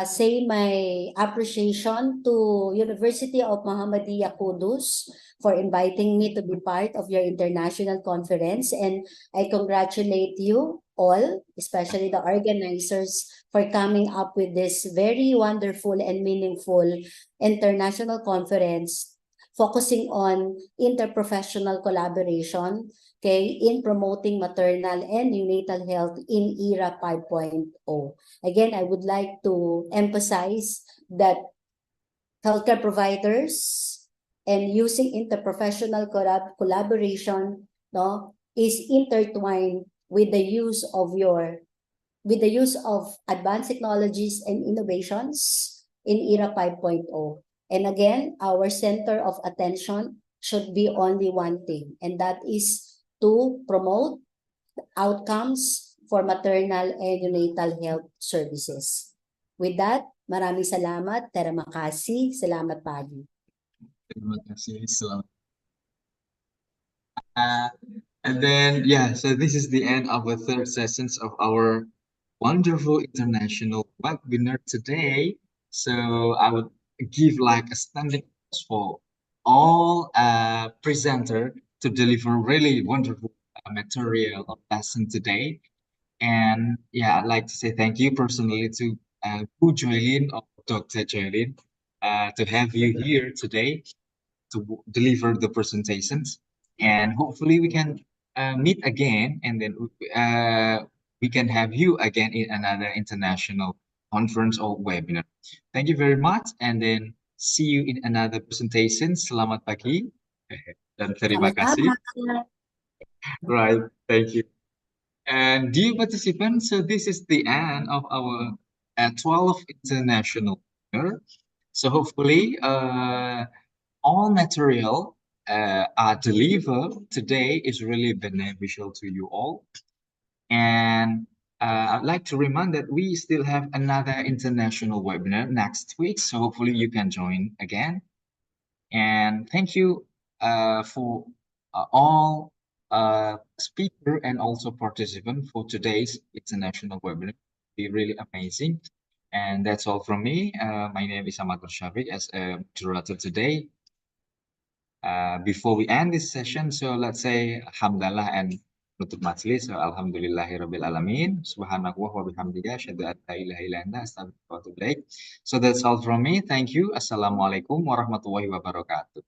say my appreciation to University of Muhammadiyah Kudus for inviting me to be part of your international conference. And I congratulate you all, especially the organizers, for coming up with this very wonderful and meaningful international conference focusing on interprofessional collaboration, okay, in promoting maternal and neonatal health in era 5.0. Again, I would like to emphasize that healthcare providers and using interprofessional collaboration, is intertwined with the use of advanced technologies and innovations in era 5.0. And again, our center of attention should be only one thing, and that is to promote outcomes for maternal and neonatal health services. With that, maraming salamat. Terima kasih. Salamat pagi. Terima kasih. Selamat. And then, yeah, so this is the end of the third sessions of our wonderful international webinar today. So I would give like a standing applause for all presenter to deliver really wonderful material of lesson today. And yeah, I'd like to say thank you personally to Bu Joylin or Dr. Joylin to have you here today to deliver the presentations. And hopefully we can meet again, and then we can have you again in another international conference or webinar. Thank you very much, and then see you in another presentation. Selamat pagi dan terima kasih. Sama-sama. Right, thank you. And dear participants, so this is the end of our 12th international webinar. So hopefully all material are delivered today is really beneficial to you all. And I'd like to remind that we still have another international webinar next week. So hopefully you can join again. And thank you for all speaker and also participant for today's international webinar. Be really amazing. And that's all from me. My name is Ahmad Shafiq as a moderator today. Before we end this session, so let's say Alhamdulillah and nutup majlis. So Alhamdulillahirabbil alamin. Subhanahu wa bihamdika asyhadu an la ilaha illa anta astaghfiruka wa atubu ilaik. So that's all from me. Thank you. Assalamualaikum warahmatullahi wabarakatuh.